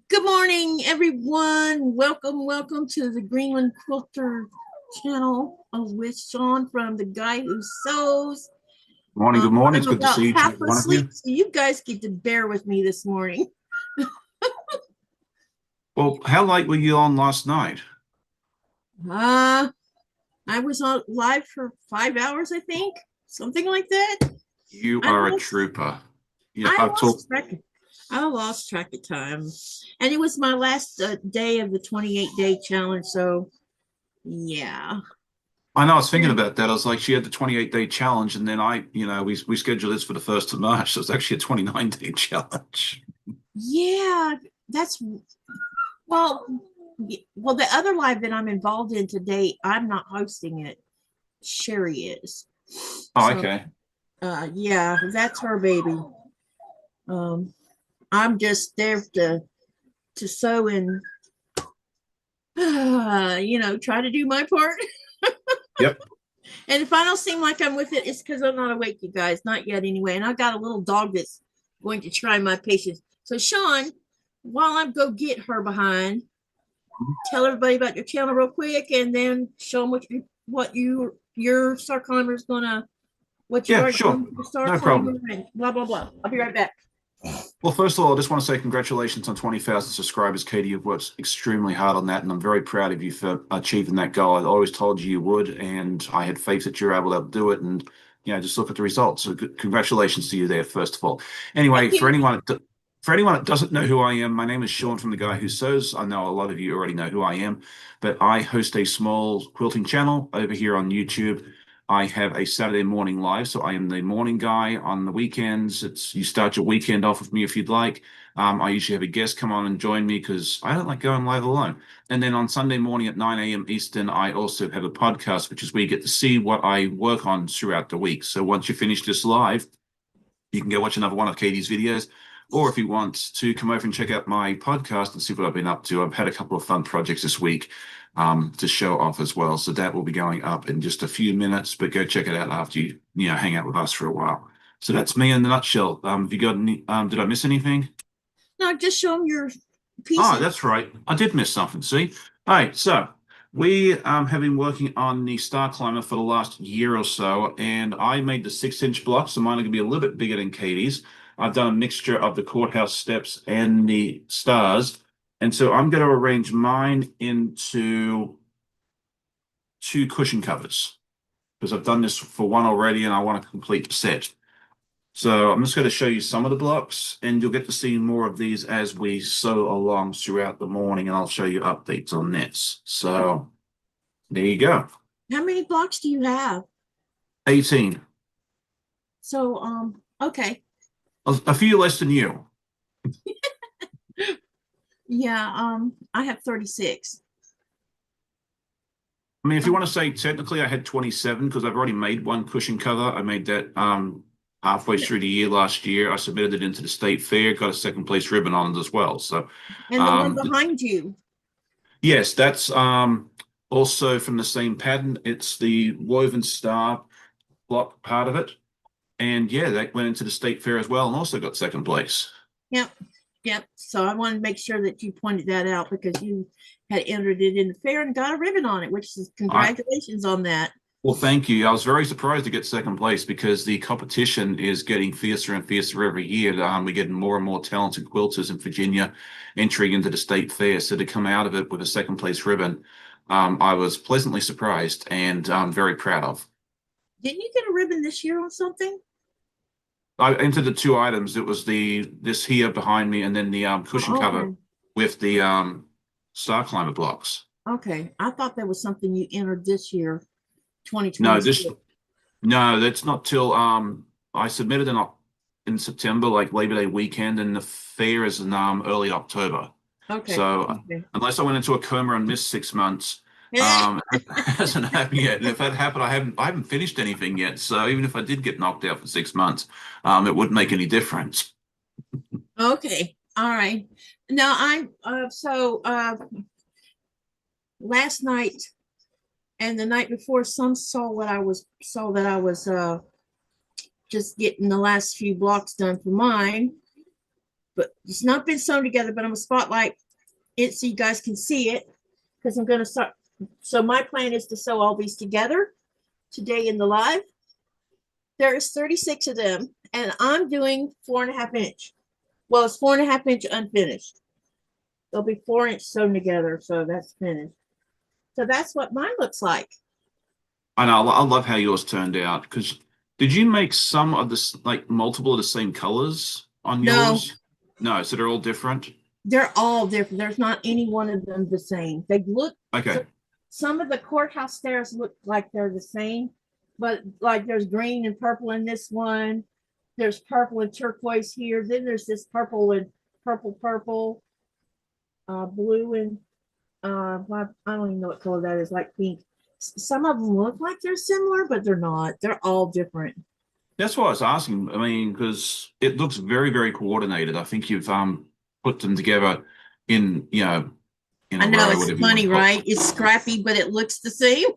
Good morning, everyone. Welcome to the Greenland Quilter channel with Sean from The Guy Who Sews. Morning, good morning. I'm It's good to about see each and half every one of asleep, you. so you guys get to bear with me this morning. Well, how late were you on last night? Uh, I was on live for 5 hours, I think, something like that. You I are a lost, trooper. Yeah, I I've talked. lost track. I lost track of time, and it was my last day of the 28-day challenge. So, yeah. I know I was thinking about that. I was like, she had the 28-day challenge, and then we scheduled this for the 1st of March. So it's actually a 29-day challenge. Yeah, that's well, well, the other live that I'm involved in today, I'm not hosting it. Sherry is. Oh, So, okay. yeah, that's her baby. Um, I'm just there to sew and try to do my part. Yep. And if I don't seem like I'm with it, it's because I'm not awake, you guys. Not yet, anyway. And I got a little dog that's going to try my patience. So, Sean, while I go get her behind, tell everybody about your channel real quick, and then show them your StarClimber is gonna what you Yeah, are sure. doing with No StarClimber problem. and blah blah blah. I'll be right back. Well, first of all, I just want to say congratulations on 20,000 subscribers, Katie. You've worked extremely hard on that, and I'm very proud of you for achieving that goal. I always told you you would, and I had faith that you were able to do it. And just look at the results. So, congratulations to you there, first of all. Thank Anyway, for you. anyone for anyone that doesn't know who I am, my name is Sean from The Guy Who Sews. I know a lot of you already know who I am, but I host a small quilting channel over here on YouTube. I have a Saturday morning live, so I am the morning guy on the weekends. You start your weekend off with me if you'd like. I usually have a guest come on and join me because I don't like going live alone. And then on Sunday morning at 9 a.m. Eastern, I also have a podcast, which is where you get to see what I work on throughout the week. So once you finish this live, you can go watch another one of Katie's videos. Or if you want to come over and check out my podcast and see what I've been up to, I've had a couple of fun projects this week to show off as well. So that will be going up in just a few minutes, but go check it out after you hang out with us for a while. So that's me in the nutshell. Have you got any, did I miss anything? No, just show them your Oh, pieces. that's right. I did miss something. See? All right. So we have been working on the StarClimber for the last year or so, and I made the 6-inch blocks. So mine are going to be a little bit bigger than Katie's. I've done a mixture of the courthouse steps and the stars. And so I'm going to arrange mine into 2 cushion covers because I've done this for one already and I want to complete the set. So I'm just going to show you some of the blocks, and you'll get to see more of these as we sew along throughout the morning, and I'll show you updates on this. So there you go. How many blocks do you have? 18. So, okay. A few less than you. Yeah, I have 36. I mean, if you want to say technically, I had 27 because I've already made one cushion cover. I made that halfway through the year last year. I submitted it into the state fair, got a second place ribbon on it as well. So And the one behind you. yes, that's also from the same pattern. It's the woven star block part of it. And yeah, that went into the state fair as well and also got second place. Yep. Yep. So I wanted to make sure that you pointed that out because you had entered it in the fair and got a ribbon on it, which is I congratulations on that. Well, thank you. I was very surprised to get second place because the competition is getting fiercer and fiercer every year. We're getting more and more talented quilters in Virginia entering into the state fair. So to come out of it with a second place ribbon, I was pleasantly surprised and very proud of. Didn't you get a ribbon this year on something? I entered the 2 items. It was this here behind me, and then the cushion Oh, cover okay. with the StarClimber blocks. Okay. I thought that was something you entered this year, No, 2026. this no, that's not till I submitted in September, like Labor Day weekend, and the fair is in early October. Okay. So Okay. unless I went into a coma and missed 6 months, it hasn't happened yet. And if that happened, I haven't finished anything yet. So even if I did get knocked out for 6 months, it wouldn't make any difference. Okay. All right. Now I'm last night and the night before some saw that I was just getting the last few blocks done for mine. but it's not been sewn together, but I'm gonna spotlight it so you guys can see it, because I'm gonna start. So my plan is to sew all these together today in the live. There is 36 of them, and I'm doing 4.5 inch. Well, it's 4.5 inch unfinished. They'll be 4 inch sewn together, so that's finished. So that's what mine looks like. I know. I love how yours turned out. Because did you make some of this, like multiple of the same colors on No. yours? No. So they're all different. They're all different. There's not any one of them the same. They look Okay. so some of the courthouse stairs look like they're the same, but like there's green and purple in this one. There's purple and turquoise here. Then there's this purple and purple, blue and I don't even know what color that is, like pink. Some of them look like they're similar, but they're not. They're all different. That's why I was asking. I mean, because it looks very, very coordinated. I think you've put them together in, in I a know row, it's whatever you want funny, to call it. right? It's scrappy, but it looks the same.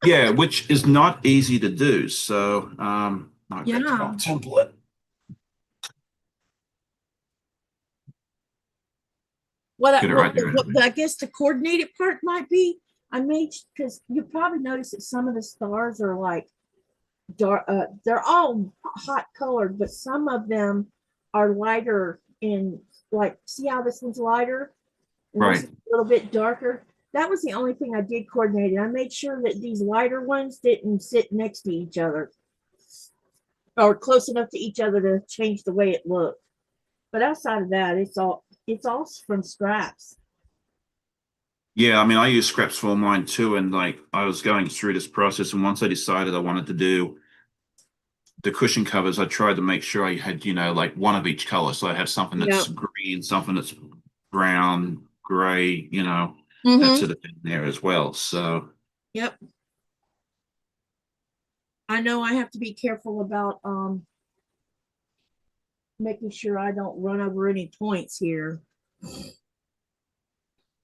Yeah, which is not easy to do. So, I've got the wrong template. What Get it right there. I guess the coordinated part might be I made, because you probably notice that some of the stars are like dark. They're all hot colored, but some of them are lighter in, like, see how this one's lighter and Right. this is a little bit darker. That was the only thing I did coordinate. I made sure that these lighter ones didn't sit next to each other or close enough to each other to change the way it looked. But outside of that, it's all from scraps. Yeah, I mean, I use scraps for mine too, and like I was going through this process, and once I decided I wanted to do the cushion covers, I tried to make sure I had, like one of each color. So I have something that's green, something that's brown, gray, that sort of thing there as well. So Yep. I know I have to be careful about making sure I don't run over any points here.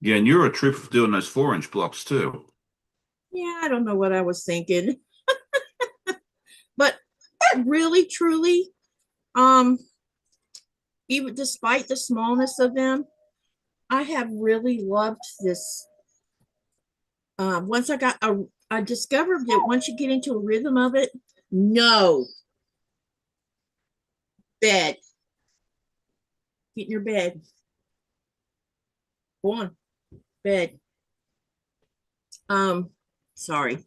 yeah, and you're a trooper for doing those 4-inch blocks too. Yeah, I don't know what I was thinking. But really, truly, even despite the smallness of them, I have really loved this. Once I discovered that once you get into a rhythm of it, no. Bed. Get in your bed. Go on. Bed. Sorry.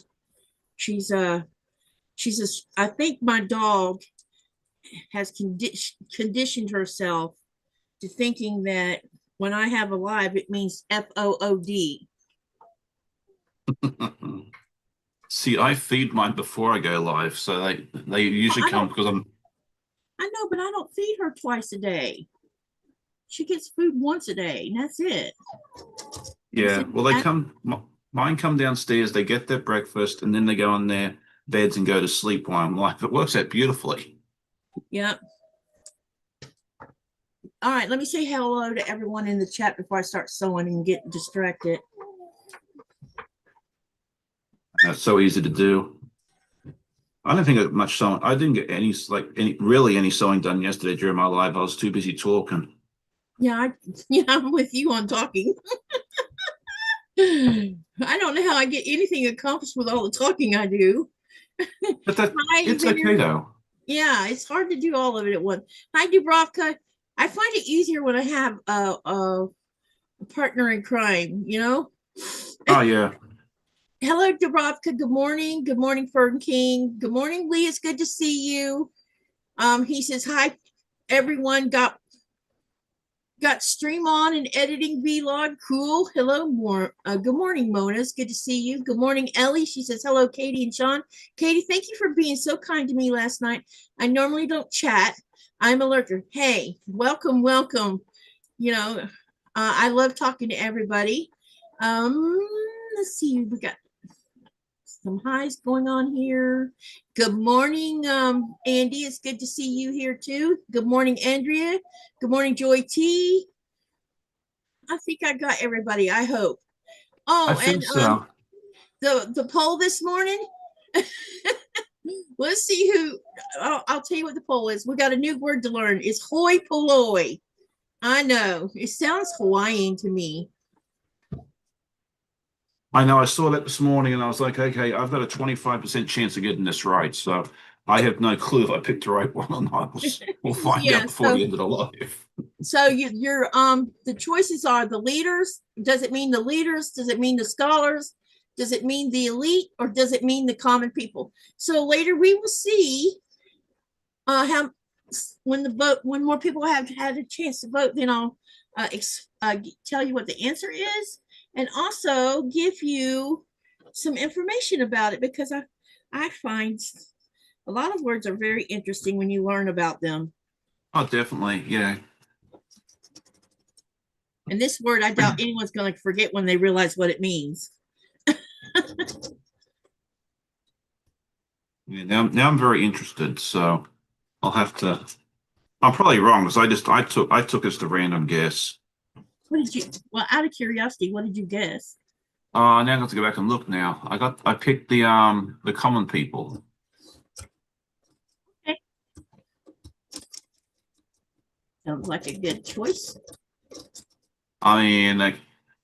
I think my dog has conditioned herself to thinking that when I have a live, it means FOOD. See, I feed mine before I go live, so they usually come because I know, but I don't feed her twice a day. She gets food once a day, and that's it. Yeah, well, mine come downstairs, they get their breakfast, and then they go on their beds and go to sleep while I'm live. It works out beautifully. Yep. All right, let me say hello to everyone in the chat before I start sewing and get distracted. That's so easy to do. I don't think I got much sewing. I didn't get any sewing done yesterday during my live. I was too busy talking. Yeah, I'm with you on talking. I don't know how I get anything accomplished with all the talking I do. But it's okay though. Yeah, it's hard to do all of it at once. Hi, Dubrovka. I find it easier when I have a partner in crime, Oh, yeah. Hello, Dubrovka. Good morning. Good morning, Fern King. Good morning, Lee. It's good to see you. He says, hi, everyone. Got stream on and editing vlog. Cool. Hello, good morning, Mona. It's good to see you. Good morning, Ellie. She says, hello, Katie and Sean. Katie, thank you for being so kind to me last night. I don't chat. I'm a lurker. Hey, welcome. I love talking to everybody. Let's see. We got some highs going on here. Good morning, Andy. It's good to see you here too. Good morning, Andrea. Good morning, Joy T. I think I got everybody. I hope. Oh, I think so. The poll this morning. Let's see who. I'll tell you what the poll is. We got a new word to learn. It's hoi polloi. I know. It sounds Hawaiian to me. I know I saw that this morning and I was like, okay, I've got a 25% chance of getting this right. So I have no clue if I picked the right one or not. We'll find out Yeah, before the end of the live. so you're the choices are the leaders. Does it mean the leaders? Does it mean the scholars? Does it mean the elite, or does it mean the common people? So later we will see how when more people have had a chance to vote, then I'll tell you what the answer is, and also give you some information about it, because I find a lot of words are very interesting when you learn about them. Oh, definitely. Yeah. And this word, I doubt anyone's going to forget when they realize what it means. Yeah. Now I'm very interested. So I'll have to. I'm probably wrong because I took as the random guess. What did you? Well, out of curiosity, what did you guess? Now I've got to go back and look now. I picked the common people. Okay. Sounds like a good choice. I mean, like,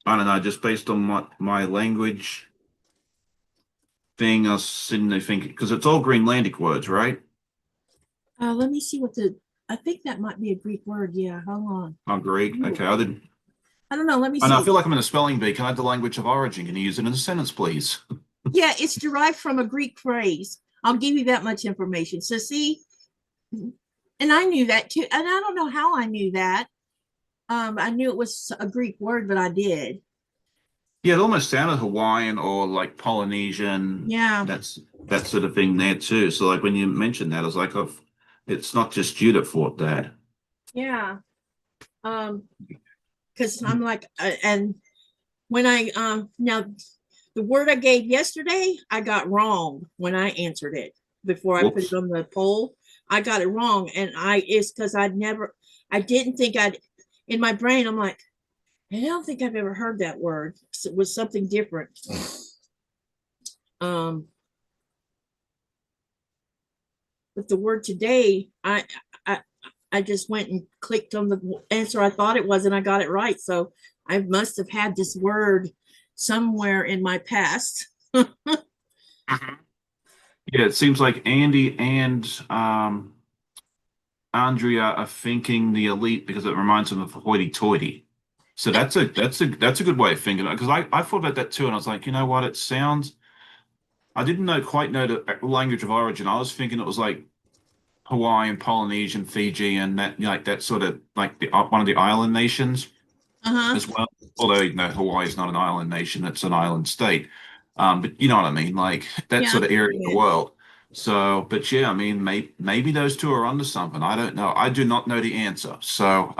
I don't know, just based on my language thing, I was sitting there thinking, because it's all Greenlandic words, right? Let me see what I think that might be a Greek word. Yeah, hold on. I'm Greek. Okay, I didn't. I don't know. Let me And I see. feel like I'm in a spelling bee. Can I have the language of origin? Can you use it in a sentence, please? Yeah, it's derived from a Greek phrase. I'll give you that much information. So see, and I knew that too. And I don't know how I knew that. I knew it was a Greek word, but I did. Yeah, it almost sounded Hawaiian or like Polynesian. Yeah. That's that sort of thing there too. So like when you mentioned that, I was like, oh, it's not just you that thought that. Yeah. Because I'm like, and when I now the word I gave yesterday, I got wrong when I answered it before I put it Whoops. on the poll. I got it wrong, and it's because I didn't think in my brain. I'm like, I don't think I've ever heard that word. It was something different. Um, but the word today, I I just went and clicked on the answer I thought it was, and I got it right. So I must have had this word somewhere in my past. Yeah, it seems like Andy and Andrea are thinking the elite because it reminds them of hoity-toity. So that's a good way of thinking it because I thought about that too, and I was like, you know what? It sounds. I didn't quite know the language of origin. I was thinking it was like Hawaiian, Polynesian, Fiji, and that like that sort of like the one of the island nations Uh-huh. as well. Although you know Hawaii is not an island nation; it's an island state. But you know what I mean, like that Yeah, I sort of get what area you of the meant. world. So, but yeah, I mean, maybe those two are onto something. I don't know. I do not know the answer. So,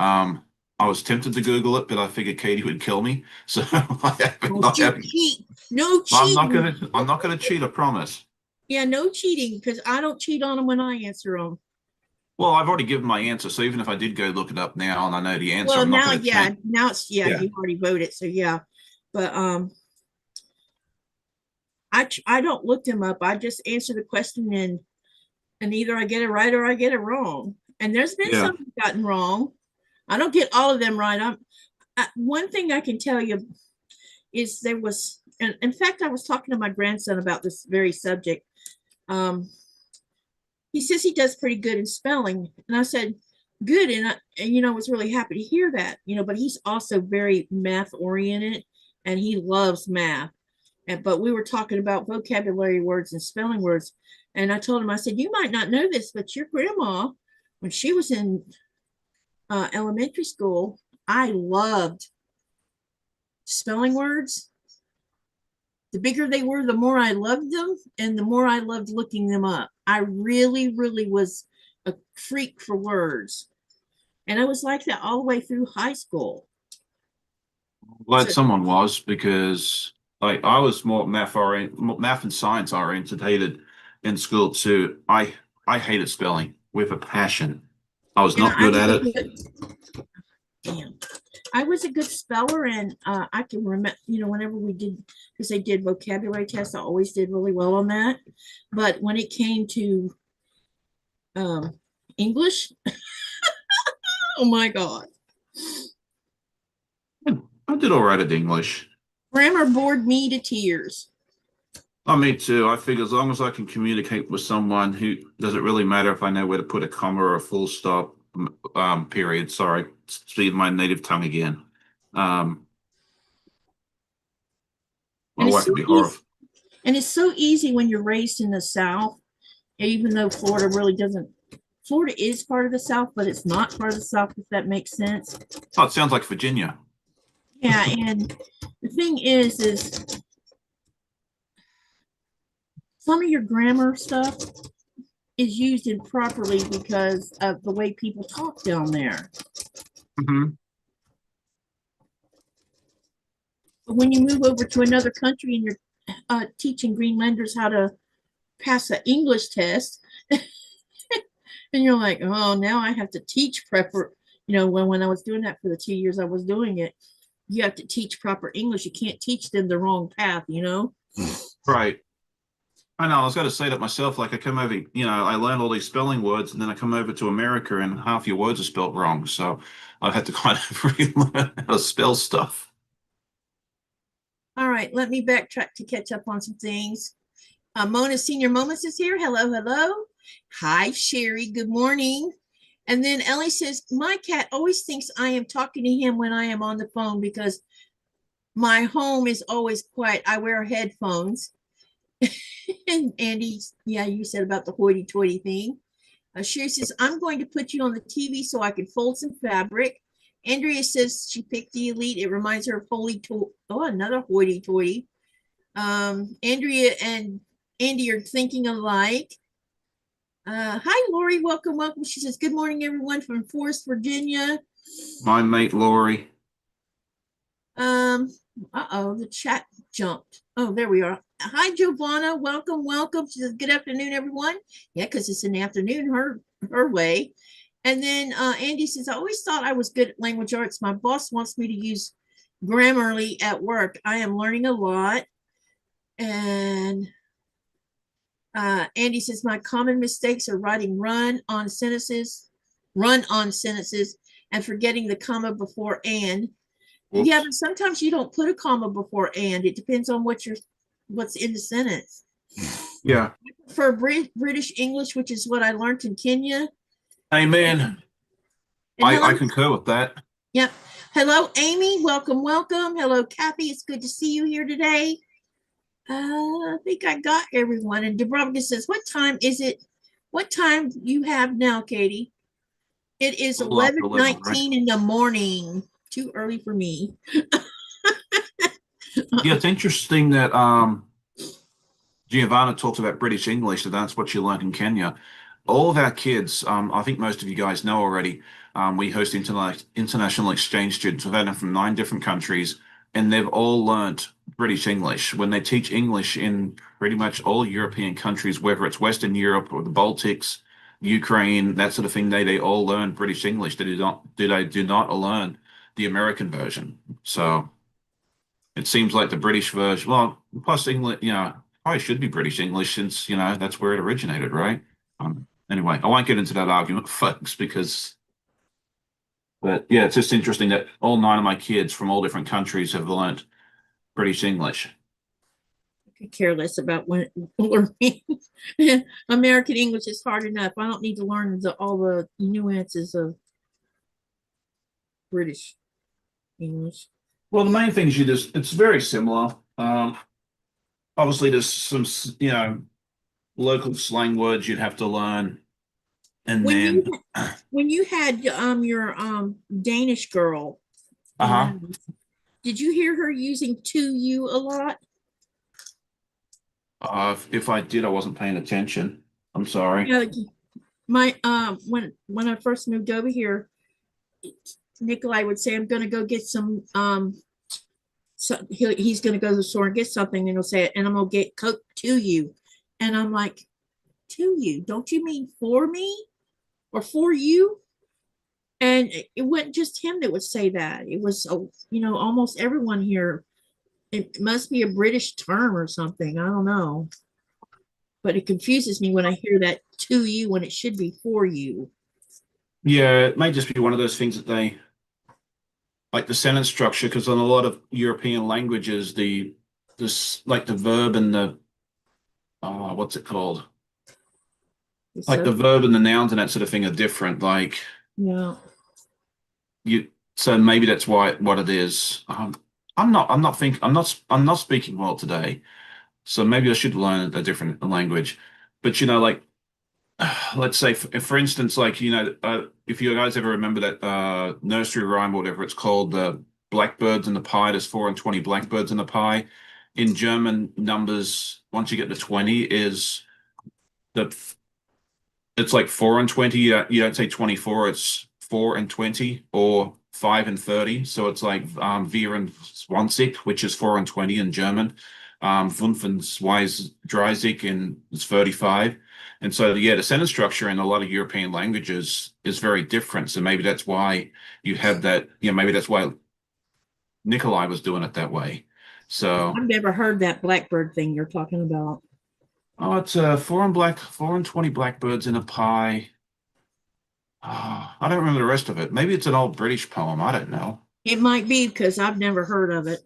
I was tempted to Google it, but I figured Katie would kill me. So Oh, I shoot, haven't. cheat. No cheating. I'm not gonna cheat. I promise. Yeah, no cheating, because I don't cheat on them when I answer them. Well, I've already given my answer, so even if I did go look it up now and I know the answer, Well, I'm not now, going to change. yeah, now it's, yeah, Yeah. you already voted, so yeah. But I don't look them up. I just answer the question, and either I get it right or I get it wrong. And there's been Yeah. some I've gotten wrong. I don't get all of them right. One thing I can tell you is there was, and in fact, I was talking to my grandson about this very subject. Um, he says he does pretty good in spelling, and I said, good, and was really happy to hear that. But he's also very math oriented, and he loves math. But we were talking about vocabulary words and spelling words, and I told him, I said, you might not know this, but your grandma, when she was in elementary school, I loved spelling words. The bigger they were, the more I loved them, and the more I loved looking them up. I really, really was a freak for words. And I was like that all the way through high school. Glad So, someone was because like I was more math and science oriented in school too. I hated spelling with a passion. I was yeah, not I good was at a it. good, damn. I was a good speller, and I can remember, whenever we did, because they did vocabulary tests, I always did really well on that. But when it came to um, English, oh my God. did all right at English. Grammar bored me to tears. Oh, me too. I figure as long as I can communicate with someone who doesn't really matter if I know where to put a comma or a full stop, period. Sorry, speaking my native tongue again. My And it's wife so would be easy. horrified. And it's so easy when you're raised in the South, even though Florida really doesn't. Florida is part of the South, but it's not part of the South, if that makes sense. Oh, it sounds like Virginia. Yeah, and the thing is some of your grammar stuff is used improperly because of the way people talk down there. Mm-hmm. But when you move over to another country and you're teaching Greenlanders how to pass an English test, and you're like, oh, now I have to teach proper. When I was doing that for the 2 years I was doing it, you have to teach proper English. You can't teach them the wrong path, Right. I know. I was going to say that myself. Like I come over, I learned all these spelling words, and then I come over to America, and half your words are spelled wrong. So I've had to kind of relearn how to spell stuff. All right, let me backtrack to catch up on some things. Mona Senior Moments is here. Hello, hello. Hi, Sherry. Good morning. And then Ellie says, my cat always thinks I am talking to him when I am on the phone because my home is always quiet. I wear headphones. And Andy, yeah, you said about the hoity-toity thing. Sherry says, I'm going to put you on the TV so I can fold some fabric. Andrea says she picked the Elite. It reminds her of another hoity-toity. Andrea and Andy are thinking alike. Hi, Lori. Welcome, welcome. She says, good morning, everyone from Forest, Virginia. My mate Lori. The chat jumped. Oh, there we are. Hi, Giovanna. Welcome, welcome. She says, good afternoon, everyone. Yeah, because it's in the afternoon her way. And then Andy says, I always thought I was good at language arts. My boss wants me to use Grammarly at work. I am learning a lot. And Andy says, my common mistakes are writing run on sentences, and forgetting the comma before and. Whoops. Yeah, but sometimes you don't put a comma before and. It depends on what's in the sentence. Yeah. For British English, which is what I learned in Kenya. Amen. I concur with that. Yep. Hello, Amy. Welcome, welcome. Hello, Kathy. It's good to see you here today. I think I got everyone. And Dubrovka says, what time is it? What time you have now, Katie? It is 11:19 in the morning. Too early for me. Yeah, it's interesting that Giovanna talks about British English, and that's what she learned in Kenya. All of our kids, I think most of you guys know already, we host international exchange students. We've had them from 9 different countries, and they've all learned British English. When they teach English in pretty much all European countries, whether it's Western Europe or the Baltics, Ukraine, that sort of thing, they all learn British English. They do not learn the American version. So it seems like the British version, well, plus English, probably should be British English since, that's where it originated, right? Anyway, I won't get into that argument, folks, but yeah, it's just interesting that all 9 of my kids from all different countries have learned British English. I could care less about learning. American English is hard enough. I don't need to learn all the nuances of British English. Well, the main thing is it's very similar. Obviously, there's some, local slang words you'd have to learn. And when you had your Danish girl, did you hear her using to you a lot? If I did, I wasn't paying attention. I'm sorry. My when I first moved over here, Nikolai would say, I'm gonna go get some so he's gonna go to the store and get something, and he'll say, and I'm gonna get Coke to you. And I'm like, to you? Don't you mean for me or for you? And it wasn't just him that would say that. It was, almost everyone here. It must be a British term or something. I don't know. But it confuses me when I hear that to you when it should be for you. Yeah, it may just be one of those things that like the sentence structure, because in a lot of European languages, this like the verb and the what's it called? Like the verb and the nouns and that sort of thing are different. Like Yeah. you, so maybe that's why what it is. I'm not speaking well today, so maybe I should learn a different language. But like let's say for instance, like if you guys ever remember that nursery rhyme or whatever it's called, the blackbirds in the pie, there's 4 and 20 blackbirds in the pie. In German, numbers once you get to 20 is the it's like 4 and 20. You don't say 24, it's 4 and 20 or 5 and 30. So it's like 24, which is 4 and 20 in German. 25 and is 35. And so yeah, the sentence structure in a lot of European languages is very different. So maybe that's why you have that, maybe that's why Nikolai was doing it that way. So I've never heard that blackbird thing you're talking about. oh, it's 4 and 20 blackbirds in a pie. I don't remember the rest of it. Maybe it's an old British poem. I don't know. It might be because I've never heard of it.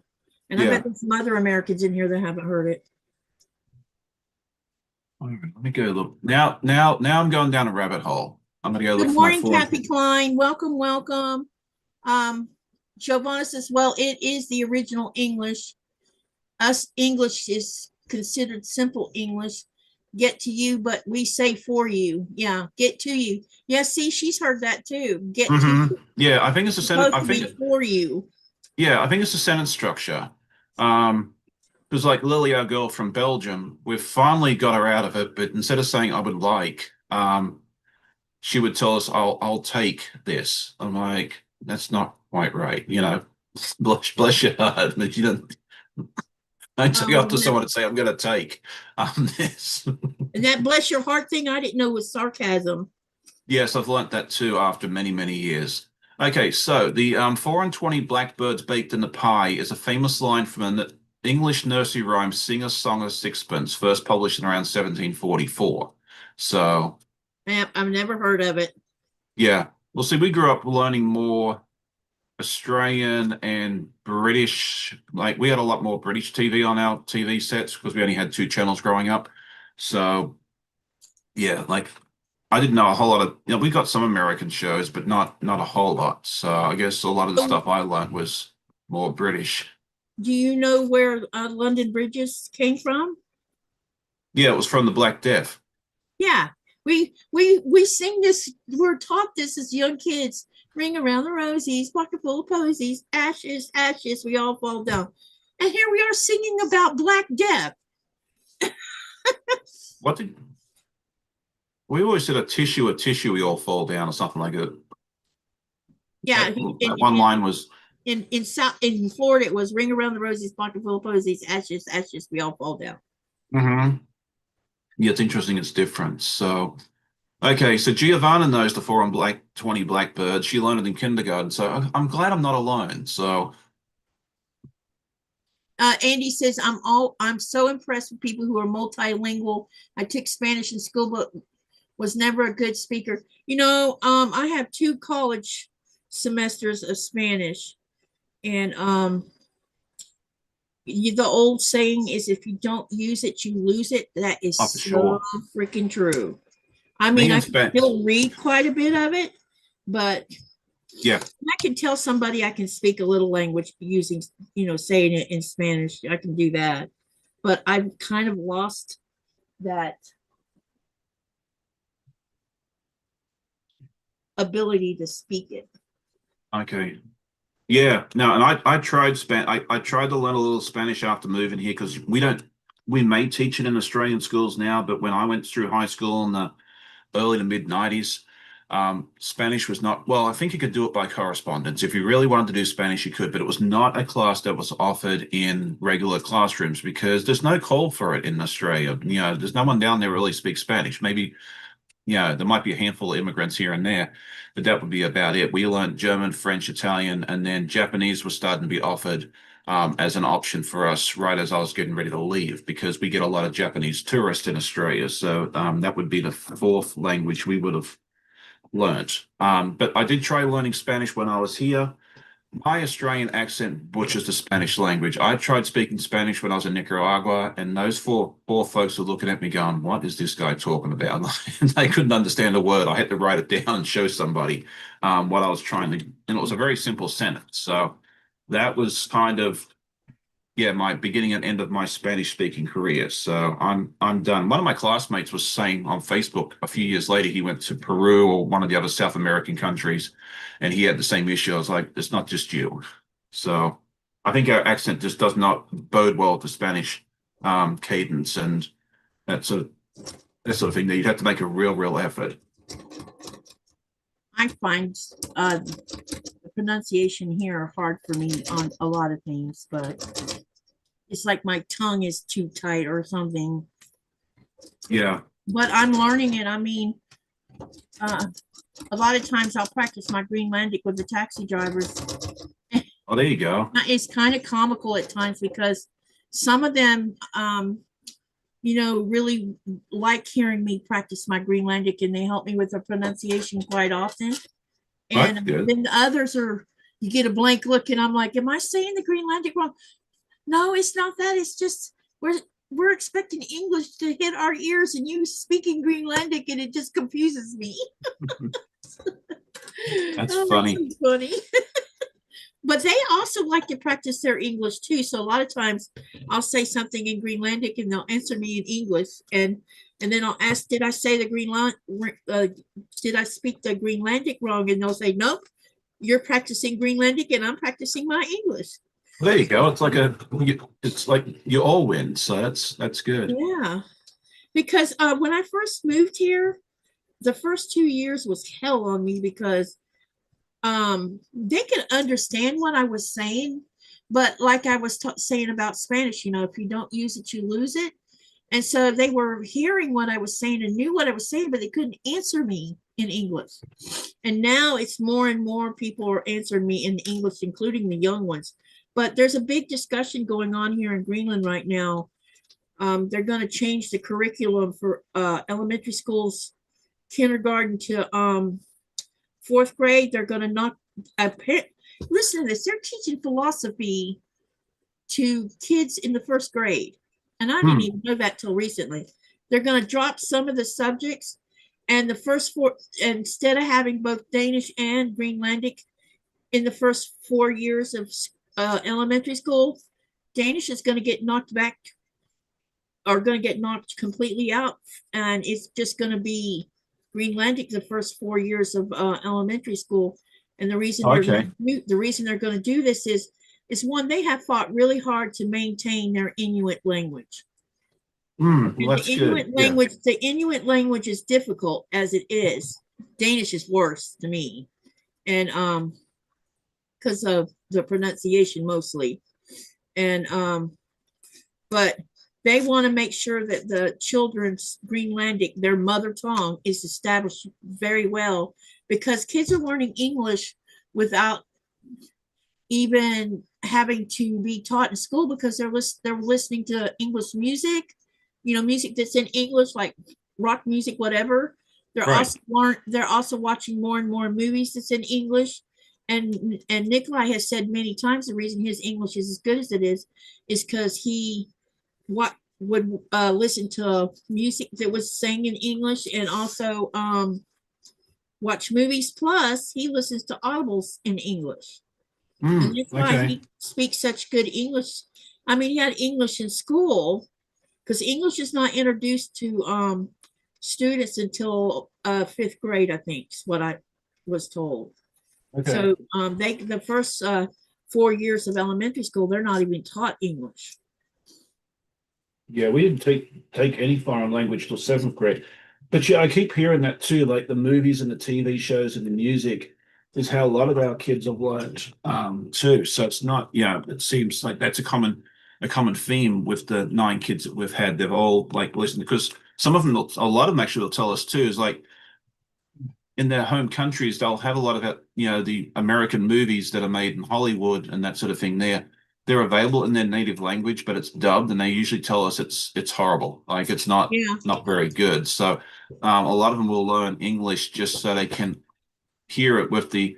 And I Yeah. bet there's some other Americans in here that haven't heard it. Let me go look. Now I'm going down a rabbit hole. I'm gonna go look Good for my morning, Kathy Klein. Welcome, welcome. Giovanna says, well, it is the original English. Us English is considered simple English. Get to you, but we say for you. Yeah, get to you. Yeah, see, she's heard that too. Get to you. Yeah, I think it's a sentence. I think for you. Yeah, I think it's a sentence structure. Because like Lily, our girl from Belgium, we've finally got her out of it, but instead of saying I would like, she would tell us I'll take this. I'm like, that's not quite right, bless your heart. But you don't go up to someone and say I'm gonna take this. And that bless your heart thing, I didn't know was sarcasm. Yes, I've learnt that too after many, many years. Okay, so the 4 and 20 blackbirds baked in the pie is a famous line from an English nursery rhyme, Sing a Song of Sixpence, first published in around 1744. So, I've never heard of it. yeah. Well, see, we grew up learning more Australian and British. Like, we had a lot more British TV on our TV sets because we only had 2 channels growing up. So, yeah, like I didn't know a whole lot of, we got some American shows, but not a whole lot. So I guess a lot of the stuff I learned was more British. Do you know where London Bridges came from? Yeah, it was from the Black Death. Yeah, we sing this. We're taught this as young kids. Ring around the rosies, pocket full of posies, ashes, ashes, we all fall down. And here we are singing about Black Death. What did we always said a tissue, we all fall down or something like that. Yeah, that one line was in Florida. It was ring around the rosies, pocket full of posies, ashes, ashes, we all fall down. Yeah, it's interesting. It's different. So, okay, so Giovanna knows the 4 and 20 blackbirds. She learned it in kindergarten. So I'm glad I'm not alone. So. Andy says, I'm so impressed with people who are multilingual. I took Spanish in school, but was never a good speaker. I have 2 college semesters of Spanish, and the old saying is, if you don't use it, you lose it. That is so freaking true. I mean, I can still read quite a bit of it, but yeah, I can tell somebody I can speak a little language using, saying it in Spanish. I can do that, but I've kind of lost that ability to speak it. Okay. Yeah, no, and I tried I tried to learn a little Spanish after moving here because we may teach it in Australian schools now, but when I went through high school in the early to mid 90s, Spanish was not, well, I think you could do it by correspondence. If you really wanted to do Spanish, you could, but it was not a class that was offered in regular classrooms because there's no call for it in Australia. There's no one down there who really speaks Spanish. Maybe there might be a handful of immigrants here and there, but that would be about it. We learned German, French, Italian, and then Japanese was starting to be offered as an option for us right as I was getting ready to leave because we get a lot of Japanese tourists in Australia. So that would be the 4th language we would have learned. But I did try learning Spanish when I was here. My Australian accent butchers the Spanish language. I tried speaking Spanish when I was in Nicaragua, and those four folks were looking at me going, "What is this guy talking about?" And they couldn't understand a word. I had to write it down and show somebody what I was trying to, and it was a very simple sentence. So that was kind of yeah, my beginning and end of my Spanish speaking career. So I'm done. One of my classmates was saying on Facebook a few years later he went to Peru or one of the other South American countries, and he had the same issue. I was like, it's not just you. So I think our accent just does not bode well to Spanish cadence and that sort of that sort of thing. That you'd have to make a real effort. I find the pronunciation here hard for me on a lot of things, but it's like my tongue is too tight or something. Yeah. But I'm learning it. I mean, a lot of times I'll practice my Greenlandic with the taxi drivers. Oh, there you go. It's kind of comical at times because some of them, really like hearing me practice my Greenlandic and they help me with the pronunciation quite often. That's And good. then the others are, you get a blank look and I'm like, am I saying the Greenlandic wrong? No, it's not that. It's just we're expecting English to hit our ears and you speaking Greenlandic and it just confuses me. That's Oh, funny. that's so funny. But they also like to practice their English too. So a lot of times I'll say something in Greenlandic and they'll answer me in English. And then I'll ask, did I say the did I speak the Greenlandic wrong? And they'll say, nope, you're practicing Greenlandic and I'm practicing my English. There you go. It's like you all win. So that's good. Yeah. Because when I first moved here, the first 2 years was hell on me because they could understand what I was saying, but like I was saying about Spanish, if you don't use it, you lose it. And so they were hearing what I was saying and knew what I was saying, but they couldn't answer me in English. And now it's more and more people are answering me in English, including the young ones. But there's a big discussion going on here in Greenland right now. They're going to change the curriculum for elementary schools, kindergarten to fourth grade. They're going to not listen to this. They're teaching philosophy to kids in the first grade. And I didn't even know that till recently. They're going to drop some of the subjects and the first four, instead of having both Danish and Greenlandic in the first 4 years of elementary school, Danish is going to get knocked back or going to get knocked completely out. And it's just going to be Greenlandic the first 4 years of elementary school. And the reason they're going to do this is one, they have fought really hard to maintain their Inuit language. Well, that's the good. Inuit language, the Inuit language is difficult as it is. Danish is worse to me, and because of the pronunciation mostly, and but they want to make sure that the children's Greenlandic, their mother tongue, is established very well because kids are learning English without even having to be taught in school because they're listening to English music, music that's in English, like rock music, whatever. They're also watching more and more movies that's in English. And Nikolai has said many times the reason his English is as good as it is because he would listen to music that was sang in English and also watch movies. Plus, he listens to audibles in English. And that's why he speaks such good English. I mean, he had English in school because English is not introduced to students until fifth grade, I think, is what I was told. Okay. So the first 4 years of elementary school, they're not even taught English. Yeah, we didn't take any foreign language till seventh grade. But yeah, I keep hearing that too, like the movies and the TV shows and the music is how a lot of our kids have learned too. So it's not, it seems like that's a common theme with the 9 kids that we've had. They've all like listened because some of them, a lot of them actually will tell us too, is like in their home countries, they'll have a lot of the American movies that are made in Hollywood and that sort of thing there. They're available in their native language, but it's dubbed, and they usually tell us it's horrible. Like it's not very good. So a lot of them will learn English just so they can hear it with the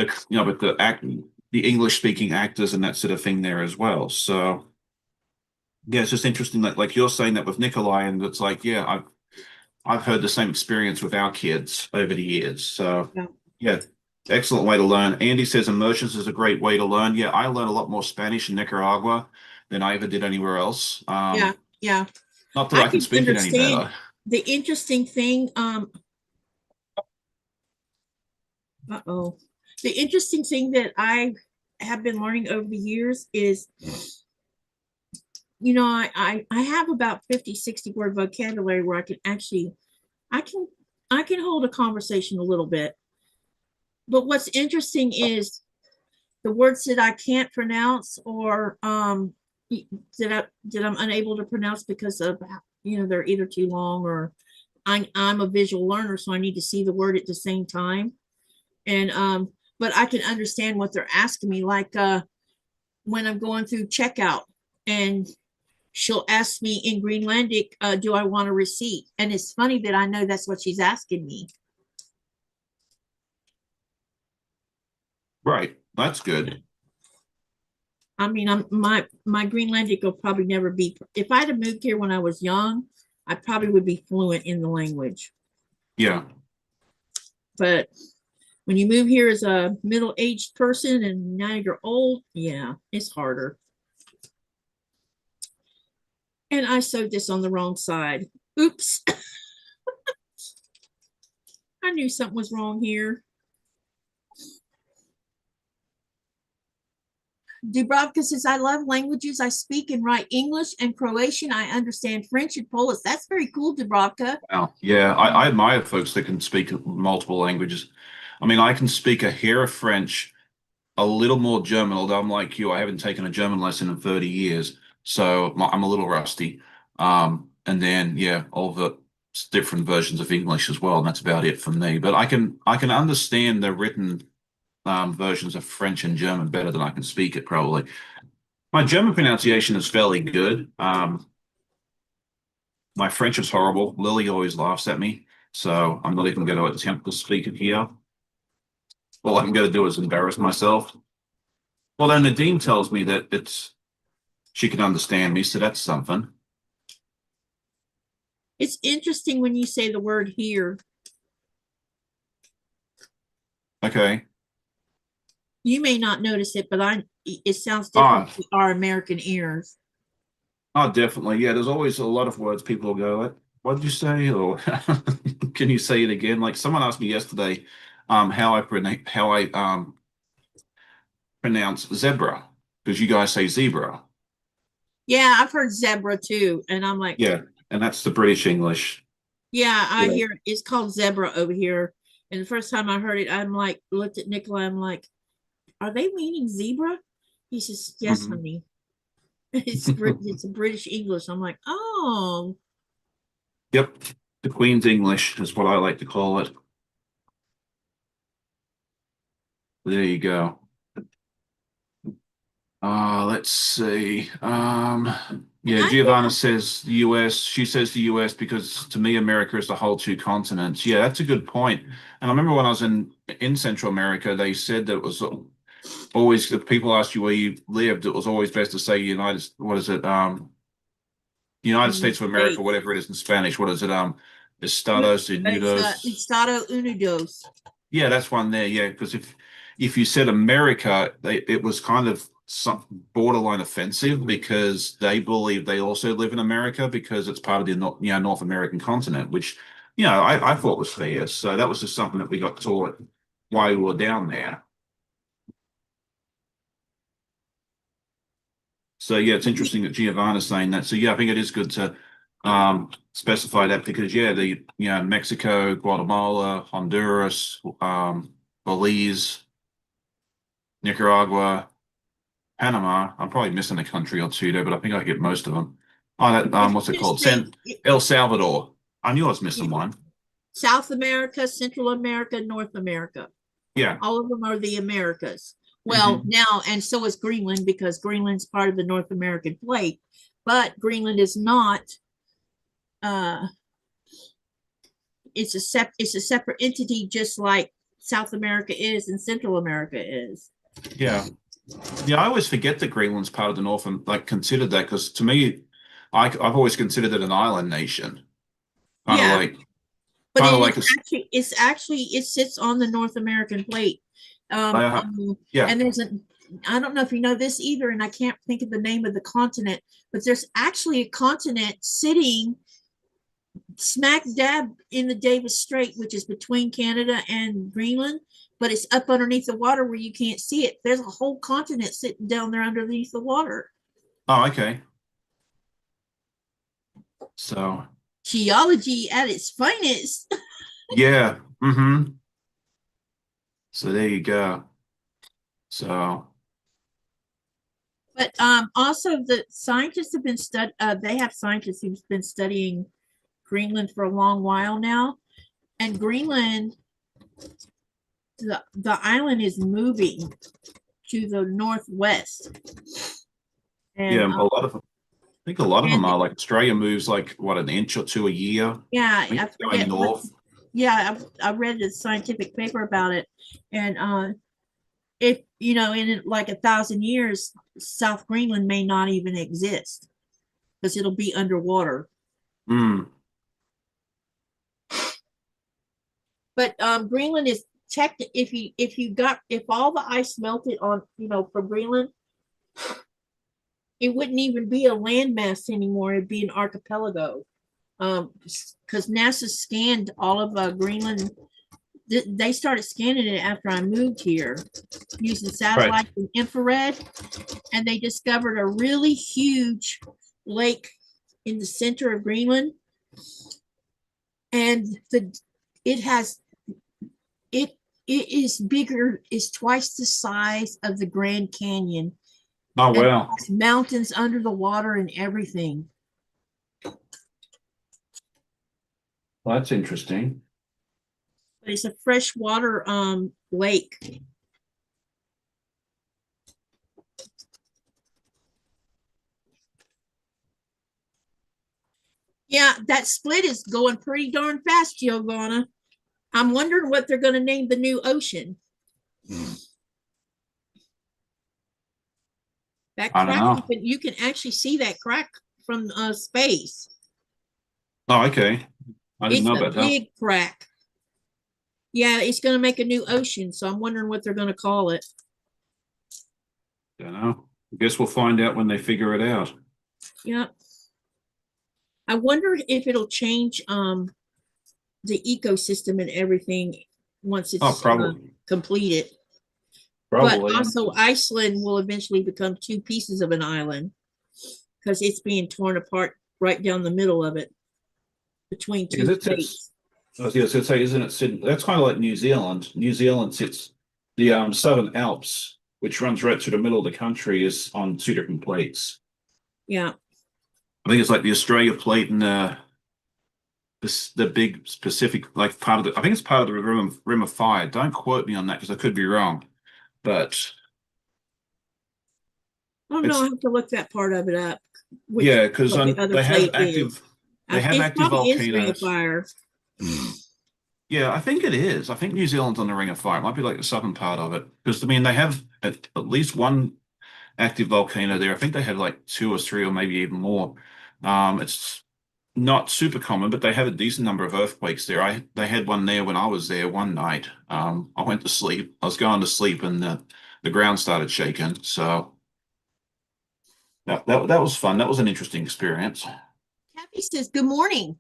but the English speaking actors and that sort of thing there as well. So yeah, it's just interesting that like you're saying that with Nikolai, and it's like, yeah, I've heard the same experience with our kids over the years. So Yeah. yeah, excellent way to learn. Andy says immersions is a great way to learn. Yeah, I learned a lot more Spanish in Nicaragua than I ever did anywhere else. Yeah. Yeah. Not that I I can can speak it any understand better. the interesting thing. Uh-oh. The interesting thing that I have been learning over the years is, I have about 50, 60 word vocabulary where I can actually, I can, I can hold a conversation a little bit. But what's interesting is the words that I can't pronounce or that I'm unable to pronounce because of they're either too long or I'm a visual learner, so I need to see the word at the same time. And but I can understand what they're asking me, like when I'm going through checkout and she'll ask me in Greenlandic, do I want a receipt? And it's funny that I know that's what she's asking me. Right. That's good. I mean, my Greenlandic will probably never be. If I'd have moved here when I was young, I probably would be fluent in the language. Yeah. But when you move here as a middle-aged person and now you're old, yeah, it's harder. And I sewed this on the wrong side. Oops. I knew something was wrong here. Dubravka says, I love languages. I speak and write English and Croatian. I understand French and Polish. That's very cool, Dubravka. Wow. Yeah, I admire folks that can speak multiple languages. I mean, I can speak a hair of French, a little more German, although I'm like you, I haven't taken a German lesson in 30 years, so I'm a little rusty. And then yeah, all the different versions of English as well, and that's about it for me. But I can understand the written versions of French and German better than I can speak it probably. My German pronunciation is fairly good. My French is horrible. Lily always laughs at me, so I'm not even going to attempt to speak it here. All I'm going to do is embarrass myself. Well, then Nadine tells me that she can understand me, so that's something. It's interesting when you say the word here. Okay. You may not notice it, but it sounds different to our American ears. Oh, definitely. Yeah, there's always a lot of words people will go, what did you say? Or can you say it again? Like someone asked me yesterday, how I pronounce zebra, because you guys say zebra. Yeah, I've heard zebra too. And I'm like, Yeah, and that's the British English. yeah, I Yeah. hear it's called zebra over here. And the first time I heard it, I'm like, looked at Nicola, I'm like, are they meaning zebra? He says, yes, Mhm. honey. It's a British English. I'm like, oh. Yep, the Queen's English is what I like to call it. There you go. Let's see. Yeah, Giovanna says the US. She says the US because to me, America is the whole two continents. Yeah, that's a good point. And I remember when I was in Central America, they said that it was always, if people asked you where you lived, it was always best to say what is it? United States of America, whatever it is in Spanish. What is it? Estados Unidos. Estado Unidos. Yeah, that's one there. Yeah, because if you said America, it was kind of some borderline offensive because they believe they also live in America because it's part of the North American continent, which I thought was fair. So that was just something that we got taught while we were down there. So yeah, it's interesting that Giovanna's saying that. So yeah, I think it is good to specify that because yeah, Mexico, Guatemala, Honduras, Belize, Nicaragua, Panama. I'm probably missing a country or two there, but I think I get most of them. Oh, that what's it called? El Salvador. I knew I was missing one. South America, Central America, North America. Yeah. All of them are the Americas. Well, now, and so is Greenland because Greenland's part of the North American plate, but Greenland is not. It's a separate entity, just like South America is and Central America is. Yeah. Yeah, I always forget that Greenland's part of the North and like considered that because to me, I've always considered it an island nation. Kind of Yeah, like, but kind of like a, it's actually it sits on the North American plate. uh, yeah. And there's a I don't know if you know this either, and I can't think of the name of the continent, but there's actually a continent sitting smack dab in the Davis Strait, which is between Canada and Greenland, but it's up underneath the water where you can't see it. There's a whole continent sitting down there underneath the water. Oh, okay. So, Geology at its finest. yeah. Mm-hmm. So there you go. So, But also the scientists have been they have scientists who've been studying Greenland for a long while now. And Greenland, the island is moving to the northwest. And yeah, a lot of them, I think a lot of them and are like Australia moves like what, an inch or two a year. yeah, I think I it's going forget what, north. yeah, I read a scientific paper about it. And if you know, in like 1,000 years, South Greenland may not even exist because it'll be underwater. Mm. But Greenland is checked. If all the ice melted on, you know, from Greenland, it wouldn't even be a landmass anymore. It'd be an archipelago. Because NASA scanned all of Greenland. They started scanning it after I moved here using satellites and infrared, and they discovered a really huge lake in the center of Greenland, and it has it is bigger, is twice the size of the Grand Canyon. Oh, And it wow. has mountains under the water and everything. Well, that's interesting. But it's a freshwater lake. Yeah, that split is going pretty darn fast, Giovanna. I'm wondering what they're going to name the new ocean. That I don't crack, know. you can actually see that crack from space. Oh, okay. I didn't It's know a about that. big crack. Yeah, it's going to make a new ocean, so I'm wondering what they're going to call it. Don't know. I guess we'll find out when they figure it out. Yeah. I wonder if it'll change the ecosystem and everything once Oh, it's probably. completed. But Probably. also Iceland will eventually become two pieces of an island because it's being torn apart right down the middle of it between two states. I was going to say, isn't it Sydney? That's kind of like New Zealand. New Zealand sits the Southern Alps, which runs right through the middle of the country, is on two different plates. Yeah. I think it's like the Australia plate and the big Pacific, like part of the. I think it's part of the Rim of Fire. Don't quote me on that because I could be wrong, but Oh no, I have to look that part of it up. Yeah, because what the other they have plate is. active. They have It active probably is Ring of volcanoes. Fire. Yeah, I think it is. I think New Zealand's on the Ring of Fire. It might be like the southern part of it. Because, I mean, they have at least one active volcano there. I think they have like two or three or maybe even more. It's not super common, but they have a decent number of earthquakes there. They had one there when I was there one night. I went to sleep. I was going to sleep and the ground started shaking. So that was fun. That was an interesting experience. Kathy says, good morning.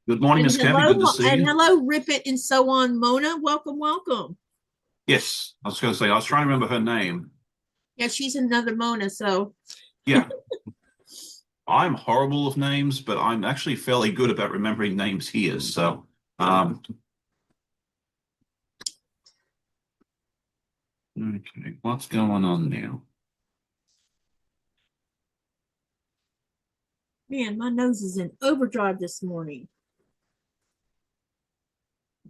Good morning, Miss Kathy. Good to see you. And hello, Rip It and so on, Mona. Welcome, welcome. Yes, I was going to say, I was trying to remember her name. Yeah, she's another Mona, so. Yeah. I'm horrible with names, but I'm actually fairly good about remembering names here. So, okay, what's going on now? Man, my nose is in overdrive this morning.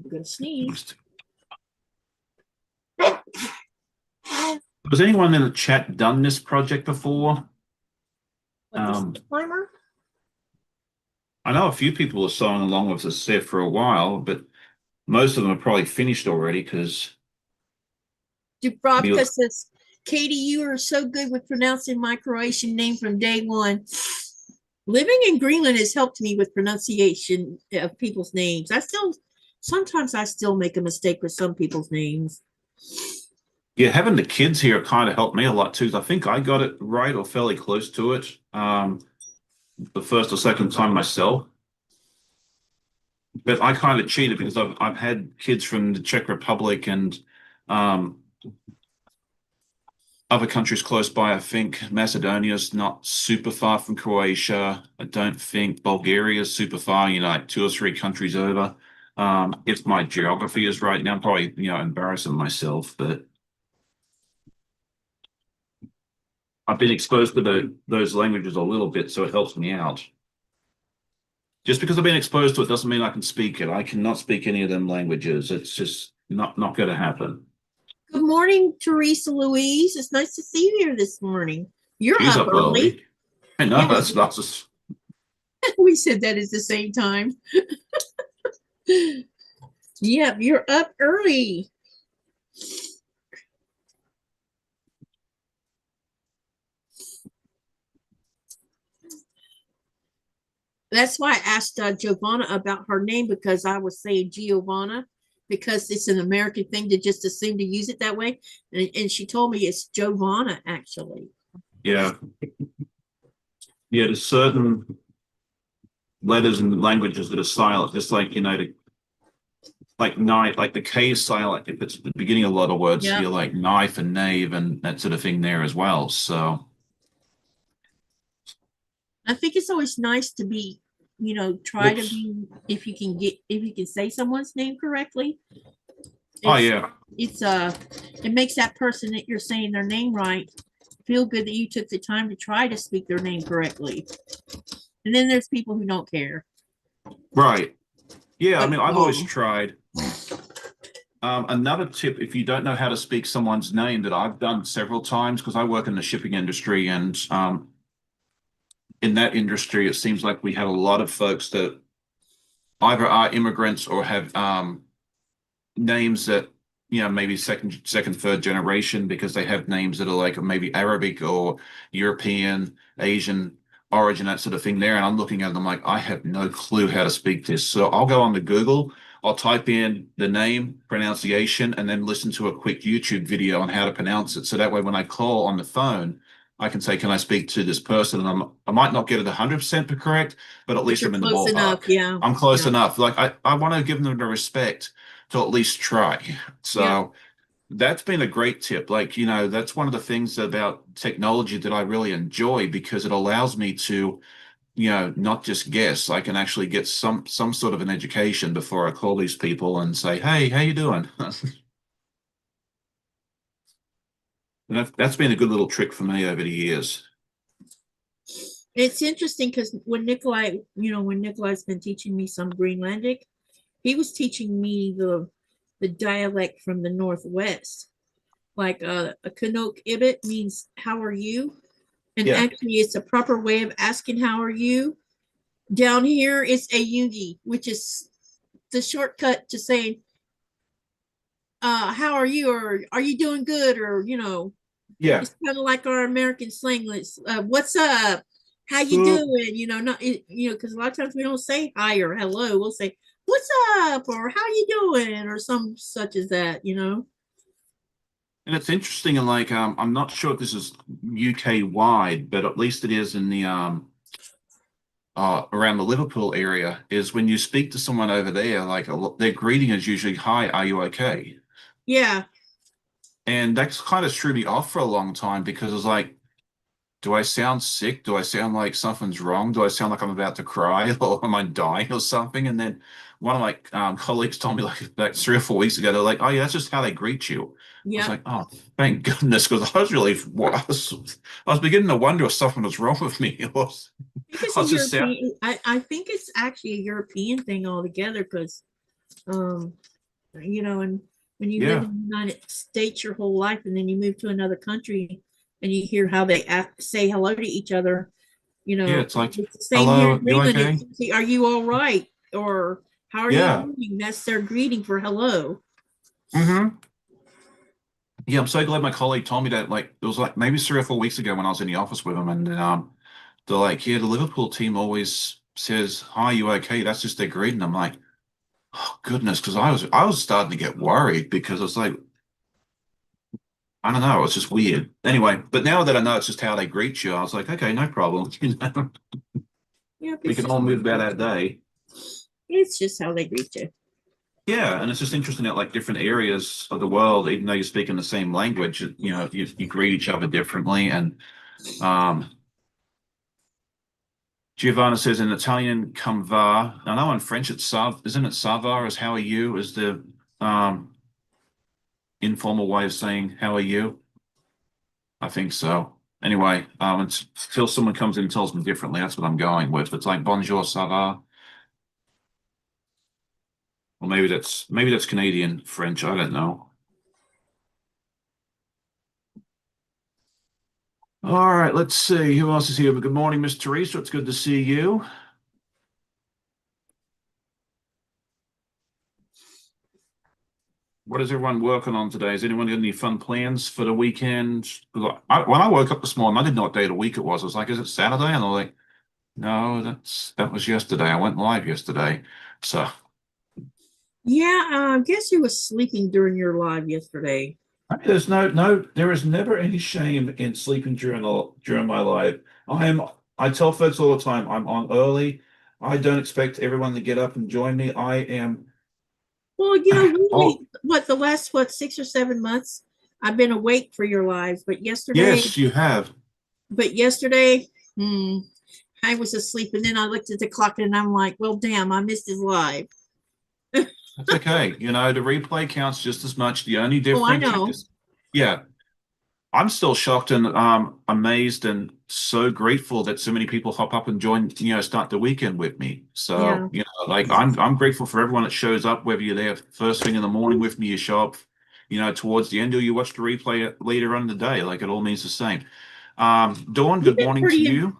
I'm going to sneeze. Has anyone in the chat done this project before? StarClimber? I know a few people are sewing along with this there for a while, but Most of them are probably finished already because Dubrovka says, Katie, you are so good with pronouncing my Croatian name from day one. Living in Greenland has helped me with pronunciation of people's names. Sometimes I still make a mistake with some people's names. yeah, having the kids here kind of helped me a lot too. 'Cause I think I got it right or fairly close to it the first or second time myself. But I kind of cheated because I've had kids from the Czech Republic and um, other countries close by. I think Macedonia's not super far from Croatia. I don't think Bulgaria's super far, like 2 or 3 countries over. If my geography is right now, I'm probably, embarrassing myself, but I've been exposed to those languages a little bit, so it helps me out. Just because I've been exposed to it doesn't mean I can speak it. I cannot speak any of them languages. It's just not going to happen. Good morning, Teresa Louise. It's nice to see you here this morning. You're She's up early. I know, Yeah. that's not just... We said that at the same time. Yep, you're up early. That's why I asked Giovanna about her name, because I was saying Giovanna because it's an American thing to just assume to use it that way. And she told me it's Giovanna, actually. Yeah. Yeah, there's certain letters and languages that are silent, just like, like knife, like the K is silent if it's the beginning of a lot of words. Yep. You're like knife and knave and that sort of thing there as well. So I think it's always nice to be, try to be, if you can say someone's name correctly. Oh yeah. It makes that person that you're saying their name right feel good that you took the time to try to speak their name correctly. And then there's people who don't care. Right. Yeah, I mean, I've always tried. Another tip, if you don't know how to speak someone's name, that I've done several times, because I work in the shipping industry, and in that industry, it seems like we have a lot of folks that either are immigrants or have names that, maybe second, third generation, because they have names that are like maybe Arabic or European, Asian origin, that sort of thing there. And I'm looking at them like, I have no clue how to speak this. So I'll go on to Google, I'll type in the name, pronunciation, and then listen to a quick YouTube video on how to pronounce it. So that way, when I call on the phone, I can say, can I speak to this person? And I might not get it 100% correct, but at least I'm in the close ballpark. enough, yeah. I'm close enough. Like I want to give them the respect to at least try. So that's been a great tip. Like, that's one of the things about technology that I really enjoy, because it allows me to, not just guess. I can actually get some sort of an education before I call these people and say, hey, how you doing? And that's been a good little trick for me over the years. It's interesting because when Nikolai's been teaching me some Greenlandic, he was teaching me the dialect from the Northwest. Like a Canuck Ibit means how are you? And actually it's a proper way of asking how are you. Down here it's a Yugi, which is the shortcut to saying how are you, or are you doing good, or it's kind of like our American slang. What's up? How you doing? Not because a lot of times we don't say hi or hello. We'll say what's up or how you doing or some such as that. And it's interesting, and like I'm not sure if this is UK wide, but at least it is in the around the Liverpool area, is when you speak to someone over there, like their greeting is usually, hi, are you okay? Yeah. And that's kind of threw me off for a long time, because it's like, do I sound sick? Do I sound like something's wrong? Do I sound like I'm about to cry, or am I dying or something? And then one of my colleagues told me like 3 or 4 weeks ago, they're like, oh yeah, that's just how they greet you. I was like, oh, thank goodness, because I was really, I was beginning to wonder if something was wrong with me. I think it's actually a European thing altogether, because and when you live in the United States your whole life, and then you move to another country and you hear how they say hello to each other, it's like, it's the same hello, here in you Greenland. okay? Are you all right? Or How are you Yeah. doing? That's their greeting for hello. Mm-hmm. Yeah, I'm so glad my colleague told me that. Like, it was like maybe 3 or 4 weeks ago when I was in the office with them, and they're like, "Yeah, the Liverpool team always says, 'Hi, you okay?' That's just their greeting." I'm like, "Oh goodness," because I was starting to get worried because it's like I don't know, it's just weird. Anyway, but now that I know it's just how they greet you, I was like, okay, no problem. You know, Yeah, we can all move about our day. it's just how they greet you. Yeah, and it's just interesting that like different areas of the world, even though you're speaking the same language, you greet each other differently. And um, Giovanna says in Italian, "Come va." I know in French it's "sav," isn't it? "Sava" is "how are you?" is the um, informal way of saying "how are you?" I think so. Anyway, until someone comes in and tells me differently, that's what I'm going with. It's like "Bonjour, ça va?" Or maybe that's Canadian French. I don't know. All right, let's see who else is here. Good morning, Miss Teresa. It's good to see you. What is everyone working on today? Has anyone got any fun plans for the weekend? When I woke up this morning, I didn't know what day of the week it was. I was like, "Is it Saturday?" And I'm like, "No, that was yesterday. I went live yesterday." So Yeah, I guess you was sleeping during your live yesterday. there's no, there is never any shame in sleeping during my life. I tell folks all the time, I'm on early. I don't expect everyone to get up and join me. I am. Well, Oh, usually, the last, 6 or 7 months, I've been awake for your lives, yes, you have. but yesterday, hmm, I was asleep, and then I looked at the clock, and I'm like, well, damn, I missed his live. That's okay. The replay counts just as much. The only Oh, I difference, know. yeah, I'm still shocked and amazed and so grateful that so many people hop up and join, start the weekend with me. So, Yeah. like I'm grateful for everyone that shows up, whether you're there first thing in the morning with me, you show up, towards the end, or you watch the replay later on in the day. Like it all means the same. Dawn, You've good been morning to pretty, you.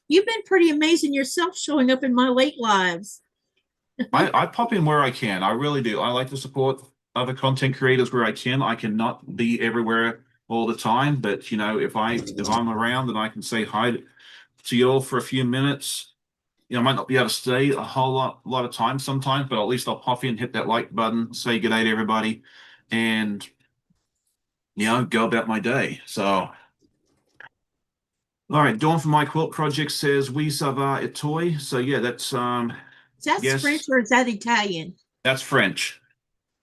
you've been pretty amazing yourself showing up in my late lives. I pop in where I can. I really do. I like to support other content creators where I can. I cannot be everywhere all the time, but if I'm around and I can say hi to you all for a few minutes, I might not be able to stay a whole lot of time sometimes, but at least I'll pop in, hit that like button, say good day to everybody, and go about my day. So, all right, Dawn from my quilt project says we sava itoi. So yeah, that's Is that French yes, or is that Italian? that's French.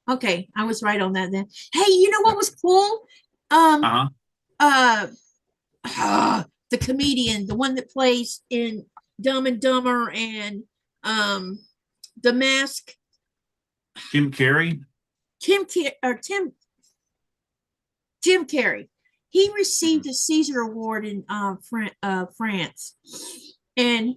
Okay, I was right on that then. Hey, you know what was cool? Um, Uh-huh. uh, the comedian, the one that plays in Dumb and Dumber and um, The Mask, Jim Carrey. Tim Jim Carrey. He received a Caesar Award in France, and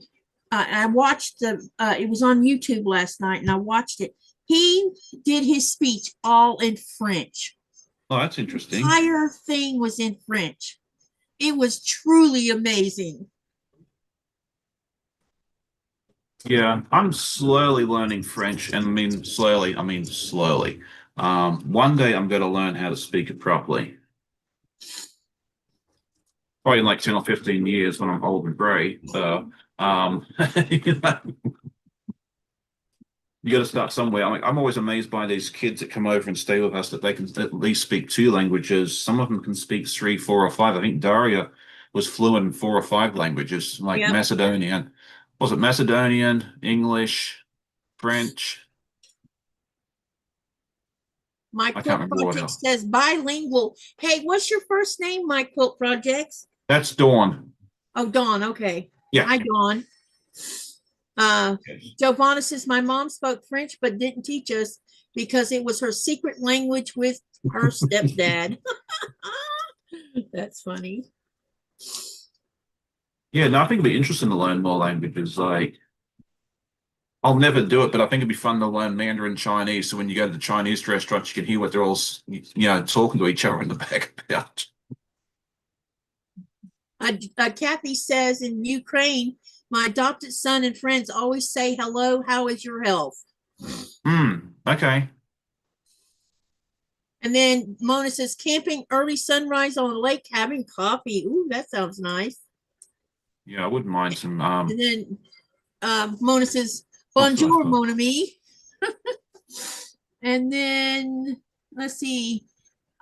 I watched it was on YouTube last night, and I watched it. He did his speech all in French. Oh, that's The interesting. entire thing was in French. It was truly amazing. Yeah, I'm slowly learning French, and I mean slowly. One day I'm going to learn how to speak it properly. Probably in like 10 or 15 years when I'm old and gray. You know, you got to start somewhere. I'm always amazed by these kids that come over and stay with us that they can at least speak two languages. Some of them can speak three, four, or five. I think Daria was fluent in 4 or 5 languages, like Yep. Macedonian. Was it Macedonian, English, French? My I can't quilt remember what project else. says bilingual. Hey, what's your first name, my quilt projects? That's Dawn. Oh, Dawn. Okay. Yeah. Hi, Dawn. Uh, Yes. Giovanna says my mom spoke French but didn't teach us because it was her secret language with her stepdad. That's funny. Yeah, no, I think it'd be interesting to learn more languages. Like, I'll never do it, but I think it'd be fun to learn Mandarin Chinese. So when you go to the Chinese restaurants, you can hear what they're all, talking to each other in the back about. Kathy says in Ukraine, my adopted son and friends always say hello. How is your health? Okay. And then Mona says, camping early sunrise on a lake, having coffee. Ooh, that sounds nice. Yeah, I wouldn't mind some And then Mona says, what's the left bonjour, foot? mon ami. And then let's see.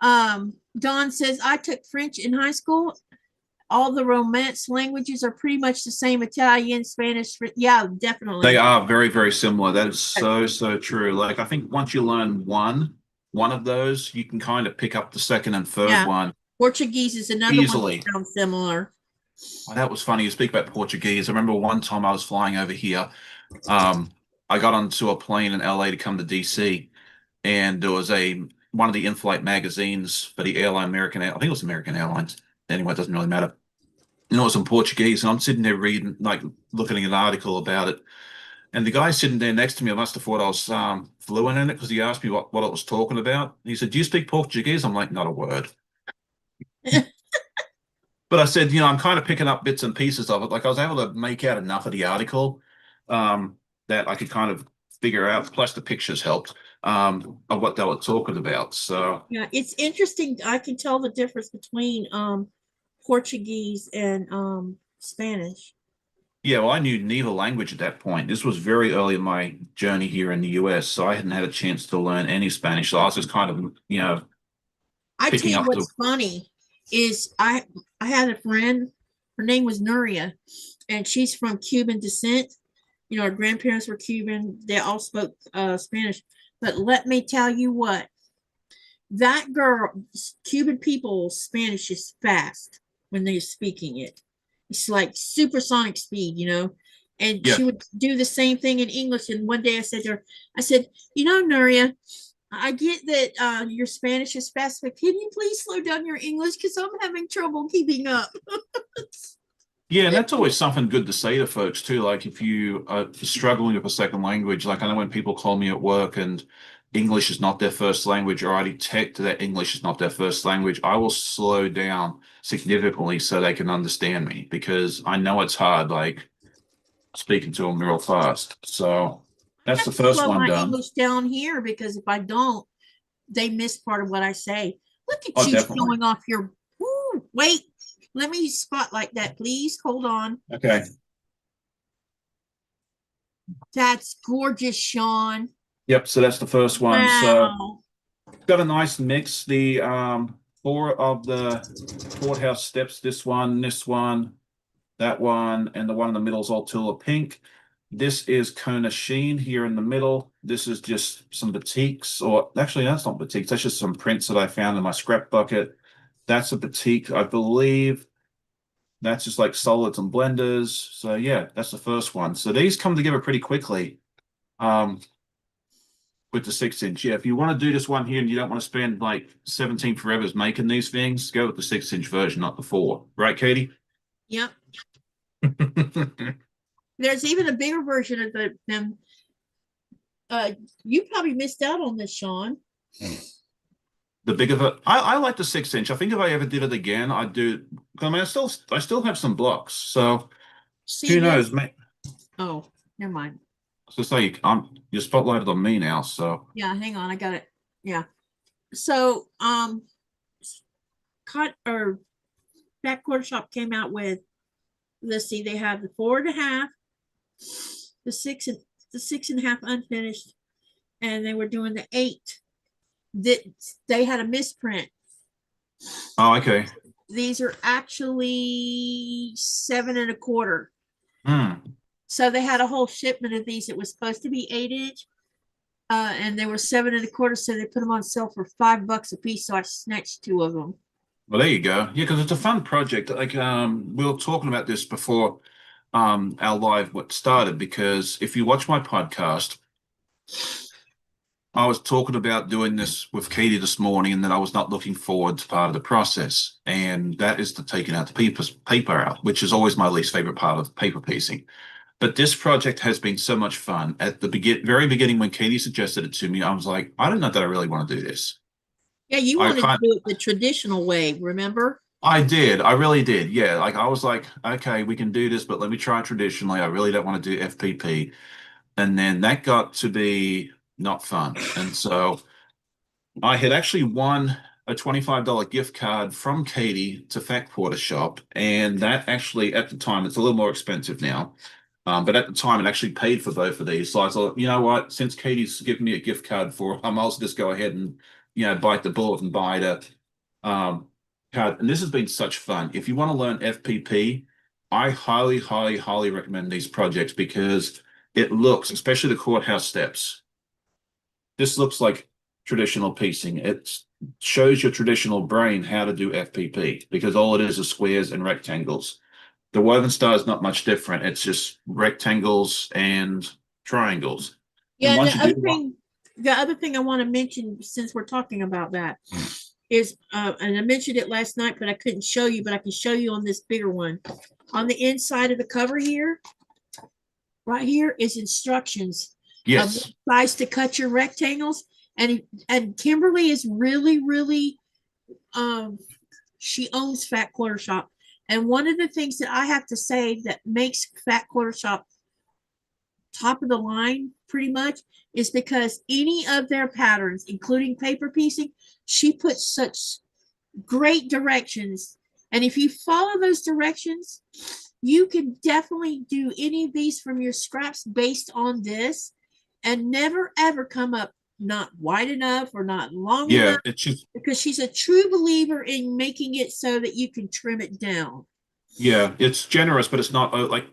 Dawn says, I took French in high school. All the Romance languages are pretty much the same. Italian, Spanish. Yeah, They definitely. are very, very similar. That is so, so true. Like I think once you learn one of those, you can kind of pick up the second and third Yeah. one Portuguese is another one that easily. sounds similar. Oh, that was funny. You speak about Portuguese. I remember one time I was flying over here. Um, I got onto a plane in LA to come to DC, and there was a one of the in-flight magazines for the airline I think it was American Airlines. Anyway, it doesn't really matter. It was in Portuguese, and I'm sitting there reading, like looking at an article about it. And the guy sitting there next to me, I must have thought I was fluent in it because he asked me what it was talking about. He said, "Do you speak Portuguese?" I'm like, "Not a word." But I said, I'm kind of picking up bits and pieces of it. Like I was able to make out enough of the article that I could kind of figure out. Plus, the pictures helped of what they were talking about. So, Yeah, it's interesting. I can tell the difference between Portuguese and Spanish. yeah, well, I knew neither language at that point. This was very early in my journey here in the US, so I hadn't had a chance to learn any Spanish. So I was just kind of, I tell picking you up the. what's funny is I had a friend, her name was Nuria, and she's from Cuban descent. Her grandparents were Cuban. They all spoke Spanish. But let me tell you what, that girl, Cuban people, Spanish is fast when they're speaking it. It's like supersonic speed. And Yeah. she would do the same thing in English. And one day I said to her, I said, Nuria, I get that your Spanish is fast, but can you please slow down your English? Because I'm having trouble keeping up. Yeah, and that's always something good to say to folks too. Like if you are struggling with a second language, like I know when people call me at work and English is not their first language, or I detect that English is not their first language, I will slow down significantly so they can understand me because I know it's hard, like speaking to them real fast. So I that's have the to first slow one my done. English down here because if I don't, they miss part of what I say. Look at Oh, you definitely. showing off your. Ooh, wait, let me spotlight that, please. Hold on. Okay. That's gorgeous, Sean. Yep. So that's the first one. So Wow. got a nice mix. The four of the courthouse steps, this one, that one, and the one in the middle is all Tula pink. This is Kona Sheen here in the middle. This is just some batiks, or actually, that's not batiks. That's just some prints that I found in my scrap bucket. That's a batik, I believe. That's just like solids and blenders. So yeah, that's the first one. So these come together pretty quickly. Um, with the 6 inch. Yeah, if you want to do this one here and you don't want to spend like 17 forevers making these things, go with the 6 inch version, not the 4. Right, Katie? Yep. There's even a bigger version of them. You probably missed out on this, Sean. The bigger the I like the 6 inch. I think if I ever did it again, I'd do. I mean, I still have some blocks, so See who this? knows? Oh, never mind. So say you're spotlighted on me now, so Yeah, hang on. I got it. Yeah. So, cut or Back Quarter Shop came out with, let's see, they have the 4.5, the 6.5 unfinished, and they were doing the 8. That they had a misprint. oh, okay. These are actually 7.25. Hmm. So they had a whole shipment of these. It was supposed to be 8 inch, and they were 7.25. So they put them on sale for $5 a piece. So I snatched 2 of them. Well, there you go. Yeah, because it's a fun project. Like we were talking about this before our live what started. Because if you watch my podcast, I was talking about doing this with Katie this morning, and that I was not looking forward to part of the process, and that is the taking out the paper out, which is always my least favorite part of paper piecing. But this project has been so much fun. At the very beginning, when Katie suggested it to me, I was like, I don't know that I really want to do this. Yeah, you I wanted to kind, do it the traditional way, remember? I did, I really did. Yeah, like I was like, okay, we can do this, but let me try it traditionally. I really don't want to do FPP. and then that got to be not fun. And so I had actually won a $25 gift card from Katie to Fat Quarter Shop, and that actually at the time, it's a little more expensive now. But at the time, it actually paid for both of these. So I thought, you know what? Since Katie's given me a gift card for it, I might as well just go ahead and, bite the bullet and buy it. Card. And this has been such fun. If you want to learn FPP, I highly, highly, highly recommend these projects because it looks, especially the courthouse steps, this looks like traditional piecing. It shows your traditional brain how to do FPP because all it is squares and rectangles. The woven star is not much different. It's just rectangles and triangles. Yeah, And and once you do the other thing I want to mention since we're talking about that is, and I mentioned it last night, but I couldn't show you, but I can show you on this bigger one. On the inside of the cover here, right here is instructions yes, of what size to cut your rectangles. And Kimberly is really, really, she owns Fat Quarter Shop. And one of the things that I have to say that makes Fat Quarter Shop top of the line pretty much is because any of their patterns, including paper piecing, she puts such great directions. And if you follow those directions, you can definitely do any of these from your scraps based on this and never ever come up not wide enough or not long yeah, enough, it's just because she's a true believer in making it so that you can trim it down. yeah, it's generous, but it's not like.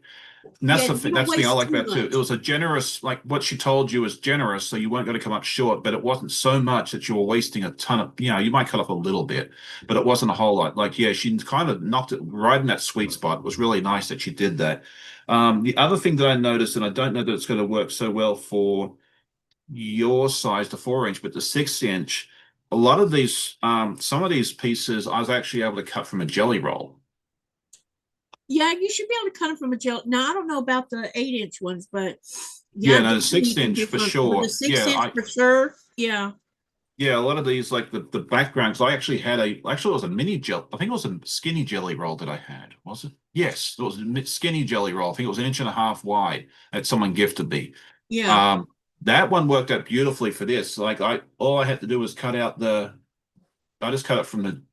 And that's Yeah, the you thing. don't That's the thing I waste like too about it too. much. It was a generous, like what she told you was generous, so you weren't going to come up short. But it wasn't so much that you were wasting a ton of. You might cut off a little bit, but it wasn't a whole lot. Like, yeah, she kind of knocked it right in that sweet spot. It was really nice that she did that. The other thing that I noticed, and I don't know that it's going to work so well for your size, the 4-inch, but the 6-inch. A lot of these, some of these pieces, I was actually able to cut from a jelly roll. Yeah, you should be able to cut them from a gel. Now I don't know about the 8-inch ones, but Yeah, yeah, no, the definitely six you can inch do for with the sure. six inch for sure. Yeah. Yeah, a lot of these, like the backgrounds, I actually had actually it was a mini gel. I think it was a skinny jelly roll that I had. Was it? Yes, it was a skinny jelly roll. I think it was 1.5 inches wide that someone gifted me. Yeah. Um, that one worked out beautifully for this. Like all I had to do was I just cut it from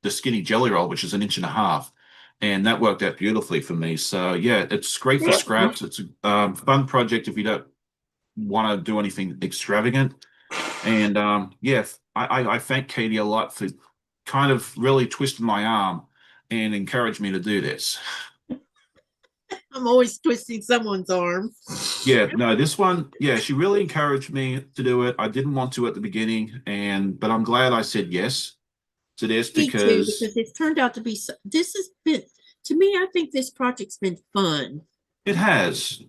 the skinny jelly roll, which is 1.5 inches, and that worked out beautifully for me. So yeah, it's great for scraps. It's a fun project if you don't want to do anything extravagant. And yeah, I thank Katie a lot for kind of really twisting my arm and encouraged me to do this. I'm always twisting someone's arm. Yeah, no, this one, yeah, she really encouraged me to do it. I didn't want to at the beginning, but I'm glad I said yes to this Me too, because because it's turned out to be, this has been, to me, I think this project's been fun. it has.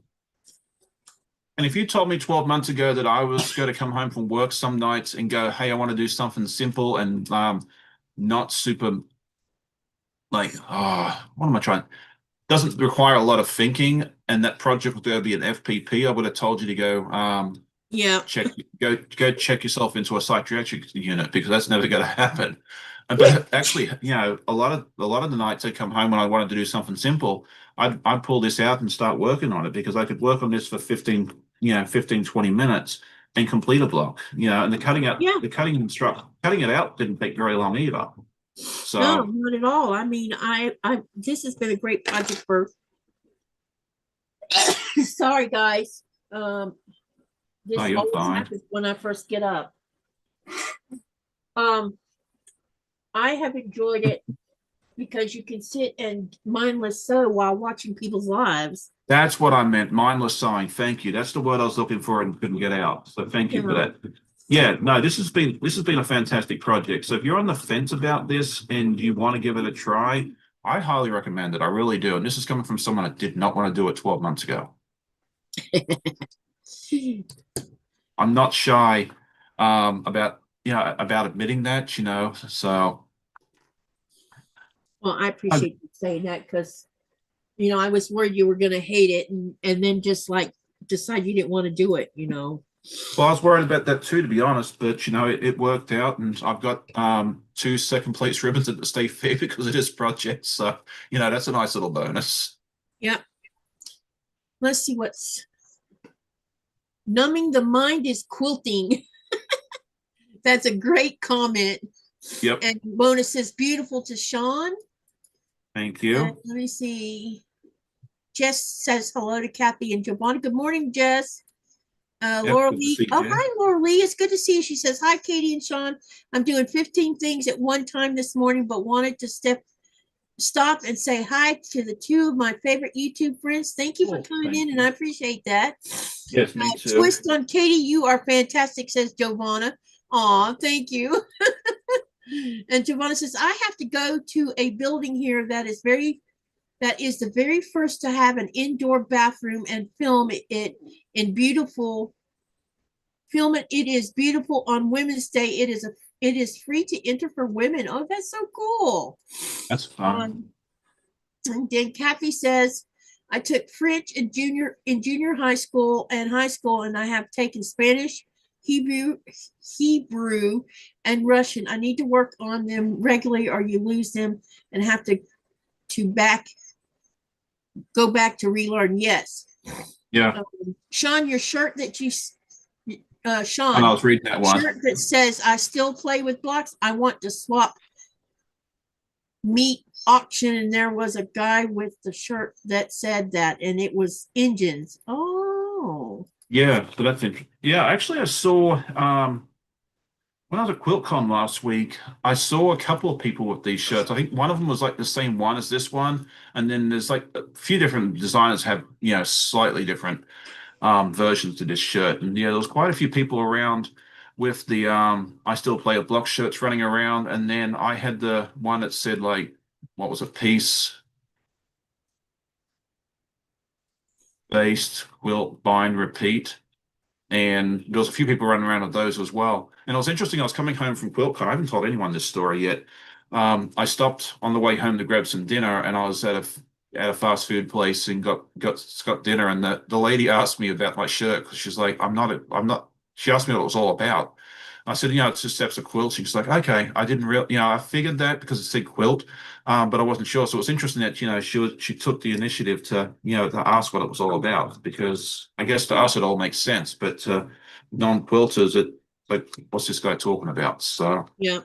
And if you told me 12 months ago that I was going to come home from work some nights and go, hey, I want to do something simple and not super like, what am I trying? Doesn't require a lot of thinking, and that project was going to be an FPP, I would have told you to Yeah. go check yourself into a psychiatric unit because that's never going to happen. But actually, a lot of the nights I come home when I wanted to do something simple, I'd pull this out and start working on it because I could work on this for 15, 20 minutes and complete a block. And Yeah. cutting it out didn't take very long either. No, So, not at all. I mean, this has been a great project for, sorry guys. This oh, you're always fine. happens when I first get up. Um, I have enjoyed it because you can sit and mindless sew while watching people's lives. That's what I meant. Mindless sewing. Thank you. That's the word I was looking for and couldn't get out. So thank you for Yeah. that. Yeah, no, this has been a fantastic project. So if you're on the fence about this and you want to give it a try, I highly recommend it. I really do. And this is coming from someone that did not want to do it 12 months ago. I'm not shy about admitting that, so Well, I appreciate you saying that because, I was worried you were going to hate it and then just like decide you didn't want to do it. well, I was worried about that too, to be honest, but it worked out, and I've got 2 second place ribbons at the state fair because of this project. So, that's a nice little bonus. Yep. Let's see what's Numbing the mind is quilting. That's a great comment. Yep. And Mona says, beautiful to Sean. Thank you. Let me see. Jess says hello to Kathy and Giovanna. Good morning, Jess. Laura Lee. Oh, hi, Laura Lee. It's good to see you. She says, hi, Katie and Sean. I'm doing 15 things at one time this morning, but wanted to stop and say hi to the two of my favorite YouTube friends. Thank you for coming in, and I appreciate that. Yes, me too. Twist on Katie, you are fantastic, says Giovanna. Aw, thank you. And Giovanna says, I have to go to a building here that is the very first to have an indoor bathroom and film it in beautiful. Film it. It is beautiful on Women's Day. It is free to enter for women. Oh, that's so cool. That's fun. And then Kathy says, I took French in junior high school, and I have taken Spanish, Hebrew, and Russian. I need to work on them regularly, or you lose them and have to go back to relearn. Yes. Yeah. Sean, your shirt that you, Sean, I was reading that one. Shirt that says, I still play with blocks. I want to swap meat auction, and there was a guy with the shirt that said that, and it was engines. Oh. Yeah, so that's interesting. Yeah, actually I saw when I was at QuiltCon last week, I saw a couple of people with these shirts. I think one of them was like the same one as this one, and then there's like a few different designers have, slightly different versions to this shirt. And yeah, there was quite a few people around with the I still play with block shirts running around, and then I had the one that said like, what was it, peace based quilt bind repeat, and there was a few people running around with those as well. And it was interesting, I was coming home from QuiltCon. I haven't told anyone this story yet. I stopped on the way home to grab some dinner, and I was at a fast food place and got dinner, and the lady asked me about my shirt because she's like, I'm not she asked me what it was all about. I said, it's just steps of quilting. She's like, okay, I didn't really, I figured that because it said quilt, but I wasn't sure. So it was interesting that, she took the initiative to, to ask what it was all about, because I guess to us it all makes sense, but to non-quilters, it like, what's this guy talking about? So yeah.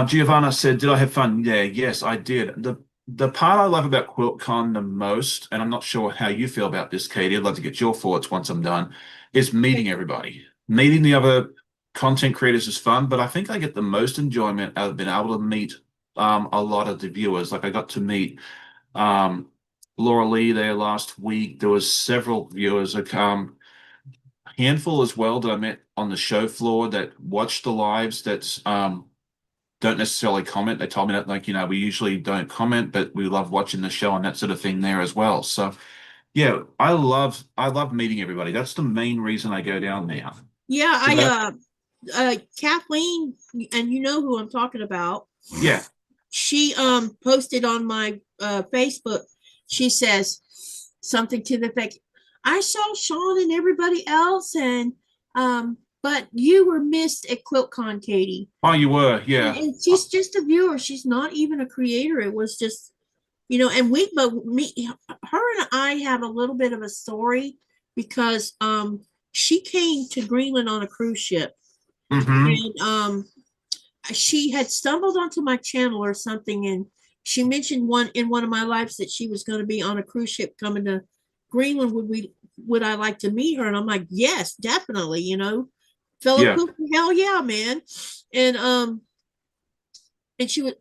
Giovanna said, did I have fun? Yeah, yes, I did. The part I love about QuiltCon the most, and I'm not sure how you feel about this, Katie, I'd love to get your thoughts once I'm done, is meeting everybody. Meeting the other content creators is fun, but I think I get the most enjoyment out of being able to meet a lot of the viewers. Like I got to meet Laura Lee there last week. There was several viewers, like handful as well that I met on the show floor that watched the lives that don't necessarily comment. They told me that, like, we usually don't comment, but we love watching the show and that sort of thing there as well. So yeah, I love meeting everybody. That's the main reason I go down there. Yeah, so Kathleen, and you know who I'm talking about. Yeah. She posted on my Facebook. She says something to the effect, I saw Sean and everybody else, and but you were missed at QuiltCon, Katie. Oh, you were, yeah. And she's just a viewer. She's not even a creator. It was just, and her and I have a little bit of a story, because she came to Greenland on a cruise ship. And she had stumbled onto my channel or something, and she mentioned in one of my lives that she was going to be on a cruise ship coming to Greenland. Would I like to meet her? And I'm like, yes, definitely, fellow quilter, hell yeah, man. And she was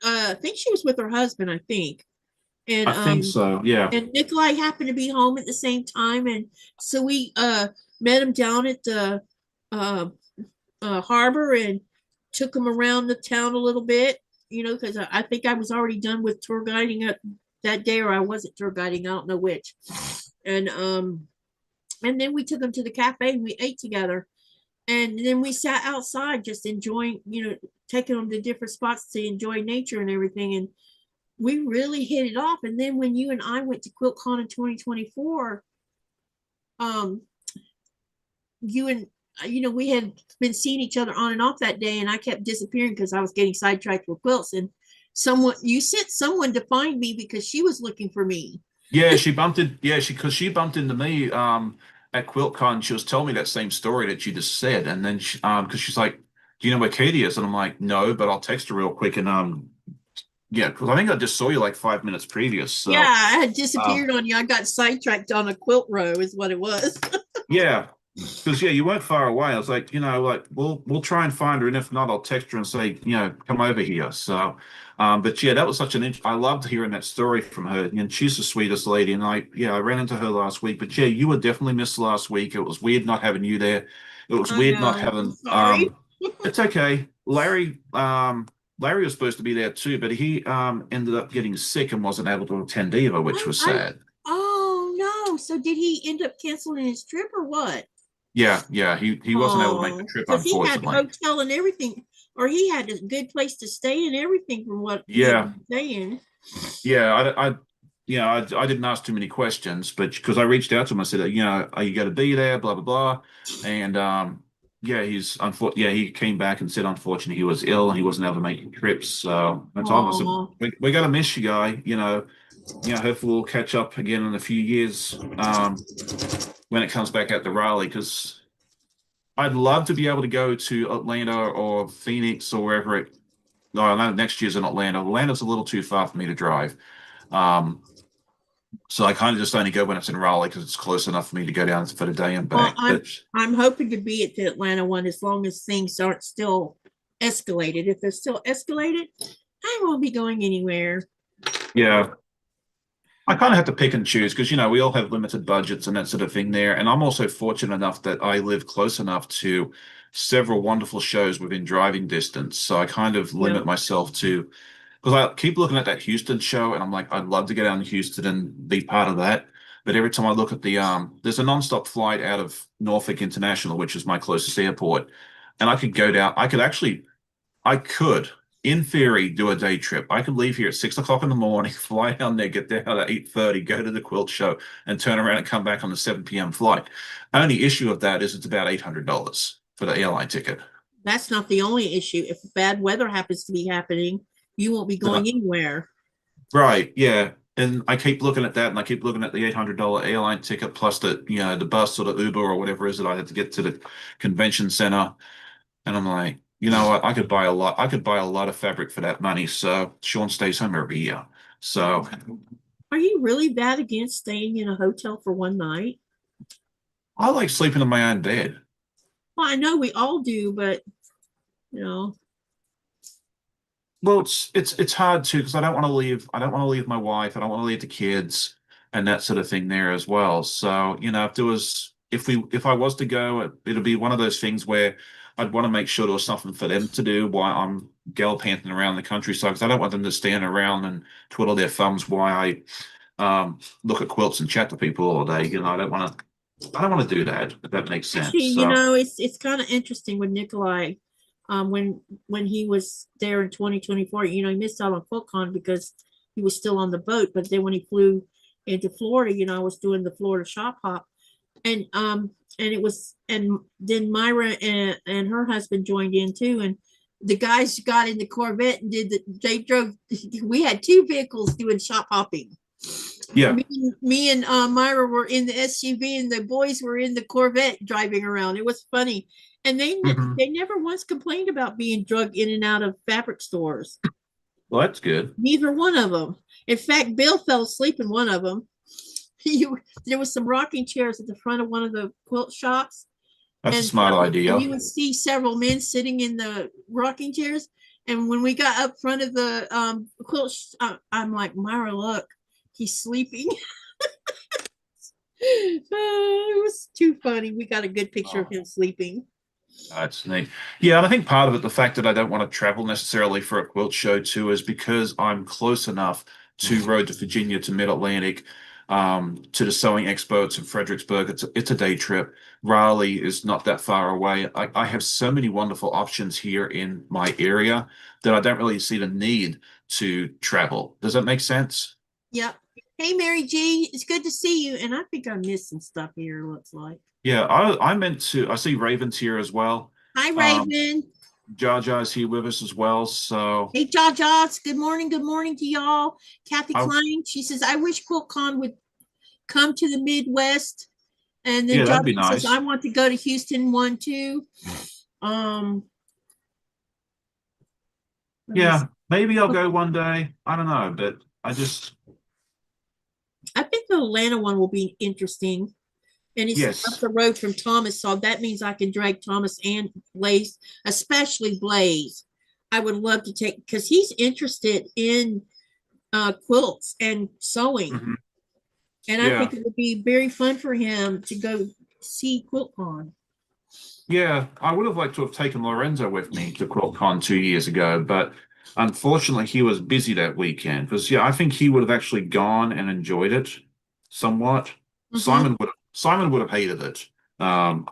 I think she was with her husband, I think. And I think so, yeah. And Nikolai happened to be home at the same time, and so we met him down at the harbor and took him around the town a little bit, because I think I was already done with tour guiding that day, or I wasn't tour guiding, I don't know which. And then we took him to the cafe and we ate together, and then we sat outside just enjoying, taking them to different spots to enjoy nature and everything, and we really hit it off. And then when you and I went to QuiltCon in 2024, we had been seeing each other on and off that day, and I kept disappearing because I was getting sidetracked with quilts. And you sent someone to find me because she was looking for me. Yeah, she bumped it. Yeah, because she bumped into me at QuiltCon. She was telling me that same story that you just said, and then because she's like, "Do you know where Katie is?" And I'm like, "No, but I'll text her real quick." And yeah, because I think I just saw you like 5 minutes previous. Yeah, So I had um, disappeared on you. I got sidetracked on a quilt row, is what it was. yeah, because yeah, you weren't far away. I was like, like we'll try and find her, and if not, I'll text her and say, come over here. So, but yeah, that was such an. I loved hearing that story from her, and she's the sweetest lady. And I ran into her last week. But yeah, you were definitely missed last week. It was weird not having you there. It was I weird not know. I'm having. sorry. It's okay. Larry was supposed to be there too, but he ended up getting sick and wasn't able to attend either, which was I sad. oh no. So did he end up canceling his trip or what? Yeah, he wasn't able to make the Oh, trip, because he had unfortunately. hotel and everything, or he had a good place to stay and everything from what he had Yeah, been saying. yeah, I didn't ask too many questions, but because I reached out to him, I said, are you going to be there? Blah blah blah, and yeah, yeah, he came back and said, unfortunately, he was ill and he wasn't able to make trips. So I told him, I said, Oh, we're going to miss you, guy. Hopefully we'll catch up again in a few years, when it comes back out to Raleigh, because I'd love to be able to go to Atlanta or Phoenix or wherever it. No, I know next year's in Atlanta. Atlanta's a little too far for me to drive. Um, So I kind of just only go when it's in Raleigh because it's close enough for me to go down for the day and well, back. I'm But I'm hoping to be at the Atlanta one as long as things aren't still escalated. If they're still escalated, I won't be going anywhere. yeah, I kind of have to pick and choose because, we all have limited budgets and that sort of thing there. And I'm also fortunate enough that I live close enough to several wonderful shows within driving distance. So I kind of Yeah. limit myself to, because I keep looking at that Houston show and I'm like, I'd love to get down to Houston and be part of that. But every time I look at there's a nonstop flight out of Norfolk International, which is my closest airport. And I could go down, I could, in theory, do a day trip. I could leave here at 6 o'clock in the morning, fly down there, get there at 8:30, go to the quilt show, and turn around and come back on the 7 p.m. flight. Only issue of that is it's about $800 for the airline ticket. That's not the only issue. If bad weather happens to be happening, you won't be Then going anywhere. right, yeah. And I keep looking at that and I keep looking at the $800 airline ticket plus the bus or the Uber or whatever it is that I had to get to the convention center. And I'm like, you know what? I could buy a lot. I could buy a lot of fabric for that money. So Sean stays home every year. So Are you really that against staying in a hotel for one night? I like sleeping in my own bed. Well, I know we all do, but you know, Well, it's hard too because I don't want to leave. I don't want to leave my wife. I don't want to leave the kids and that sort of thing there as well. So if I was to go, it'll be one of those things where I'd want to make sure there was something for them to do while I'm gallivanting around the countryside because I don't want them to stand around and twiddle their thumbs while I look at quilts and chat to people all day. I don't want to do that, if that makes actually, sense. So it's kind of interesting with Nikolai. When he was there in 2024, he missed out on QuiltCon because he was still on the boat. But then when he flew into Florida, I was doing the Florida shop hop, and then Myra and her husband joined in too, and the guys got in the Corvette and they drove. We had two vehicles doing shop hopping. yeah. Me and Myra were in the SUV, and the boys were in the Corvette driving around. It was funny, and Hmm. they never once complained about being drugged in and out of fabric stores. Well, that's good. Neither one of them. In fact, Bill fell asleep in one of them. There was some rocking chairs at the front of one of the quilt shops, That's a and smart idea. you would see several men sitting in the rocking chairs. And when we got up front of the quilt, I'm like, Myra, look, he's sleeping. It was too funny. We got a good picture of Oh. him sleeping. That's neat. Yeah, and I think part of it, the fact that I don't want to travel necessarily for a quilt show too, is because I'm close enough to Road to Virginia, to Mid-Atlantic, to the Sewing Expo in Fredericksburg. It's a day trip. Raleigh is not that far away. I have so many wonderful options here in my area that I don't really see the need to travel. Does that make sense? Yep. Hey, Mary G, it's good to see you. And I think I missed some stuff here, looks like. Yeah, I meant to. I see Ravens here as well. Hi, Um, Raven. Jaja's here with us as well. So Hey, Jaws. Good morning. Good morning to y'all. Kathy I Klein, she says, I wish QuiltCon would come to the Midwest. And then Yeah, that'd be Jonathan says, I nice. want to go to Houston one too. Let me see. Yeah, maybe I'll go one day. I don't know, but I think the Atlanta one will be interesting. And it's up yes. the road from Thomas, so that means I can drag Thomas and Blaze, especially Blaze. I would love to take because he's interested in quilts and sewing, Mhm. and I Yeah. think it would be very fun for him to go see QuiltCon. Yeah, I would have liked to have taken Lorenzo with me to QuiltCon 2 years ago, but unfortunately he was busy that weekend. Because yeah, I think he would have actually gone and enjoyed it somewhat. Mm-hmm. Simon would have hated it. Um,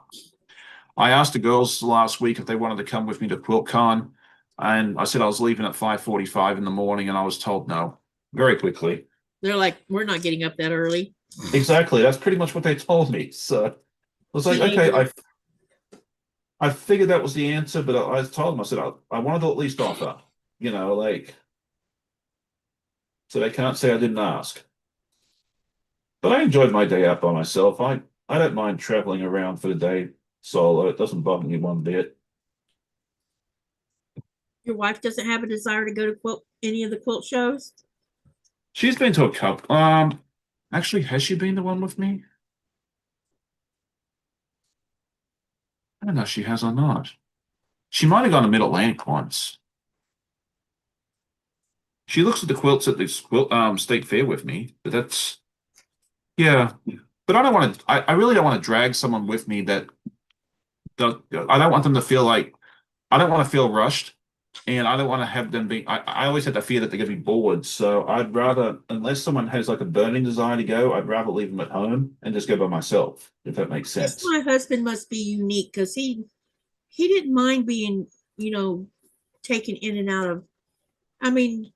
I asked the girls last week if they wanted to come with me to QuiltCon, and I said I was leaving at 5:45 in the morning, and I was told no very quickly. They're like, we're not getting up that early. Exactly, that's pretty much what they told me. So I was like, okay, Teenagers. I figured that was the answer, but I told them, I said, I wanted to at least offer, like, so they can't say I didn't ask. But I enjoyed my day out by myself. I don't mind traveling around for the day solo. It doesn't bother me one bit. Your wife doesn't have a desire to go to quilt any of the quilt shows. She's been to a couple. Actually, has she been the one with me? I don't know if she has or not. She might have gone to Mid-Atlantic once. She looks at the quilts at the state fair with me, but that's yeah. But I don't want to. I really don't want to drag someone with me that does. I don't want them to feel like I don't want to feel rushed, and I don't want to have them be. I always had the fear that they're going to be bored. So I'd rather, unless someone has like a burning desire to go, I'd rather leave them at home and just go by myself, if that makes This sense. my husband must be unique because he didn't mind being, taken in and out of. I mean,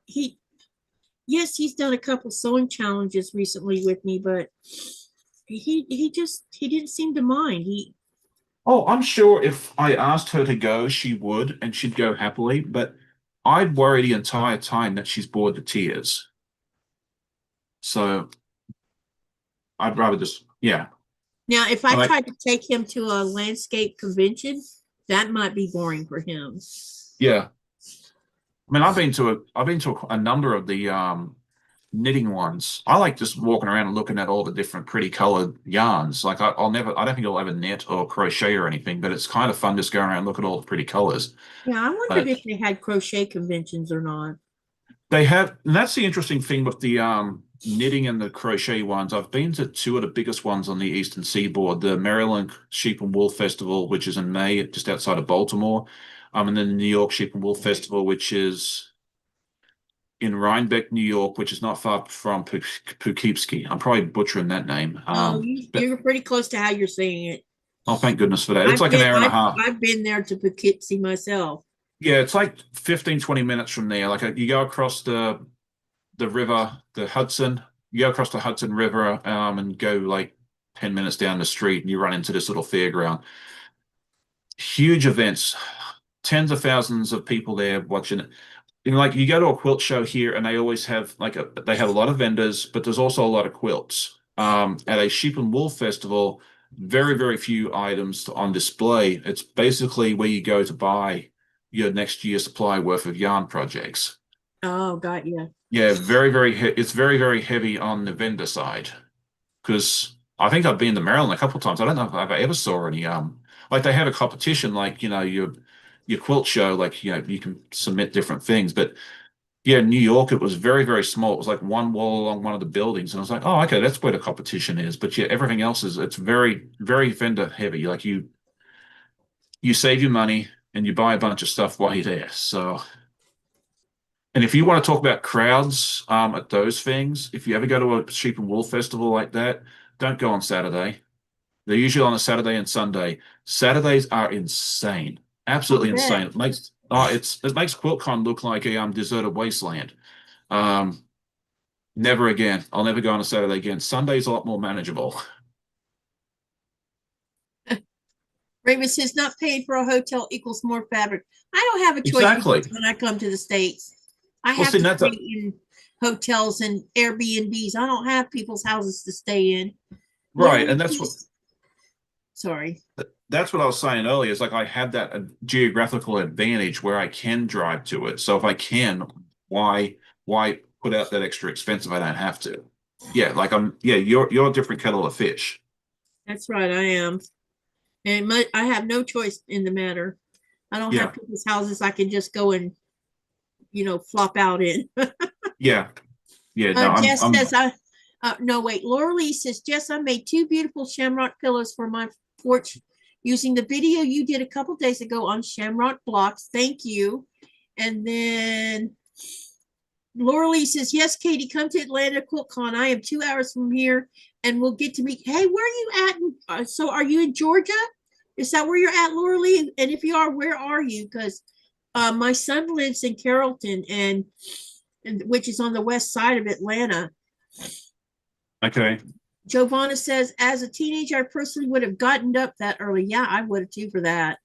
yes, he's done a couple sewing challenges recently with me, but he didn't seem to mind. Oh, I'm sure if I asked her to go, she would, and she'd go happily. But I'd worry the entire time that she's bored to tears. So I'd rather just, yeah. Now, if I All right. tried to take him to a landscape convention, that might be boring for him. Yeah. I mean, I've been to a number of the knitting ones. I like just walking around and looking at all the different pretty colored yarns. Like I don't think I'll ever knit or crochet or anything, but it's kind of fun just going around and look at all the pretty colors. Yeah, I wondered But if they had crochet conventions or not. they have, and that's the interesting thing with the knitting and the crochet ones. I've been to two of the biggest ones on the Eastern Seaboard, the Maryland Sheep and Wool Festival, which is in May, just outside of Baltimore, and then the New York Sheep and Wool Festival, which is in Rhinebeck, New York, which is not far from Poughkeepsie. I'm probably butchering that name. Oh, But you're pretty close to how you're saying it. oh, thank goodness for that. It's like an hour and a half. I've been there to Poughkeepsie myself. Yeah, it's like 15, 20 minutes from there. Like you go across the river, the Hudson. You go across the Hudson River and go like 10 minutes down the street and you run into this little fairground. Huge events, tens of thousands of people there watching it. Like you go to a quilt show here and they always have they have a lot of vendors, but there's also a lot of quilts. At a sheep and wool festival, very, very few items on display. It's basically where you go to buy your next year's supply worth of yarn projects. Oh, got you. Yeah, very, it's very, very heavy on the vendor side because I think I've been to Maryland a couple of times. I don't know if I ever saw any like they have a competition like your quilt show like you can submit different things, but yeah, New York it was very, very small. It was like one wall along one of the buildings, and I was like, oh, okay, that's where the competition is. But yeah, everything else is it's very, very vendor heavy. Like you save your money and you buy a bunch of stuff while you're there. So. And if you want to talk about crowds at those things, if you ever go to a sheep and wool festival like that, don't go on Saturday. They're usually on a Saturday and Sunday. Saturdays are insane, I absolutely insane. bet. It makes QuiltCon look like a deserted wasteland. Um, Never again. I'll never go on a Saturday again. Sunday's a lot more manageable. Raymond says not paying for a hotel equals more fabric. I don't have a choice because Exactly. when I come to the States, I Well, have see, to that's stay in hotels and Airbnbs. I don't have people's houses to stay in. Right, Lori and that's what sorry. that's what I was saying earlier. Is like I have that geographical advantage where I can drive to it. So if I can, why put out that extra expense if I don't have to? Yeah, like you're a different kettle of fish. That's right, I am. And I have no choice in the matter. I don't Yeah, have people's houses I can just go and, flop out in. yeah, yeah. No, Jess I'm says, no, wait. Laura Lee says, Jess, I made 2 beautiful shamrock pillows for my porch using the video you did a couple days ago on shamrock blocks. Thank you. And then Laura Lee says, yes, Katie, come to Atlanta QuiltCon. I am 2 hours from here and we'll get to meet. Hey, where are you at? So are you in Georgia? Is that where you're at, Laura Lee? And if you are, where are you? Because my son lives in Carrollton, and which is on the west side of Atlanta. okay. Giovanna says, as a teenager, I personally would have gotten up that early. Yeah, I would have too for that.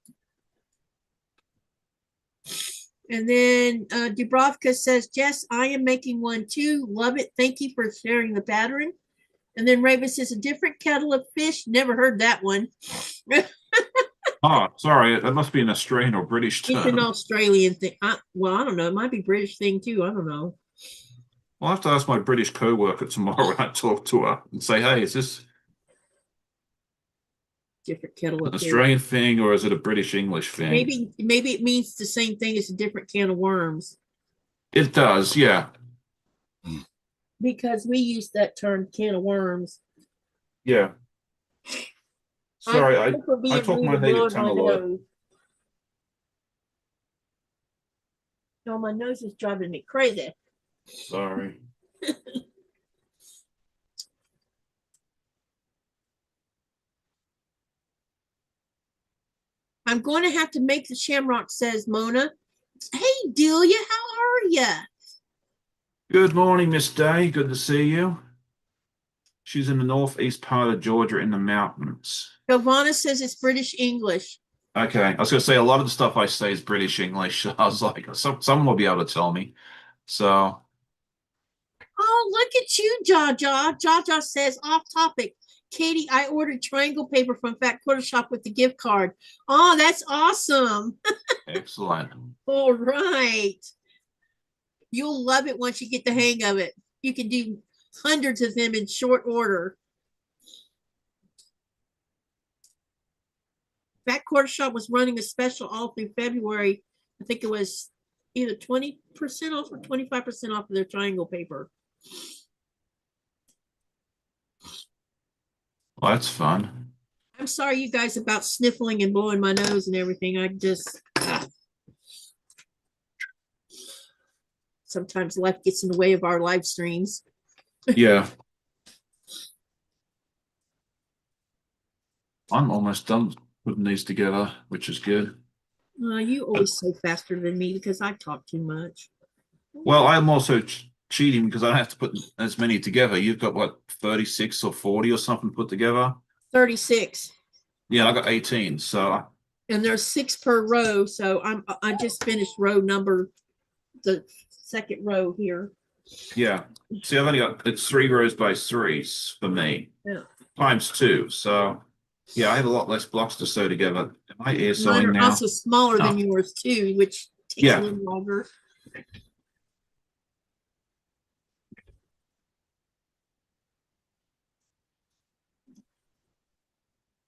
And then Dubrovka says, Jess, I am making one too. Love it. Thank you for sharing the pattern. And then Raven says, a different kettle of fish. Never heard that one. Oh, sorry. That must be an Australian or British It's an term. Australian thing. Well, I don't know. It might be British thing too. I don't know. I'll have to ask my British co-worker tomorrow when I talk to her and say, hey, is this Different kettle an of fish. Australian thing or is it a British English thing? Maybe it means the same thing as a different can of worms. It does, yeah. Because we use that term can of worms. Yeah. Sorry, I talk my native blood tongue my a lot. nose. No, my nose is driving me crazy. Sorry. I'm going to have to make the shamrock, says Mona. Hey, Delia, how are you? Good morning, Miss Day. Good to see you. She's in the northeast part of Georgia in the mountains. Giovanna says it's British English. Okay. I was going to say a lot of the stuff I say is British English. I was like, someone will be able to tell me. So. Oh, look at you, Jaja. Jaja says, off topic. Katie, I ordered triangle paper from Fat Quarter Shop with the gift card. Oh, that's awesome. Excellent. All right. You'll love it once you get the hang of it. You can do hundreds of them in short order. Fat Quarter Shop was running a special all through February. I think it was either 20% off or 25% off of their triangle paper. Well, that's fun. I'm sorry, you guys, about sniffling and blowing my nose and everything. I just sometimes life gets in the way of our live streams. Yeah. I'm almost done putting these together, which is good. You always say faster than me because I talk too much. Well, I'm also cheating because I don't have to put as many together. You've got what, 36 or 40 or something put together? 36. Yeah, I got 18. So And there's 6 per row. So I just finished row number, the second row here. yeah. See, I've only got it's 3 rows by 3s for me. Yeah. Times 2. So yeah, I have a lot less blocks to sew together. Am I air Mine sewing are now? also smaller No. than yours too, which takes Yeah. a little longer.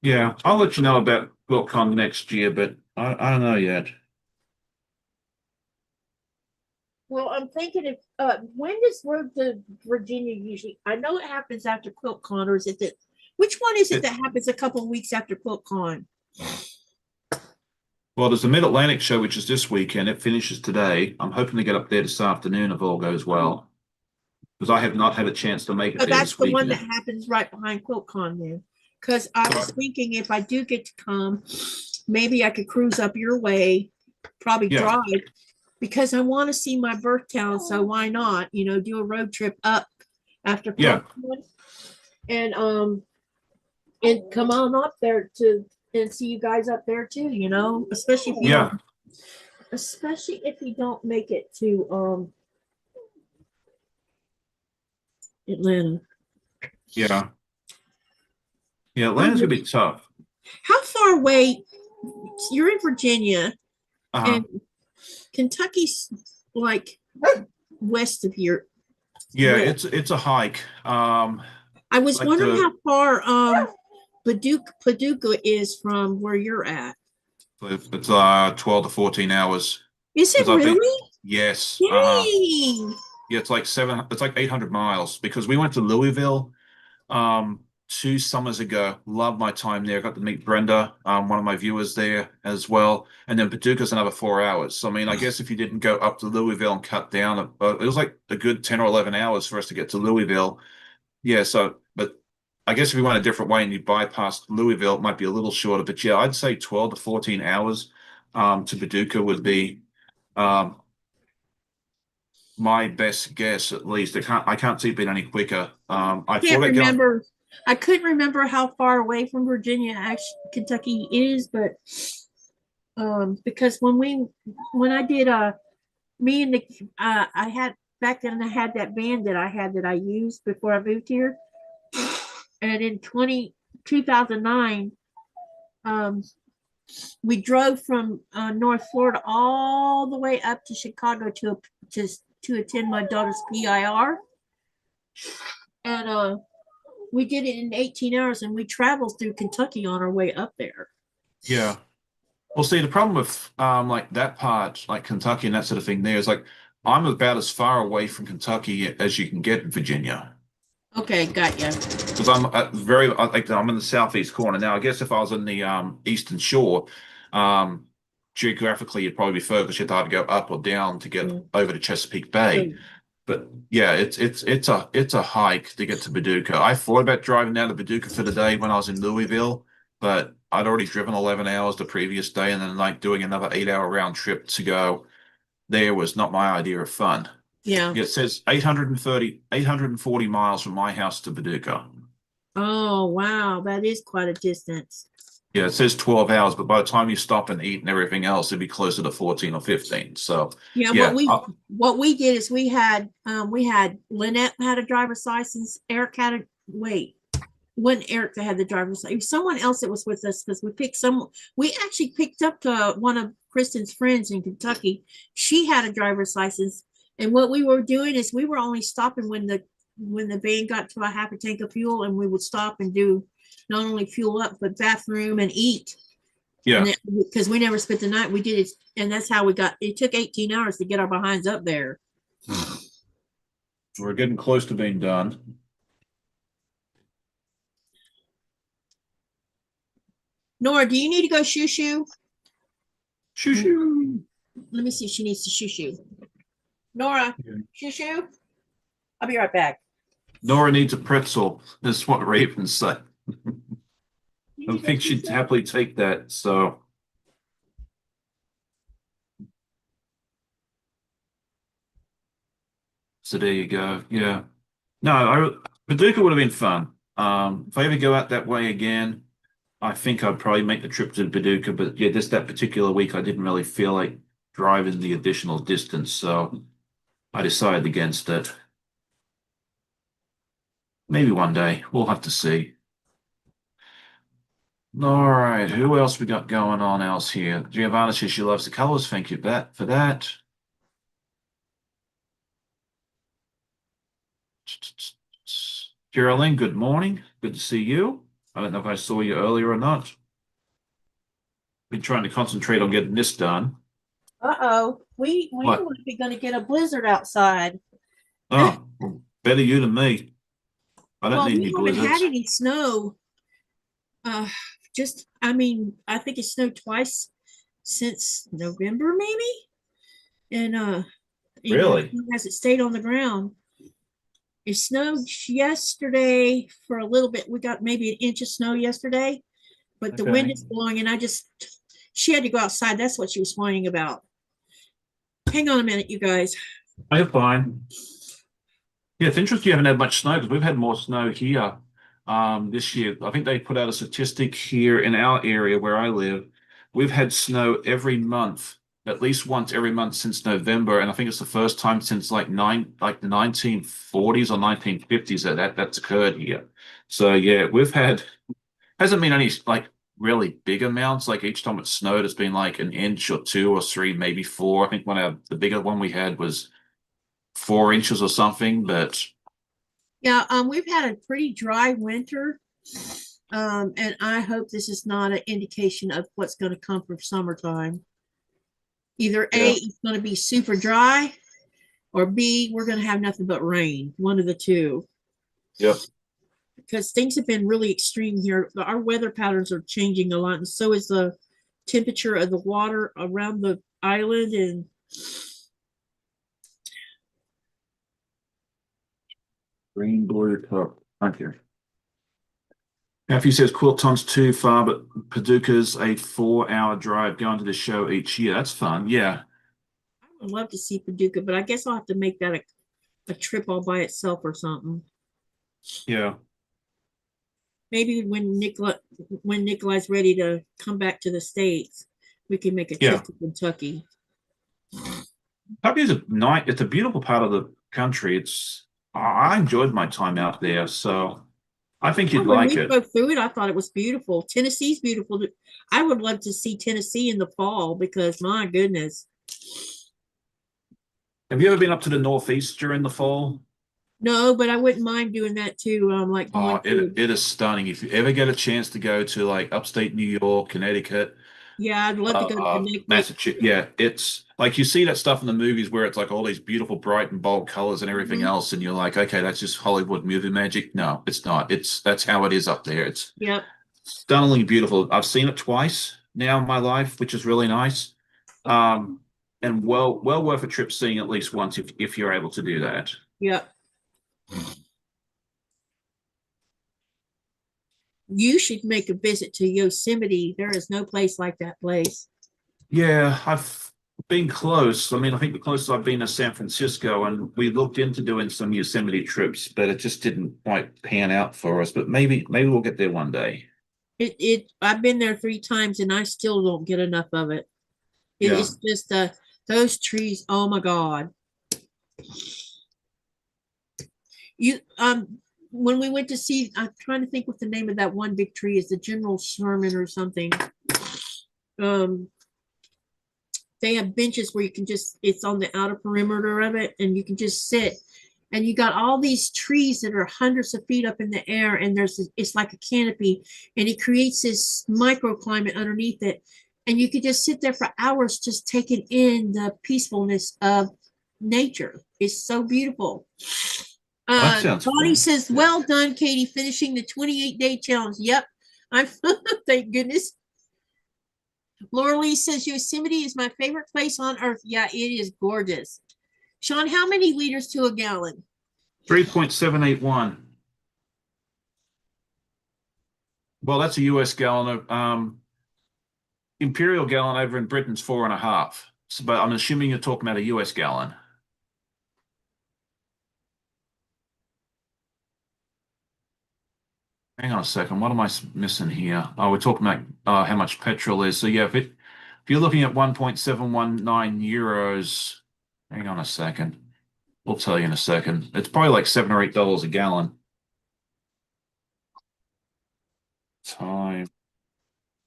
Yeah, I'll let you know about QuiltCon next year, but I don't know yet. Well, I'm thinking if when does Road to Virginia usually? I know it happens after QuiltCon, or is it that? Which one is it that happens a couple of weeks after QuiltCon? Well, there's the Mid-Atlantic show, which is this weekend. It finishes today. I'm hoping to get up there this afternoon if all goes well, because I have not had a chance to make it Oh, there that's this the one weekend. that happens right behind QuiltCon then. Because I was Right. thinking if I do get to come, maybe I could cruise up your way, probably Yeah. drive, because I want to see my birth town. So why not? Do a road trip up after Yeah. QuiltCon, and come on up there and see you guys up there too. Especially if you Yeah. don't make it to Atlanta. Yeah. Yeah, Oh, Atlanta's gonna be tough. how far away? You're in Virginia, Uh-huh. and Kentucky's like west of here. Yeah, West. it's a hike. I was Like wondering the how far Paducah is from where you're at. it's 12 to 14 hours Is it because I've been really? yes, Dang. yeah, it's like 800 miles because we went to Louisville 2 summers ago. Loved my time there. Got to meet Brenda, one of my viewers there as well. And then Paducah's another 4 hours. So I mean, I guess if you didn't go up to Louisville and cut down, it was like a good 10 or 11 hours for us to get to Louisville. Yeah, so but I guess if you went a different way and you bypassed Louisville, it might be a little shorter. But yeah, I'd say 12 to 14 hours to Paducah would be um my best guess at least. I can't see it being any quicker. I Can't thought I'd go. remember. I couldn't remember how far away from Virginia actually Kentucky is, but because when I did me and the I had back then I had that band that I had that I used before I moved here, and in 2009 um we drove from North Florida all the way up to Chicago to attend my daughter's PIR, and we did it in 18 hours, and we traveled through Kentucky on our way up there. Yeah. Well, see, the problem with like that part, like Kentucky and that sort of thing, there is like I'm about as far away from Kentucky as you can get in Virginia Okay, got you. because I'm in the southeast corner now. I guess if I was in the eastern shore, um, geographically you'd probably be further because you'd have to go up or down to get Mm. over to Chesapeake Bay. So, But yeah, it's a hike to get to Paducah. I thought about driving down to Paducah for the day when I was in Louisville, but I'd already driven 11 hours the previous day, and then like doing another 8 hour round trip to go there was not my idea of fun. yeah. Yeah, it says 840 miles from my house to Paducah. Oh, wow. That is quite a distance. Yeah, it says 12 hours, but by the time you stop and eat and everything else, it'd be closer to 14 or 15. So Yeah, yeah, what we did is we had Lynette had a driver's license, Eric had a wait, wasn't Eric that had the driver's license. It was someone else that was with us because we actually picked up to one of Kristen's friends in Kentucky. She had a driver's license. And what we were doing is we were only stopping when the van got to a half a tank of fuel, and we would stop and do not only fuel up but bathroom and eat. yeah. And because we never spent the night, we did it, and that's how we got. It took 18 hours to get our behinds up there. We're getting close to being done. Nora, do you need to go shoo shoo? Shoo shoo. Let me see if she needs to shoo shoo. Nora, Yeah. shoo shoo. I'll be right back. Nora needs a pretzel. That's what Raven said. I think she'd happily take that. So there you go. Yeah. No, Paducah would have been fun. If I ever go out that way again, I think I'd probably make the trip to Paducah. But yeah, just that particular week, I didn't really feel like driving the additional distance, so I decided against it. Maybe one day. We'll have to see. All right, who else we got going on else here? Giovanna says she loves the colors. Thank you for that. Geraldine, good morning. Good to see you. I don't know if I saw you earlier or not. Been trying to concentrate on getting this done. Uh-oh. We What? might be going to get a blizzard outside. Oh, well, better you than me. I don't Well, need we any haven't had blizzards. any snow. I think it snowed twice since November, maybe. And Really? as it stayed on the ground. It snowed yesterday for a little bit. We got maybe an inch of snow yesterday, but the wind Okay. is blowing, and she had to go outside. That's what she was whining about. Hang on a minute, you guys. I'm fine. Yeah, it's interesting you haven't had much snow because we've had more snow here this year. I think they put out a statistic here in our area where I live. We've had snow every month at least once every month since November, and I think it's the first time since like the 1940s or 1950s that's occurred here. So yeah, we've had hasn't been any like really big amounts. Like each time it snowed, it's been like an inch or two or three, maybe four. I think the bigger one we had was 4 inches or something. But Yeah, we've had a pretty dry winter. And I hope this is not an indication of what's going to come for summertime. Either A, yeah, it's going to be super dry, or B, we're going to have nothing but rain. One of the two. yeah. Because things have been really extreme here. Our weather patterns are changing a lot, and so is the temperature of the water around the island. And Green, blue, top. Thank you. Matthew says Quilton's too far, but Paducah's a 4-hour drive going to the show each year. That's fun. Yeah. I would love to see Paducah, but I guess I'll have to make that a trip all by itself or something. Yeah. Maybe when Nikolai's ready to come back to the States, we can make a Yeah. trip to Kentucky. Kentucky is it's a beautiful part of the country. I enjoyed my time out there, so I think Yeah, you'd when like we it. drove through it, I thought it was beautiful. Tennessee's beautiful. I would love to see Tennessee in the fall because my goodness. Have you ever been up to the Northeast during the fall? No, but I wouldn't mind doing that too. Like Oh, going to, it is stunning. If you ever get a chance to go to like upstate New York, Connecticut, yeah, I'd love to go to Connecticut. Massachusetts, yeah, it's like you see that stuff in the movies where it's like all these beautiful, bright and bold colors and everything Mhm. else, and you're like, okay, that's just Hollywood movie magic. No, it's not. That's how it is up there. It's Yep. stunningly beautiful. I've seen it twice now in my life, which is really nice. Um, and well worth a trip seeing at least once if you're able to do that. Yep. You should make a visit to Yosemite. There is no place like that place. Yeah, I've been close. I mean, I think the closest I've been is San Francisco, and we looked into doing some Yosemite trips, but it just didn't quite pan out for us. But maybe we'll get there one day. I've been there 3 times and I still don't get enough of it. Yeah. It's just those trees. Oh my God. You when we went to see, I'm trying to think what the name of that one big tree is, the General Sherman or something. Um, they have benches where you can it's on the outer perimeter of it, and you can just sit. And you got all these trees that are hundreds of feet up in the air, and it's like a canopy, and it creates this microclimate underneath it. And you could just sit there for hours just taking in the peacefulness of nature. It's so beautiful. That sounds Bonnie fun. says, well done, Katie, finishing the 28-day challenge. Yep. I'm thank goodness. Laura Lee says Yosemite is my favorite place on earth. Yeah, it is gorgeous. Sean, how many liters to a gallon? 3.781. Well, that's a US gallon of imperial gallon over in Britain's 4.5. So, but I'm assuming you're talking about a US gallon. Hang on a second. What am I missing here? Oh, we're talking about how much petrol is. So yeah, if you're looking at 1.719 euros, hang on a second. We'll tell you in a second. It's probably like $7 or $8 a gallon. Time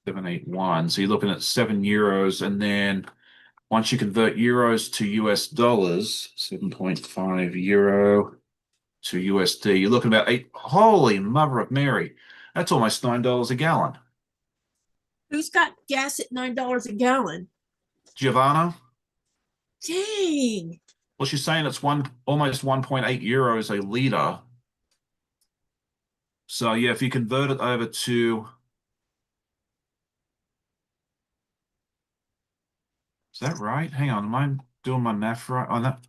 781. So you're looking at €7, and then once you convert euros to US dollars, 7.5 euro to USD, you're looking about eight. Holy mother of Mary. That's almost $9 a gallon. Who's got gas at $9 a gallon? Giovanna? Dang. Well, she's saying it's almost 1.8 euros a liter. So yeah, if you convert it over to, is that right? Hang on, am I doing my math right on that?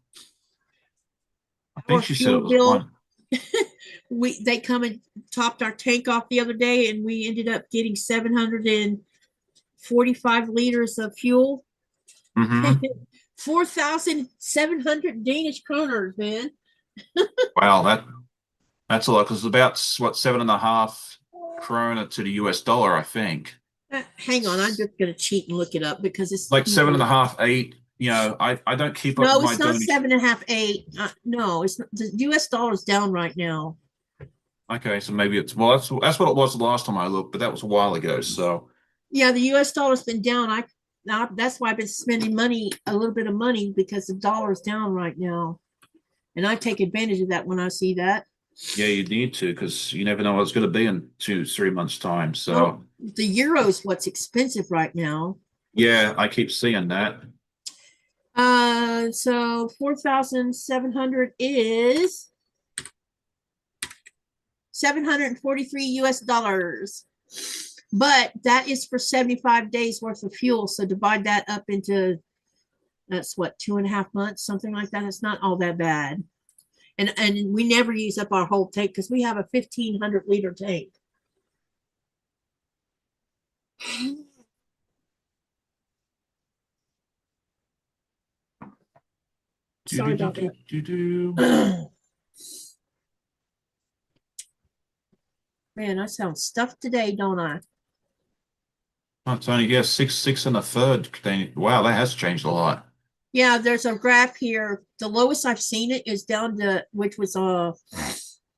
I think Our she said fuel it was bill. one. They come and topped our tank off the other day, and we ended up getting 745 liters of fuel. Mm-hmm. 4,700 Danish kroners, man. Wow, that's a lot because it's about what 7.5 krona to the US dollar, I think. Hang on, I'm just gonna cheat and look it up because it's Like 7.5, 8. You know, I don't keep up no, with my it's not donation. 7.5, 8. No, it's not, the US dollar's down right now. Okay, so maybe it's well, that's what it was the last time I looked, but that was a while ago. So Yeah, the US dollar's been down. I now that's why I've been spending money, a little bit of money, because the dollar's down right now. And I take advantage of that when I see that. yeah, you need to because you never know what it's going to be in 2, 3 months' time. Well, So the euro's what's expensive right now. yeah, I keep seeing that. So 4,700 is 743 US dollars. But that is for 75 days worth of fuel. So divide that up into, that's what, 2.5 months, something like that. It's not all that bad. And we never use up our whole tank because we have a 1,500-liter tank. Sorry about that. Man, I sound stuffed today, don't I? It's only, yeah, six and a third. Wow, that has changed a lot. Yeah, there's a graph here. The lowest I've seen it is down to, which was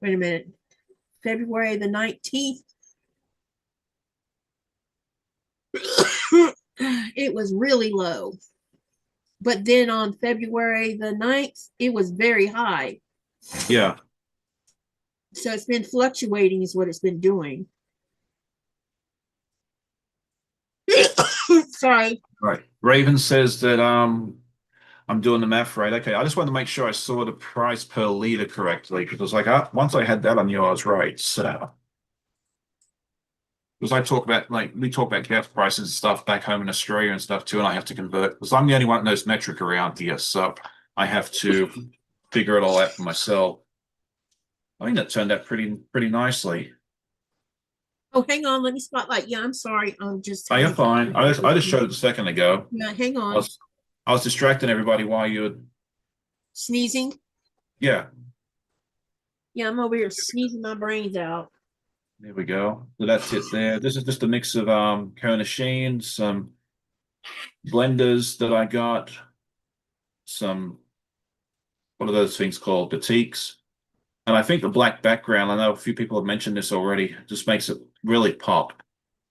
wait a minute, February the 19th. It was really low. But then on February the 9th, it was very high. Yeah. So it's been fluctuating is what it's been doing. Sorry. Right. Raven says that I'm doing the math right. Okay, I just wanted to make sure I saw the price per liter correctly because it was like once I had that, I knew I was right. So because I talk about like we talk about gas prices and stuff back home in Australia and stuff too, and I have to convert because I'm the only one that knows metric around here, so I have to figure it all out for myself. I think that turned out pretty nicely. Oh, hang on. Let me spotlight. Yeah, I'm sorry. I'm just Oh, you're having. fine. I just showed it a second ago. Yeah, hang I on. was I was distracting everybody while you were, Sneezing. yeah. Yeah, I'm over here sneezing my brains out. There we go. So that's it there. This is just a mix of Kona Sheen, some blenders that I got, some what are those things called? Batiks. And I think the black background, I know a few people have mentioned this already, just makes it really pop.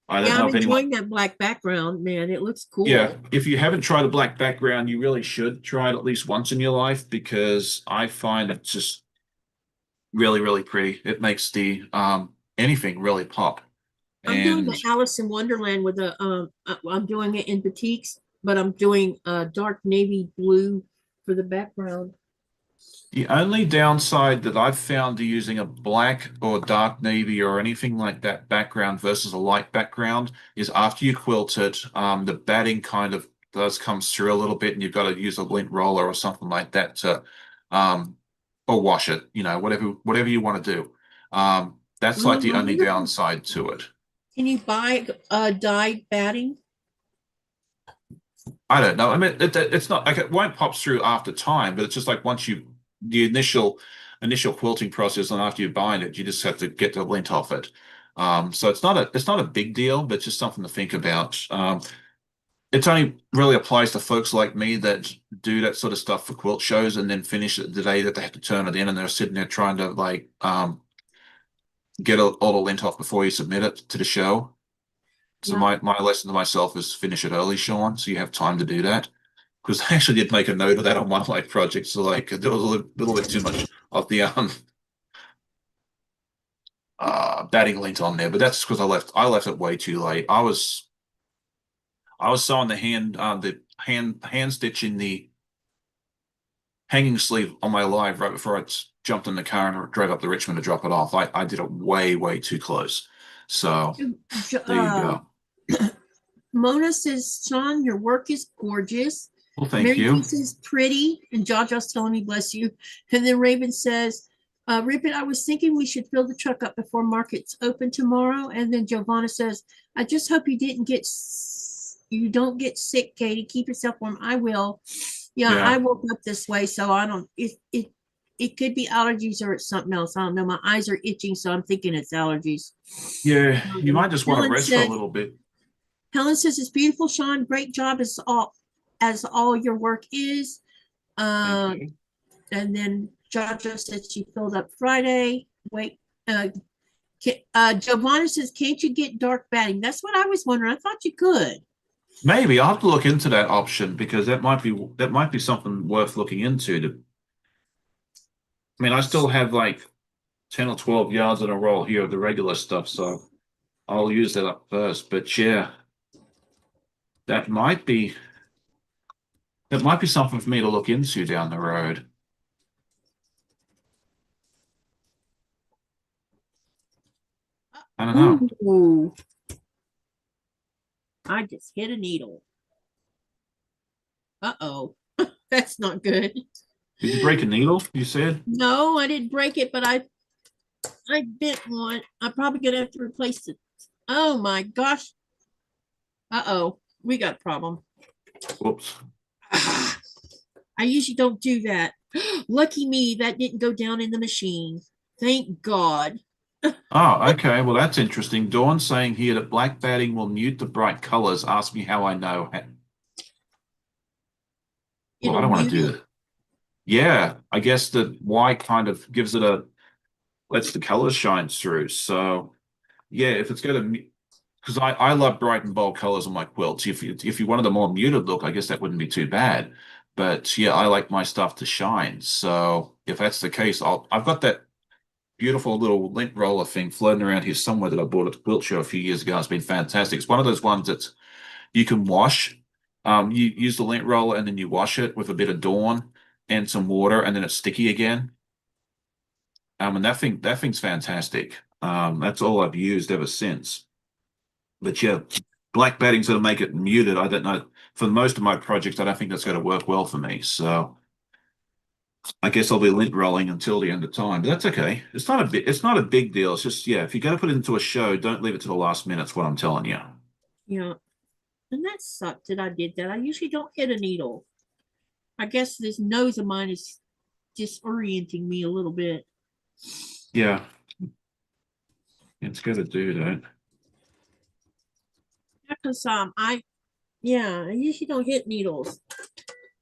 I don't Yeah, I'm know if anyone, enjoying that black background, man. It looks yeah, cool. if you haven't tried a black background, you really should try it at least once in your life because I find it just really pretty. It makes the anything really pop. I'm doing And the Alice in Wonderland with a I'm doing it in batiks, but I'm doing a dark navy blue for the background. the only downside that I've found to using a black or dark navy or anything like that background versus a light background is after you quilt it, the batting kind of does come through a little bit, and you've got to use a lint roller or something like that to, or wash it, whatever you want to do. That's like the I only wonder if downside to it. can you buy dyed batting? I don't know. I mean, it's not like it won't pop through after time, but it's just like once you the initial quilting process, and after you bind it, you just have to get the lint off it. So it's not a big deal, but it's just something to think about. It only really applies to folks like me that do that sort of stuff for quilt shows and then finish it the day that they have to turn it in, and they're sitting there trying to like get all the lint off before you submit it to the show. So Yeah. my lesson to myself is finish it early, Sean, so you have time to do that. Because I actually did make a note of that on one of my projects. So like there was a little bit too much of the batting lint on there, but that's because I left it way too late. I was sewing the hand stitch in the hanging sleeve on my live right before I jumped in the car and drove up to Richmond to drop it off. I did it way too close. So there you Uh, go. Mona says, Sean, your work is gorgeous. Well, thank Mary you. Lee says, pretty. And Jaja's telling me, bless you. And then Raven says, Rip it, I was thinking we should fill the truck up before markets open tomorrow. And then Giovanna says, I just hope you don't get sick, Katie. Keep yourself warm. I will. Yeah, I Yeah. woke up this way, so I don't, it could be allergies or it's something else. I don't know. My eyes are itching, so I'm thinking it's allergies. Yeah, you might just want to Helen rest for a says, little bit. Helen says it's beautiful, Sean. Great job as all your work is. Thank you. And then Jaja said she filled up Friday. Wait, Giovanna says, can't you get dark batting? That's what I was wondering. I thought you could. Maybe I'll have to look into that option because that might be something worth looking into. I mean, I still have like 10 or 12 yards in a roll here of the regular stuff, so I'll use that up first. But yeah, that might be something for me to look into down the road. I don't know. Ooh. I just hit a needle. Uh-oh. That's not good. Did you break a needle, you said? No, I didn't break it, but I bent one. I'm probably gonna have to replace it. Oh my gosh. Uh-oh. We got a problem. Whoops. I usually don't do that. Lucky me, that didn't go down in the machine. Thank God. Oh, okay. Well, that's interesting. Dawn's saying here that black batting will mute the bright colors. Ask me how I know. Well, I It'll don't want mute to do it. that. Yeah, I guess the white kind of gives it lets the colors shine through. So yeah, if it's going to, because I love bright and bold colors on my quilts. If you wanted a more muted look, I guess that wouldn't be too bad. But yeah, I like my stuff to shine. So if that's the case, I've got that beautiful little lint roller thing floating around here somewhere that I bought at the quilt show a few years ago. It's been fantastic. It's one of those ones that you can wash. You use the lint roller and then you wash it with a bit of Dawn and some water, and then it's sticky again. And that thing's fantastic. That's all I've used ever since. But yeah, black batting's going to make it muted. I don't know. For most of my projects, I don't think that's going to work well for me. So I guess I'll be lint rolling until the end of time. But that's okay. It's not a big deal. It's just, yeah, if you're going to put it into a show, don't leave it to the last minute. That's what I'm telling you. Yeah. And that sucked that I did that. I usually don't hit a needle. I guess this nose of mine is disorienting me a little bit. Yeah. It's going to do that. Because I usually don't hit needles.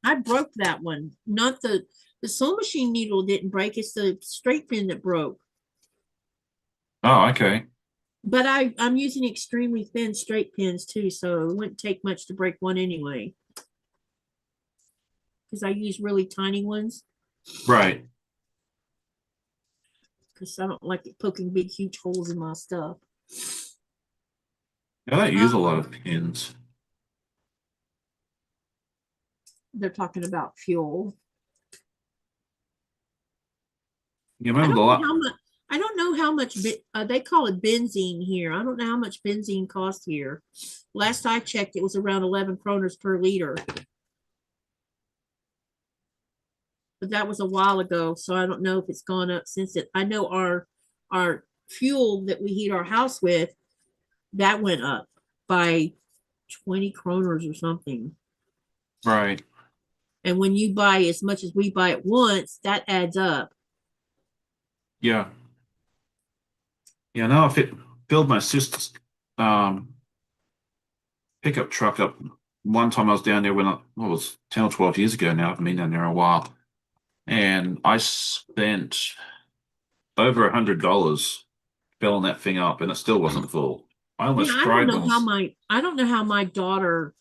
I broke that one. Not the sewing machine needle didn't break. It's the straight pin that broke. Oh, okay. But I'm using extremely thin straight pins too, so it wouldn't take much to break one anyway. Because I use really tiny ones. Right. Because I don't like it poking big, huge holes in my stuff. I don't use a lot of pins. They're talking about fuel. You remember the lot? I don't know how much they call it benzene here. I don't know how much benzene costs here. Last I checked, it was around 11 kroners per liter. But that was a while ago, so I don't know if it's gone up since it. I know our fuel that we heat our house with, that went up by 20 kroners or something. Right. And when you buy as much as we buy at once, that adds up. Yeah. Yeah, no, if it filled my sister's pickup truck up one time I was down there when it was 10 or 12 years ago now. I haven't been down there a while. And I spent over $100 filling that thing up and it still wasn't full. I almost cried once. I don't know how my daughter,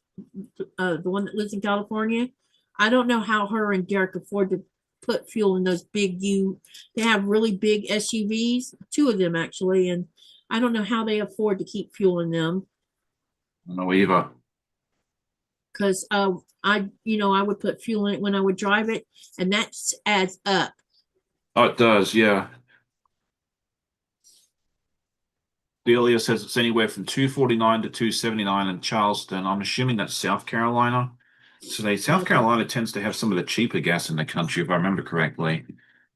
the one that lives in California, I don't know how her and Derek afford to put fuel in those they have really big SUVs, two of them actually, and I don't know how they afford to keep fuel in them. No, either. Because I would put fuel in it when I would drive it, and that adds up. Oh, it does, yeah. Delia says it's anywhere from 249 to 279 in Charleston. I'm assuming that's South Carolina. So South Carolina tends to have some of the cheaper gas in the country, if I remember correctly.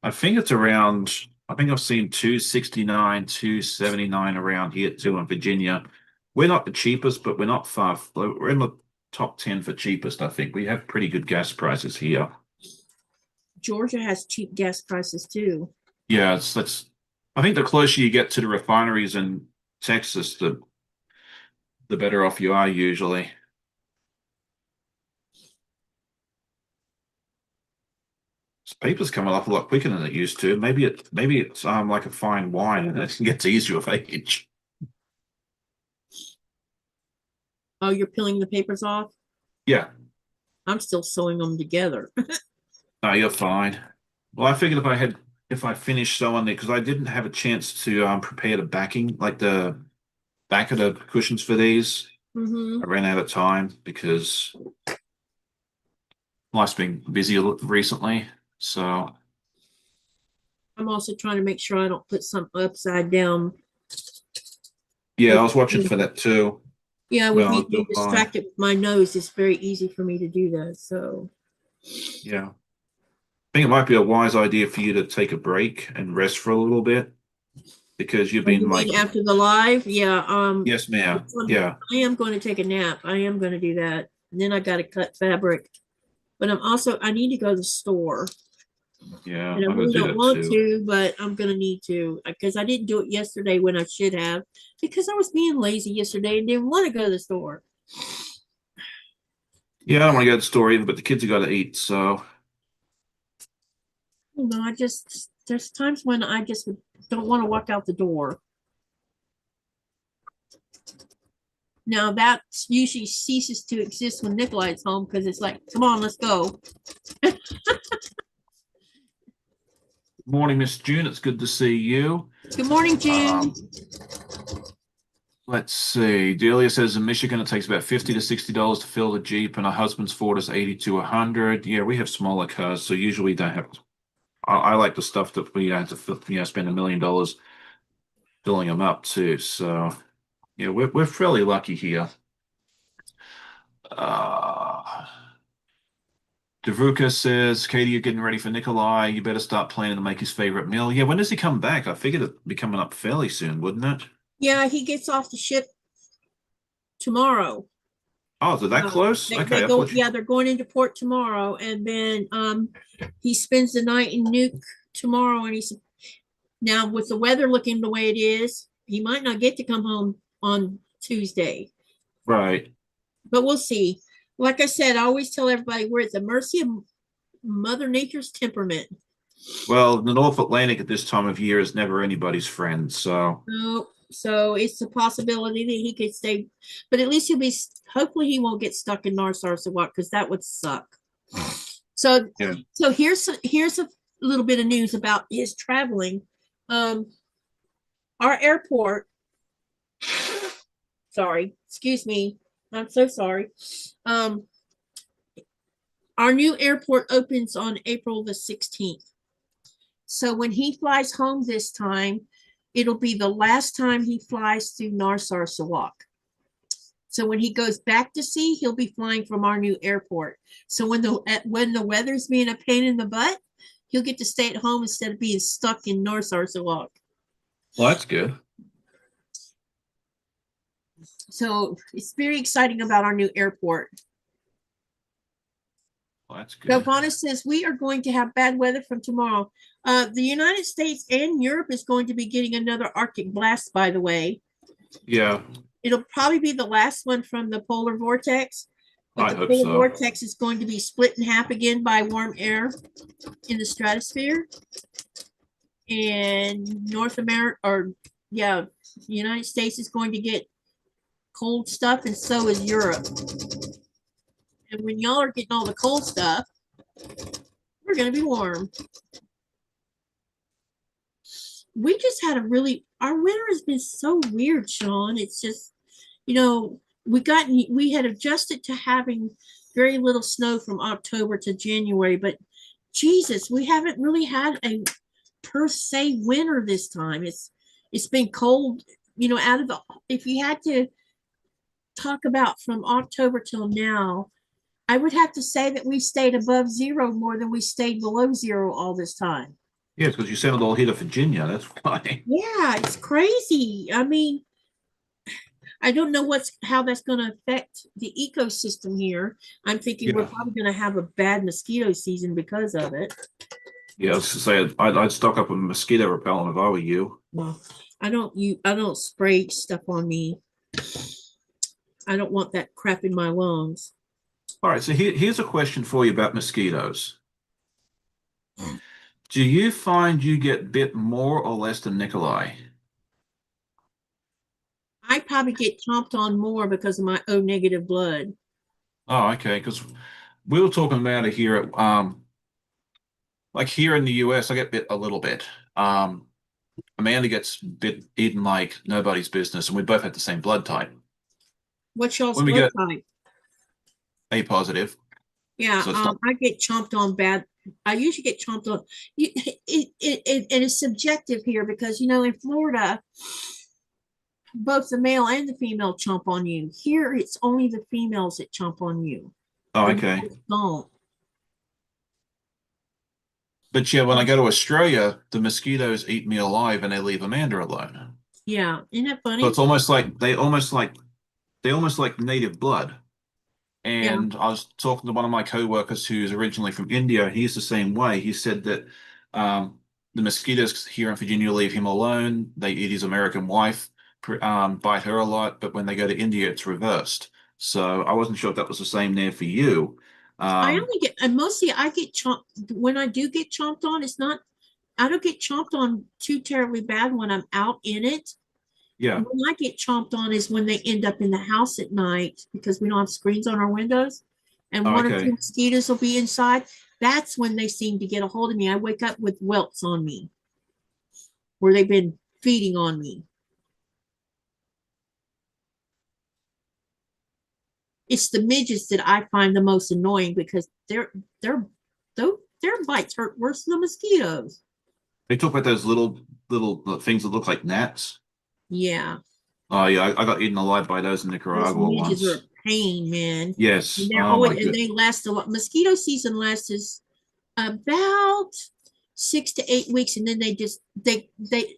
I think I've seen 269, 279 around here too in Virginia. We're not the cheapest, but we're not far. We're in the top 10 for cheapest, I think. We have pretty good gas prices here. Georgia has cheap gas prices too. Yeah, I think the closer you get to the refineries in Texas, the better off you are usually. This paper's coming off a lot quicker than it used to. Maybe it's like a fine wine and it gets easier with age. Oh, you're peeling the papers off? Yeah, I'm still sewing them together. no, you're fine. Well, I figured if I finished sewing it because I didn't have a chance to prepare the backing, like the back of the cushions for these. Mm-hmm. I ran out of time because life's been busy recently. So I'm also trying to make sure I don't put something upside down. yeah, I was watching for that too. Yeah, with Well, me I'll being do mine. distracted with my nose, it's very easy for me to do that. So Yeah. I think it might be a wise idea for you to take a break and rest for a little bit because you've oh, you been like, mean after the live? Yeah. yes, ma'am. Yeah. I am going to take a nap. I am going to do that. And then I got to cut fabric. But I need to go to the store. Yeah. And I I'm gonna really do don't that want too. to, but I'm going to need to because I didn't do it yesterday when I should have because I was being lazy yesterday and didn't want to go to the store. Yeah, I don't want to go to the store either, but the kids have got to eat. So No, there's times when I just don't want to walk out the door. Now that usually ceases to exist when Nikolai's home because it's like, come on, let's go. morning, Miss June. It's good to see you. Good morning, June. Let's see. Delia says in Michigan it takes about $50 to $60 to fill the Jeep, and her husband's Ford is 80 to 100. Yeah, we have smaller cars, so usually we don't have. I like the stuff that we have to spend $1 million filling them up too. So yeah, we're fairly lucky here. Devruka says, Katie, you're getting ready for Nikolai. You better start planning to make his favorite meal. Yeah, when does he come back? I figured it'd be coming up fairly soon, wouldn't it? Yeah, he gets off the ship tomorrow. Oh, is it that close? They Okay, I go, thought you. yeah, they're going into port tomorrow, and then he spends the night in Nuke tomorrow, and he's now with the weather looking the way it is, he might not get to come home on Tuesday, Right. but we'll see. Like I said, I always tell everybody we're at the mercy of Mother Nature's temperament. Well, the North Atlantic at this time of year is never anybody's friend, so So it's a possibility that he could stay, but at least he'll be. Hopefully, he won't get stuck in Narsarsuaq because that would suck. So, yeah. So here's a little bit of news about his traveling. Our airport. Sorry, excuse me. I'm so sorry. Our new airport opens on April the 16th. So when he flies home this time, it'll be the last time he flies through Narsarsuaq. So when he goes back to sea, he'll be flying from our new airport. So when the weather's being a pain in the butt, he'll get to stay at home instead of being stuck in Narsarsuaq. Well, that's good. So it's very exciting about our new airport. Well, that's good. Giovanna says we are going to have bad weather from tomorrow. The United States and Europe is going to be getting another Arctic blast, by the way. Yeah. It'll probably be the last one from the polar vortex. But the polar vortex is going to be split in half again by warm air in the stratosphere. And North America, the United States is going to get cold stuff, and so is Europe. And when y'all are getting all the cold stuff, we're going to be warm. We just had our winter has been so weird, Sean. It's just, we had adjusted to having very little snow from October to January, but Jesus, we haven't really had a per se winter this time. It's been cold, if you had to talk about from October till now, I would have to say that we stayed above zero more than we stayed below zero all this time. Yeah, because you settled all here to Virginia. That's why. Yeah, it's crazy. I mean, I don't know how that's going to affect the ecosystem here. I'm thinking we're probably going to have a bad mosquito season because of it. Yeah, I was to say I'd stock up a mosquito repellent if I were you. Well, I don't spray stuff on me. I don't want that crap in my lungs. All right, so here's a question for you about mosquitoes. Do you find you get bit more or less than Nikolai? I probably get chomped on more because of my O negative blood. Oh, okay, because we were talking about it here at like here in the US, I get bit a little bit. Amanda gets bit eaten like nobody's business, and we both had the same blood type. What's y'all's When we blood get type? A positive, Yeah, so it's not. I get chomped on bad. I usually get chomped on. And it's subjective here because, in Florida, both the male and the female chomp on you. Here, it's only the females that chomp on you. Oh, The okay. males don't. But yeah, when I go to Australia, the mosquitoes eat me alive and they leave Amanda alone. Yeah, isn't that So funny? it's almost like they almost like native blood. Yeah. And I was talking to one of my coworkers who's originally from India. He's the same way. He said that the mosquitoes here in Virginia leave him alone. They eat his American wife, bite her a lot. But when they go to India, it's reversed. So I wasn't sure if that was the same there for you. I Um, only get, and mostly I get chomped. When I do get chomped on, it's not, I don't get chomped on too terribly bad when I'm out in it. yeah. When I get chomped on is when they end up in the house at night because we don't have screens on our windows and Oh, one or two okay. mosquitoes will be inside. That's when they seem to get a hold of me. I wake up with welts on me where they've been feeding on me. It's the midgets that I find the most annoying because their bites hurt worse than the mosquitoes. They talk about those little things that look like gnats. Yeah, Oh yeah, I got eaten alive by those in those Nicaragua midgets are a once. pain, man. And Yes. they're Oh my always and good. they last a lot. Mosquito season lasts about 6 to 8 weeks, and then they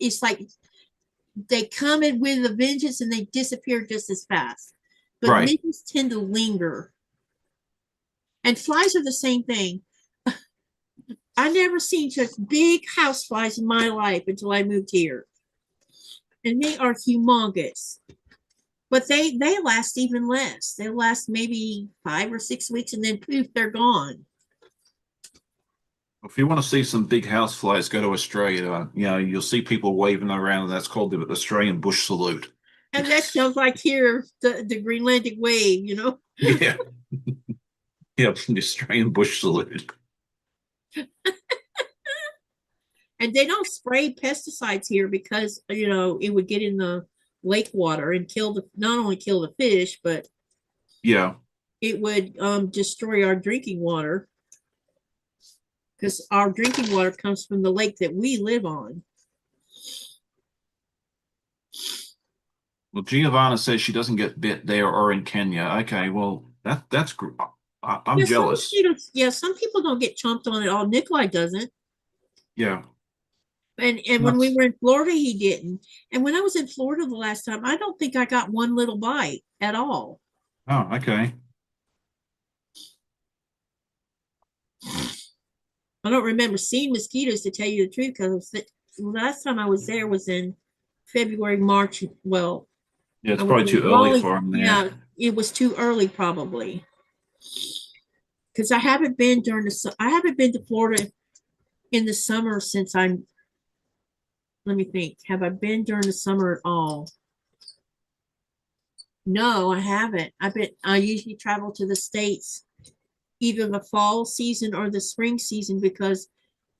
it's like they come in with a vengeance and they disappear just as fast. But Right. midgets tend to linger, and flies are the same thing. I never seen such big house flies in my life until I moved here, and they are humongous. But they last even less. They last maybe 5 or 6 weeks, and then poof, they're gone. If you want to see some big house flies, go to Australia. You know, you'll see people waving around, and that's called the Australian bush salute. And that sounds like here the Greenlandic wave, Yeah. Yeah, the Australian bush salute. And they don't spray pesticides here because it would get in the lake water and kill the not only kill the fish, but Yeah. it would destroy our drinking water because our drinking water comes from the lake that we live on. Well, Giovanna says she doesn't get bit there or in Kenya. Okay, well that's I'm Yeah, some jealous. mosquitoes. Yeah, some people don't get chomped on at all. Nikolai doesn't, Yeah. and when we That's were in Florida, he didn't. And when I was in Florida the last time, I don't think I got one little bite at all. oh, okay. I don't remember seeing mosquitoes to tell you the truth because the last time I was there was in February, March. Well, Yeah, I it's was probably in too early Raleigh. for him there. Yeah, it was too early probably because I haven't been I haven't been to Florida in the summer since I'm. Let me think. Have I been during the summer at all? No, I haven't. I usually travel to the States either the fall season or the spring season because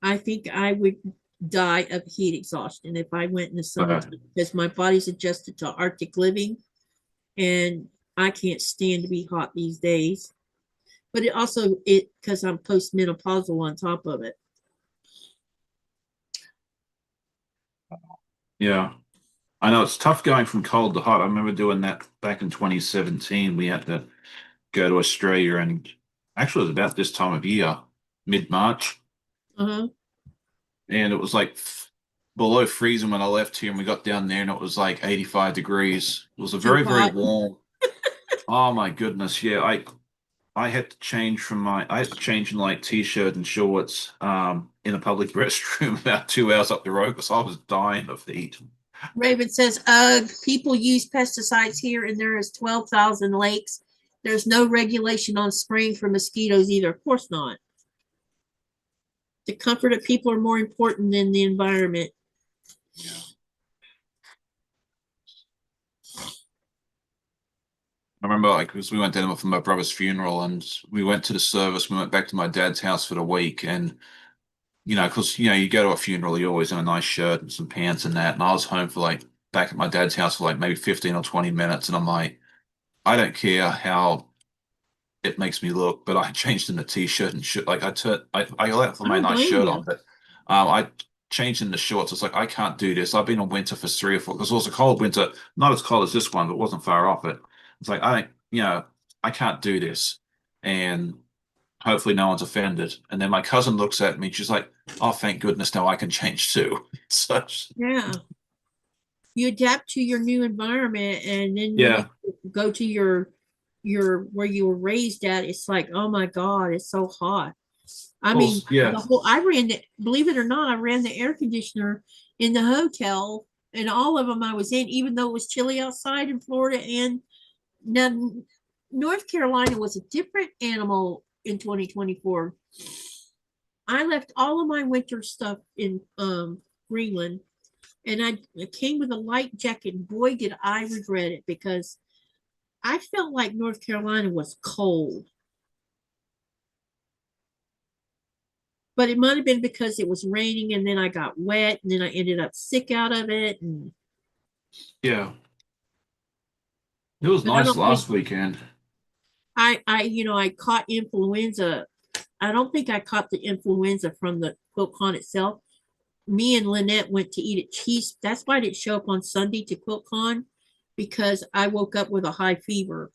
I think I would die of heat exhaustion if I went in the summer Uh, because my body's adjusted to Arctic living and I can't stand to be hot these days. But it because I'm postmenopausal on top of it. yeah. I know it's tough going from cold to hot. I remember doing that back in 2017. We had to go to Australia, and actually, it was about this time of year, mid-March, Uh-huh. and it was like below freezing when I left here, and we got down there, and it was like 85 degrees. It was a Too very, very hot. warm. Oh my goodness, yeah. I had to change I had to change in like t-shirt and shorts in a public restroom about 2 hours up the road because I was dying of heat. Raven says, ugh, people use pesticides here and there is 12,000 lakes. There's no regulation on spraying for mosquitoes either. Of course not. The comfort of people are more important than the environment. Yeah. I remember, like, because we went down for my brother's funeral, and we went to the service. We went back to my dad's house for the week, and because you go to a funeral, you're always in a nice shirt and some pants and that. And I was home for like back at my dad's house for like maybe 15 or 20 minutes, and I'm like, I don't care how it makes me look, but I changed in the t-shirt and shit. Like I left I my don't nice blame shirt you. on, but I changed in the shorts. It's like I can't do this. I've been on winter for 3 or 4 because it was a cold winter, not as cold as this one, but wasn't far off it. It's like I can't do this, and hopefully no one's offended. And then my cousin looks at me, she's like, "Oh, thank goodness, now I can change too." So Yeah. You adapt to your new environment, and then when you yeah, go to your where you were raised at, it's like, oh my God, it's so hot. I well, mean, yeah, the whole I ran the believe it or not, I ran the air conditioner in the hotel, and all of them I was in, even though it was chilly outside in Florida. And now North Carolina was a different animal in 2024. I left all of my winter stuff in Greenland, and I came with a light jacket. Boy, did I regret it, because I felt like North Carolina was cold. But it might have been because it was raining and then I got wet and then I ended up sick out of it. And yeah. It was but I nice don't think last weekend. I caught influenza. I don't think I caught the influenza from the QuiltCon itself. Me and Lynette went to eat at cheese. That's why I didn't show up on Sunday to QuiltCon, because I woke up with a high fever.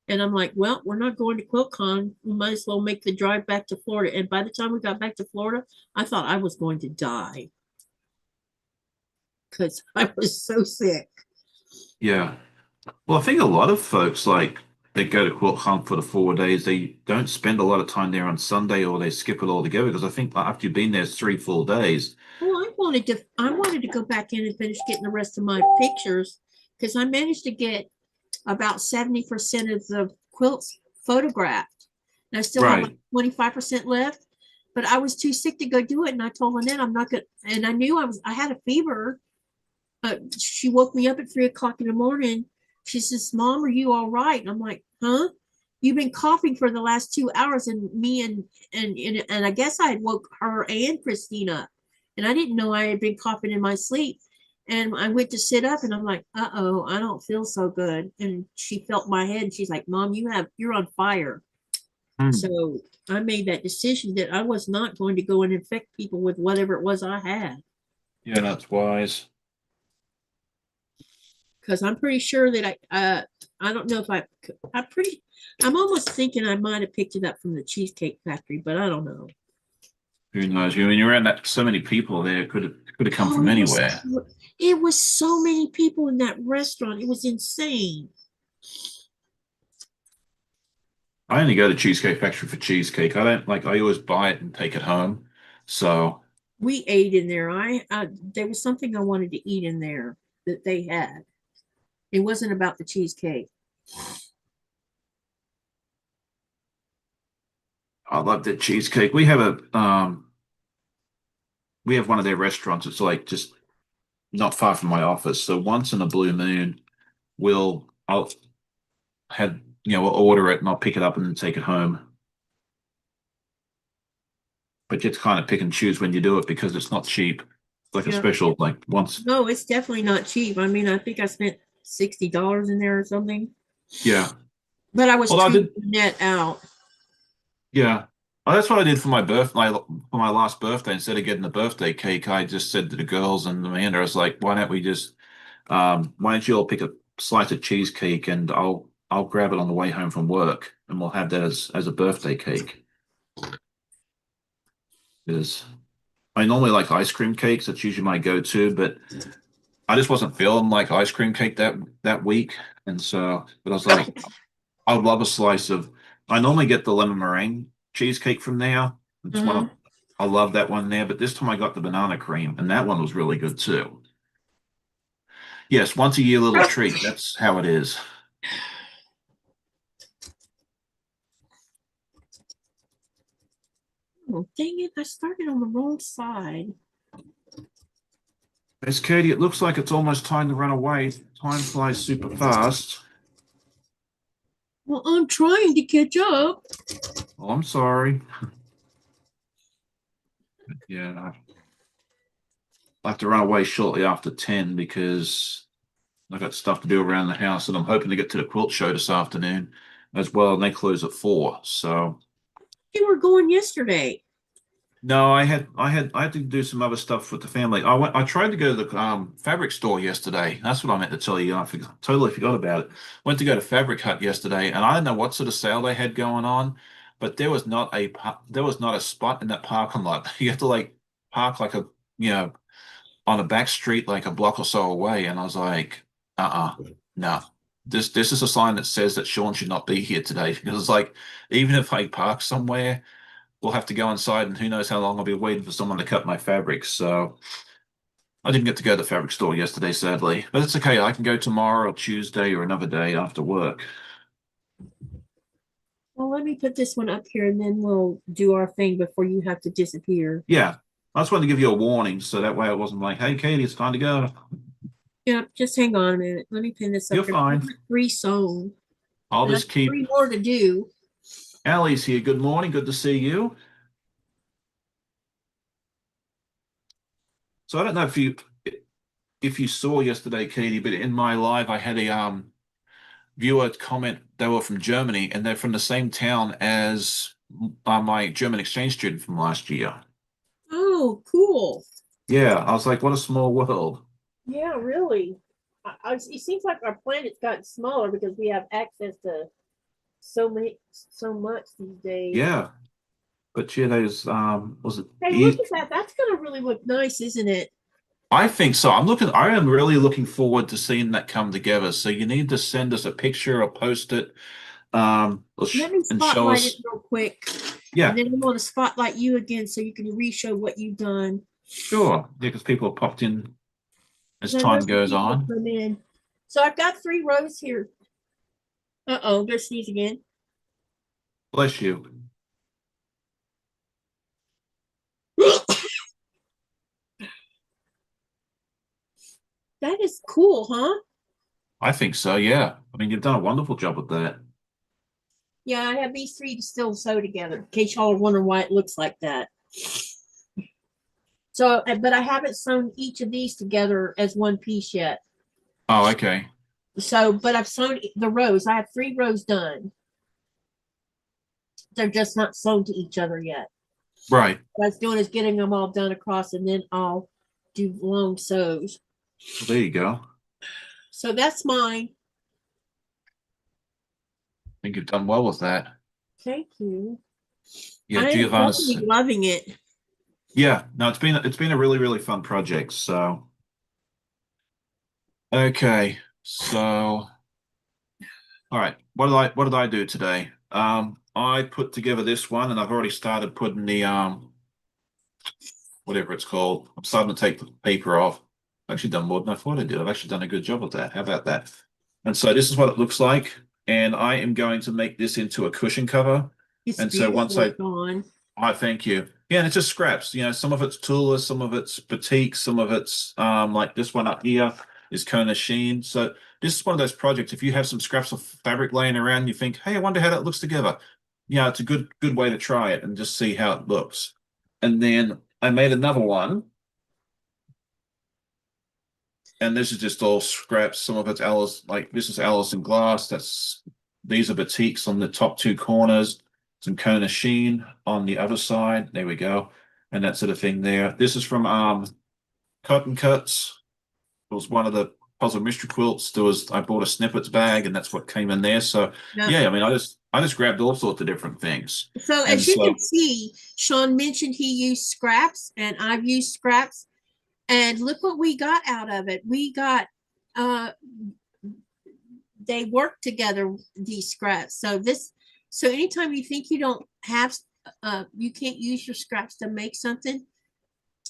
And I'm like, well, we're not going to QuiltCon. We might as well make the drive back to Florida. And by the time we got back to Florida, I thought I was going to die because I was so sick. Yeah. Well, I think a lot of folks like they go to Quilt Hunt for the 4 days. They don't spend a lot of time there on Sunday, or they skip it altogether. Because I think after you've been there 3 full days, Well, I wanted to go back in and finish getting the rest of my pictures, because I managed to get about 70% of the quilts photographed. And I still have like right? 25% left. But I was too sick to go do it. And I told Lynette I'm not gonna, and I knew I had a fever. She woke me up at 3 o'clock in the morning. She says, Mom, are you all right? And I'm like, huh? You've been coughing for the last 2 hours. And me and I guess I had woke her and Christina up. And I didn't know I had been coughing in my sleep. And I went to sit up and I'm like, uh-oh, I don't feel so good. And she felt my head and she's like, Mom, you're on fire. Hmm. So I made that decision that I was not going to go and infect people with whatever it was I had. Yeah, that's wise. Because I'm pretty sure that I don't know if I'm almost thinking I might have picked it up from the Cheesecake Factory, but I don't know. Who knows? When you're around that so many people there, could have come Oh, from anywhere. it was so many people in that restaurant. It was insane. I only go to Cheesecake Factory for cheesecake. I don't like. I always buy it and take it home. So We ate in there. There was something I wanted to eat in there that they had. It wasn't about the cheesecake. I love that cheesecake. We have one of their restaurants. It's like just not far from my office. So once in a blue moon, I'll have we'll order it and I'll pick it up and then take it home. But you have to kind of pick and choose when you do it because it's not cheap. It's like a Yeah. special, like once. No, it's definitely not cheap. I mean, I think I spent $60 in there or something. Yeah. But I was Well, I treating did. the net out. Yeah. Well, that's what I did for my birthday, for my last birthday. Instead of getting the birthday cake, I just said to the girls and Amanda, I was like, why don't you all pick a slice of cheesecake and I'll grab it on the way home from work and we'll have that as a birthday cake. Because I normally like ice cream cakes. That's usually my go-to, but I just wasn't feeling like ice cream cake that week. And so, but I was like, I would love a slice of. I normally get the lemon meringue cheesecake from there. It's one of Mhm. I love that one there, but this time I got the banana cream, and that one was really good too. Yes, once a year little treat. That's how it is. Oh, dang it. I started on the wrong side. Miss Katie, it looks like it's almost time to run away. Time flies super fast. Well, I'm trying to catch up. Oh, I'm sorry. Yeah, I'll have to run away shortly after 10 because I've got stuff to do around the house, and I'm hoping to get to the quilt show this afternoon as well, and they close at 4. So You were going yesterday. no, I had to do some other stuff with the family. I tried to go to the fabric store yesterday. That's what I meant to tell you. Totally forgot about it. Went to go to Fabric Hut yesterday, and I don't know what sort of sale they had going on, but there was not a spot in that parking lot. You have to like park like a you know on a back street like a block or so away, and I was like, no. This is a sign that says that Sean should not be here today because it's like even if I park somewhere we'll have to go inside, and who knows how long I'll be waiting for someone to cut my fabrics. So I didn't get to go to the fabric store yesterday, sadly, but it's okay. I can go tomorrow or Tuesday or another day after work. Well, let me put this one up here and then we'll do our thing before you have to disappear. Yeah, I just wanted to give you a warning so that way I wasn't like, hey, Katie, it's time to go. Yep, just hang on a minute. Let me pin this up You're here. fine. 3 sewn. I'll And I just have keep. 3 more to do. Allie's here. Good morning. Good to see you. So I don't know if you saw yesterday, Katie, but in my live I had a viewer comment. They were from Germany, and they're from the same town as my German exchange student from last year. Oh, cool. Yeah, I was like, what a small world. Yeah, really. It seems like our planet's gotten smaller because we have access to so much these days. Yeah, but yeah, those was it? Hey, look at that. That's gonna really look nice, isn't it? I think so. I am really looking forward to seeing that come together. So you need to send us a picture or post it, Let me and show spotlight it us. real quick. And Yeah, then I'm gonna spotlight you again so you can re-show what you've done. sure. Yeah, because people have popped in as I know time some goes people on. come in. So I've got 3 rows here. Uh-oh, go sneeze again. Bless you. That is cool, huh? I think so. Yeah. I mean, you've done a wonderful job with that. Yeah, I have these 3 to still sew together in case y'all are wondering why it looks like that. So, but I haven't sewn each of these together as one piece yet. Oh, okay. So, but I've sewn the rows. I have 3 rows done. They're just not sewn to each other yet. Right. What I was doing is getting them all done across, and then I'll do long sews. Well, there you go. So that's mine. I think you've done well with that. Thank you. Yeah, I am Giovanna's. definitely loving it. Yeah, no, it's been a really, really fun project. So okay. So all right. What did I do today? I put together this one, and I've already started putting the whatever it's called. I'm starting to take the paper off. I've actually done more than I thought I did. I've actually done a good job of that. How about that? And so this is what it looks like. And I am going to make this into a cushion cover. It's And so once beautiful, Dawn. I thank you. Yeah, and it's just scraps. Some of it's Tula, some of it's batik, some of it's like this one up here is Kona Sheen. So this is one of those projects. If you have some scraps of fabric laying around, you think, hey, I wonder how that looks together. Yeah, it's a good way to try it and just see how it looks. And then I made another one, and this is just all scraps. Some of it's Alice, like this is Allison glass. These are batiks on the top 2 corners. Some Kona Sheen on the other side. There we go. And that sort of thing there. This is from Cotton Cuts. It was one of the puzzle mystery quilts. I bought a snippets bag, and that's what came in there. So Yeah. yeah, I mean, I just grabbed all sorts of different things. So And as you so can see, Sean mentioned he used scraps, and I've used scraps. And look what we got out of it. We got they work together, these scraps. So anytime you think you don't have you can't use your scraps to make something,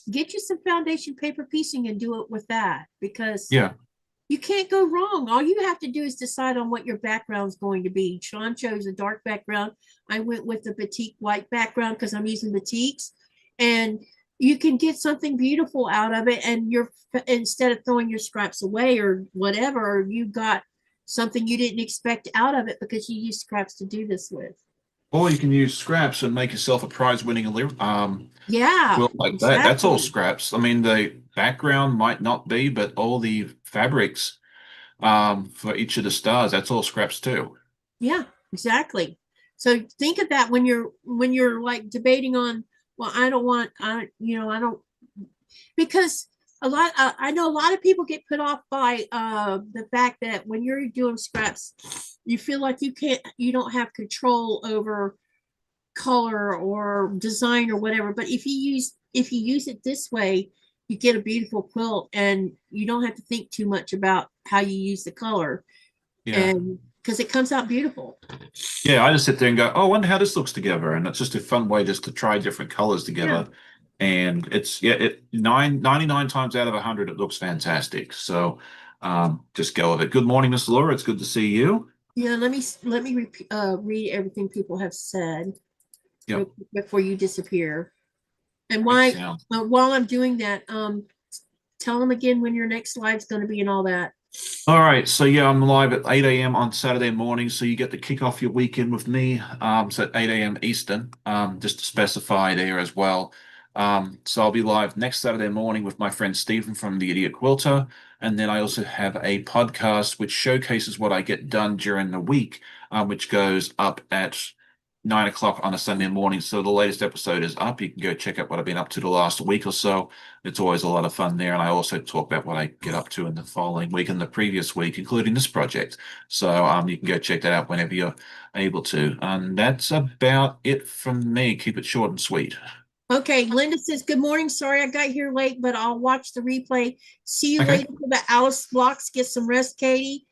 get you some foundation paper piecing and do it with that, because Yeah. you can't go wrong. All you have to do is decide on what your background is going to be. Sean chose a dark background. I went with the batik white background because I'm using batiks, and you can get something beautiful out of it. And you're, instead of throwing your scraps away or whatever, you got something you didn't expect out of it because you used scraps to do this with. Or you can use scraps and make yourself a prize-winning Yeah, quilt like that. That's all exactly. scraps. I mean, the background might not be, but all the fabrics for each of the stars, that's all scraps too. Yeah, exactly. So think of that when you're like debating on, well, I don't want, I don't, because I know a lot of people get put off by the fact that when you're doing scraps, you feel like you don't have control over color or design or whatever. But if you use it this way, you get a beautiful quilt, and you don't have to think too much about how you use the color, Yeah. and because it comes out beautiful. Yeah, I just sit there and go, oh, I wonder how this looks together. And it's just a fun way just to try different colors Yeah. together. And it's, yeah, 99 times out of 100, it looks fantastic. So just go with it. Good morning, Miss Laura. It's good to see you. Yeah, let me read everything people have said Yep. before you disappear. And Great sound. while I'm doing that, tell them again when your next live's going to be and all that. All right, so yeah, I'm live at 8 a.m. on Saturday morning, so you get to kick off your weekend with me. So at 8 a.m. Eastern, just to specify there as well. So I'll be live next Saturday morning with my friend Stephen from the Idiot Quilter, and then I also have a podcast which showcases what I get done during the week, which goes up at 9 o'clock on a Sunday morning. So the latest episode is up. You can go check out what I've been up to the last week or so. It's always a lot of fun there. And I also talk about what I get up to in the following week and the previous week, including this project. So you can go check that out whenever you're able to. And that's about it from me. Keep it short and sweet. Okay, Linda says, good morning. Sorry I got here late, but I'll watch the replay. See you Okay. later for the Alice blocks. Get some rest, Katie.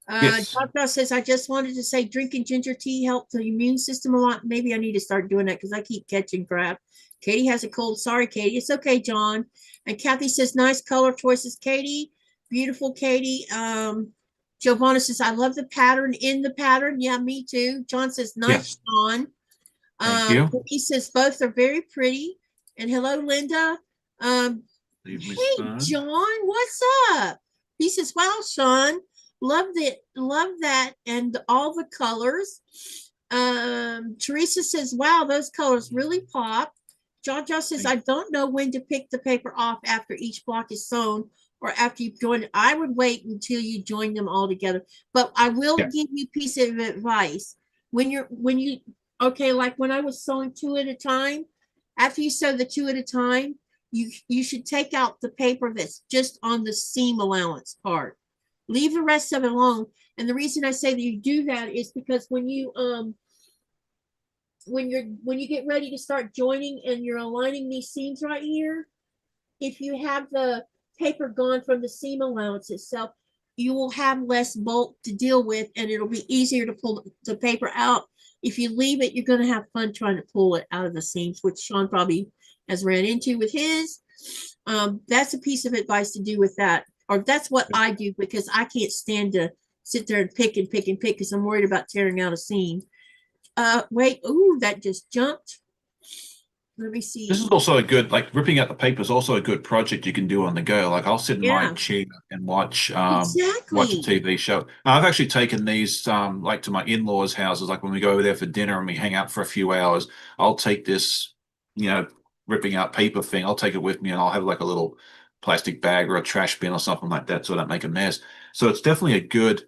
Yes. Dr. says, I just wanted to say drinking ginger tea helps the immune system a lot. Maybe I need to start doing that because I keep catching crap. Katie has a cold. Sorry, Katie. It's okay, John. And Kathy says, nice color choices, Katie. Beautiful, Katie. Giovanna says, I love the pattern in the pattern. Yeah, me too. John says, nice, Sean. Thank you. He says, both are very pretty. And hello, Linda. Hey, John, what's up? He says, wow, Sean. Love that, and all the colors. Teresa says, wow, those colors really pop. Jaja says, I don't know when to pick the paper off after each block is sewn or after you've joined it. I would wait until you join them all together. But I will give you a piece of advice. When you okay, like when I was sewing 2 at a time, after you sew the 2 at a time, you should take out the paper that's just on the seam allowance part. Leave the rest of it alone. And the reason I say that you do that is because when you get ready to start joining and you're aligning these seams right here, if you have the paper gone from the seam allowance itself, you will have less bulk to deal with, and it'll be easier to pull the paper out. If you leave it, you're going to have fun trying to pull it out of the seams, which Sean probably has ran into with his. That's a piece of advice to do with that. Or that's what I do, because I can't stand to sit there and pick because I'm worried about tearing out a seam. Wait, ooh, that just jumped. Let me see. This is also a good, like ripping out the paper is also a good project you can do on the go. Like I'll sit in my chair and watch watch a TV show. I've actually taken these like to my in-laws' houses, like when we go over there for dinner and we hang out for a few hours, I'll take this, ripping out paper thing, I'll take it with me and I'll have like a little plastic bag or a trash bin or something like that so I don't make a mess. So it's definitely a good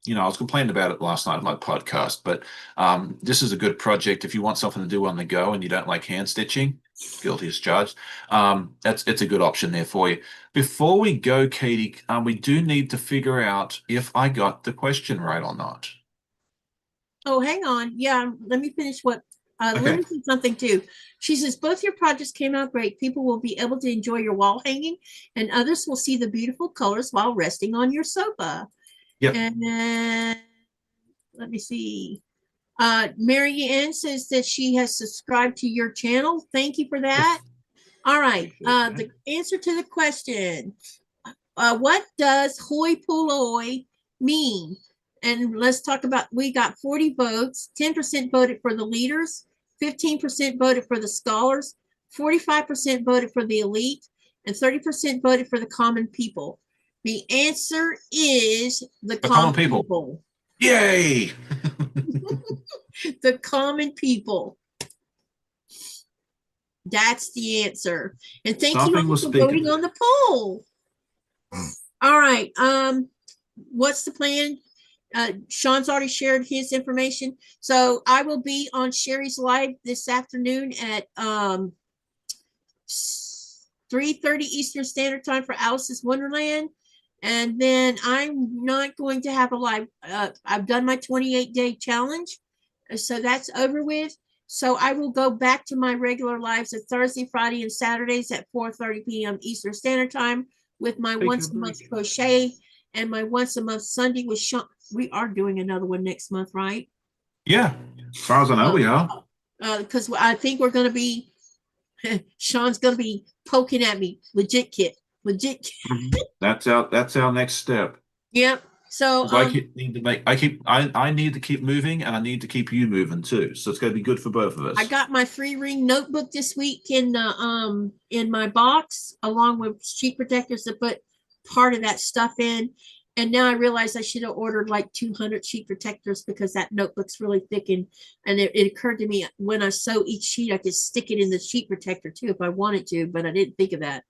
I was complaining about it last night on my podcast, but this is a good project if you want something to do on the go and you don't like hand stitching. Guilty as charged. It's a good option there for you. Before we go, Katie, we do need to figure out if I got the question right or not. Oh, hang on. Yeah, let me finish what Linda said something too. She says, both your projects came out great. People will be able to enjoy your wall hanging, and others will see the beautiful colors while resting on your sofa. Yep. And then let me see. Mary Ann says that she has subscribed to your channel. Thank you for that. All right. The answer to the question. What does hoi polloi mean? And let's talk about, we got 40 votes, 10% voted for the leaders, 15% voted for the scholars, 45% voted for the elite, and 30% voted for the common people. The answer is the common people. Yay! The common people. That's the answer. And thank you all for voting on the poll. All right. What's the plan? Sean's already shared his information. So I will be on Sherry's live this afternoon at 3:30 Eastern Standard Time for Alice's Wonderland. And then I'm not going to have a live. I've done my 28-day challenge. So that's over with. So I will go back to my regular lives at Thursday, Friday, and Saturdays at 4:30 p.m. Eastern Standard Time with my once a month crochet and my once a month Sunday with Sean. We are doing another one next month, right? Yeah, as far as I know, we are. Because I think we're going to be, Sean's going to be poking at me. Legit kit. That's our next step. Yep. So I need to keep moving, and I need to keep you moving too. So it's going to be good for both of us. I got my 3-ring notebook this week in my box, along with sheet protectors to put part of that stuff in. And now I realize I should have ordered like 200 sheet protectors because that notebook's really thick. And it occurred to me when I sew each sheet, I could stick it in the sheet protector too if I wanted to, but I didn't think of that.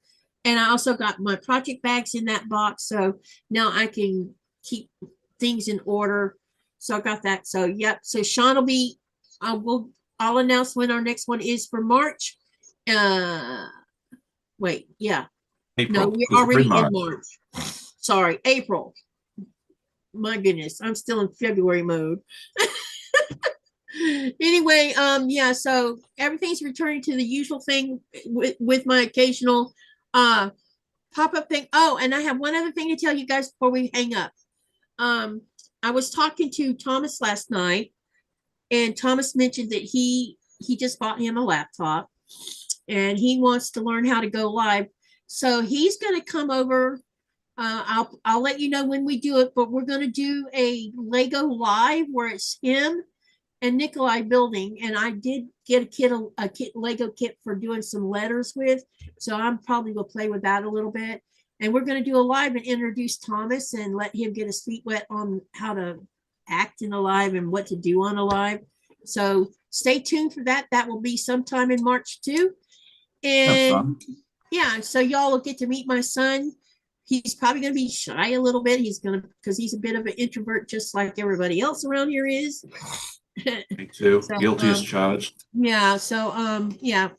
And I also got my project bags in that box. So now I can keep things in order. So I got that. So yep. So Sean will be, I'll announce when our next one is for March. Wait, yeah. April. No, we're already in March. Sorry, April. My goodness, I'm still in February mode. Anyway, yeah, so everything's returning to the usual thing with my occasional pop-up thing. Oh, and I have one other thing to tell you guys before we hang up. I was talking to Thomas last night, and Thomas mentioned that he just bought him a laptop and he wants to learn how to go live. So he's going to come over. I'll let you know when we do it, but we're going to do a Lego live where it's him and Nikolai building. And I did get a Lego kit for doing some letters with. So I'm probably will play with that a little bit. And we're going to do a live and introduce Thomas and let him get his feet wet on how to act in a live and what to do on a live. So stay tuned for that. That will be sometime in March too. And yeah, so y'all will get to meet my son. He's probably going to be shy a little bit. Because he's a bit of an introvert, just like everybody else around here is. Me too. So, guilty as charged. Yeah. So, yeah.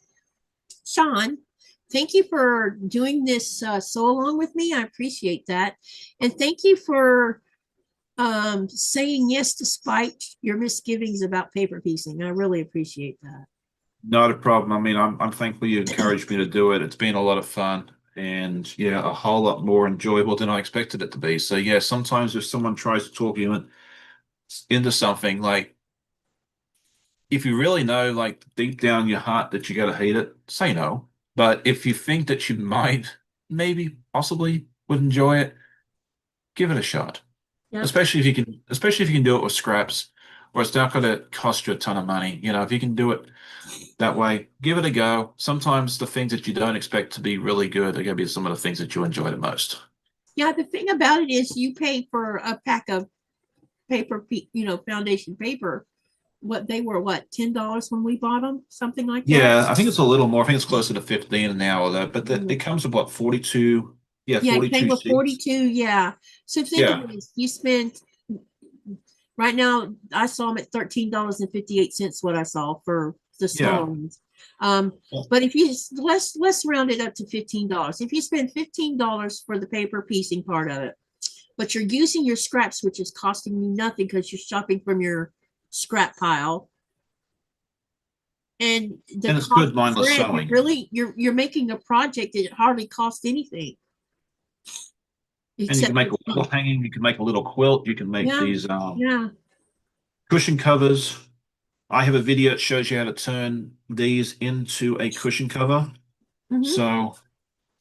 Sean, thank you for doing this so along with me. I appreciate that. And thank you for saying yes despite your misgivings about paper piecing. I really appreciate that. Not a problem. I mean, I'm thankful you encouraged me to do it. It's been a lot of fun. And yeah, a whole lot more enjoyable than I expected it to be. So yeah, sometimes if someone tries to talk you into something, like if you really know, like deep down your heart that you gotta hate it, say no. But if you think that you might, maybe, possibly would enjoy it, give it a shot. Yep. Especially if you can do it with scraps, where it's not gonna cost you a ton of money. You know, if you can do it that way, give it a go. Sometimes the things that you don't expect to be really good are going to be some of the things that you enjoy the most. Yeah, the thing about it is you pay for a pack of paper, foundation paper. They were $10 when we bought them? Something like that? Yeah, I think it's a little more. I think it's closer to 15 an hour though. But it comes with what, 42? Yeah, 42 it came with 42, yeah. So think of this. You spent, right now, I saw them at $13.58 what I saw for the small ones. But if you let's round it up to $15. If you spend $15 for the paper piecing part of it, but you're using your scraps, which is costing you nothing because you're shopping from your scrap pile, and it's good mindless sewing. Really, you're making a project that hardly costs anything. And you can make a little hanging. You can make a little quilt. You can make these cushion covers. I have a video that shows you how to turn these into a cushion cover. So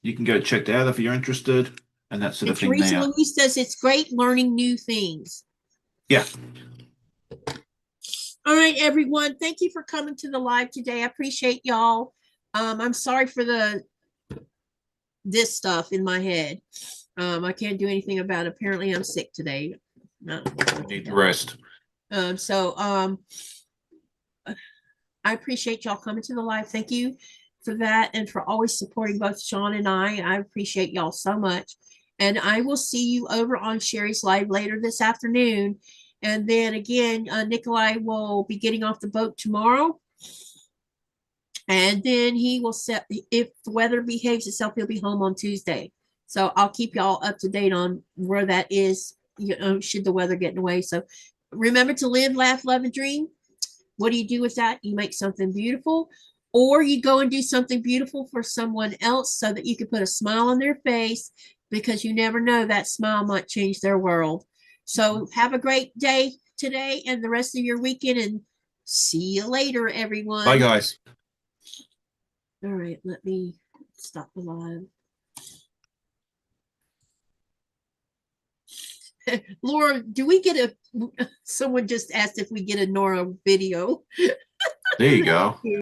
you can go check that out if you're interested and that sort of thing Teresa there. Louise says it's great learning new things. Yeah. All right, everyone. Thank you for coming to the live today. I appreciate y'all. I'm sorry for this stuff in my head. I can't do anything about it. Apparently I'm sick today. No, Need to rest. I appreciate y'all coming to the live. Thank you for that and for always supporting both Sean and I. I appreciate y'all so much. And I will see you over on Sherry's live later this afternoon. And then again, Nikolai will be getting off the boat tomorrow. And then he will set, if the weather behaves itself, he'll be home on Tuesday. So I'll keep y'all up to date on where that is, you know, should the weather get in the way. So remember to live, laugh, love, and dream. What do you do with that? You make something beautiful, or you go and do something beautiful for someone else so that you can put a smile on their face, because you never know, that smile might change their world. So have a great day today and the rest of your weekend, and see you later, everyone. Bye, guys. All right, let me stop the live. Laura, do we get a, someone just asked if we get a Nora video. There you go.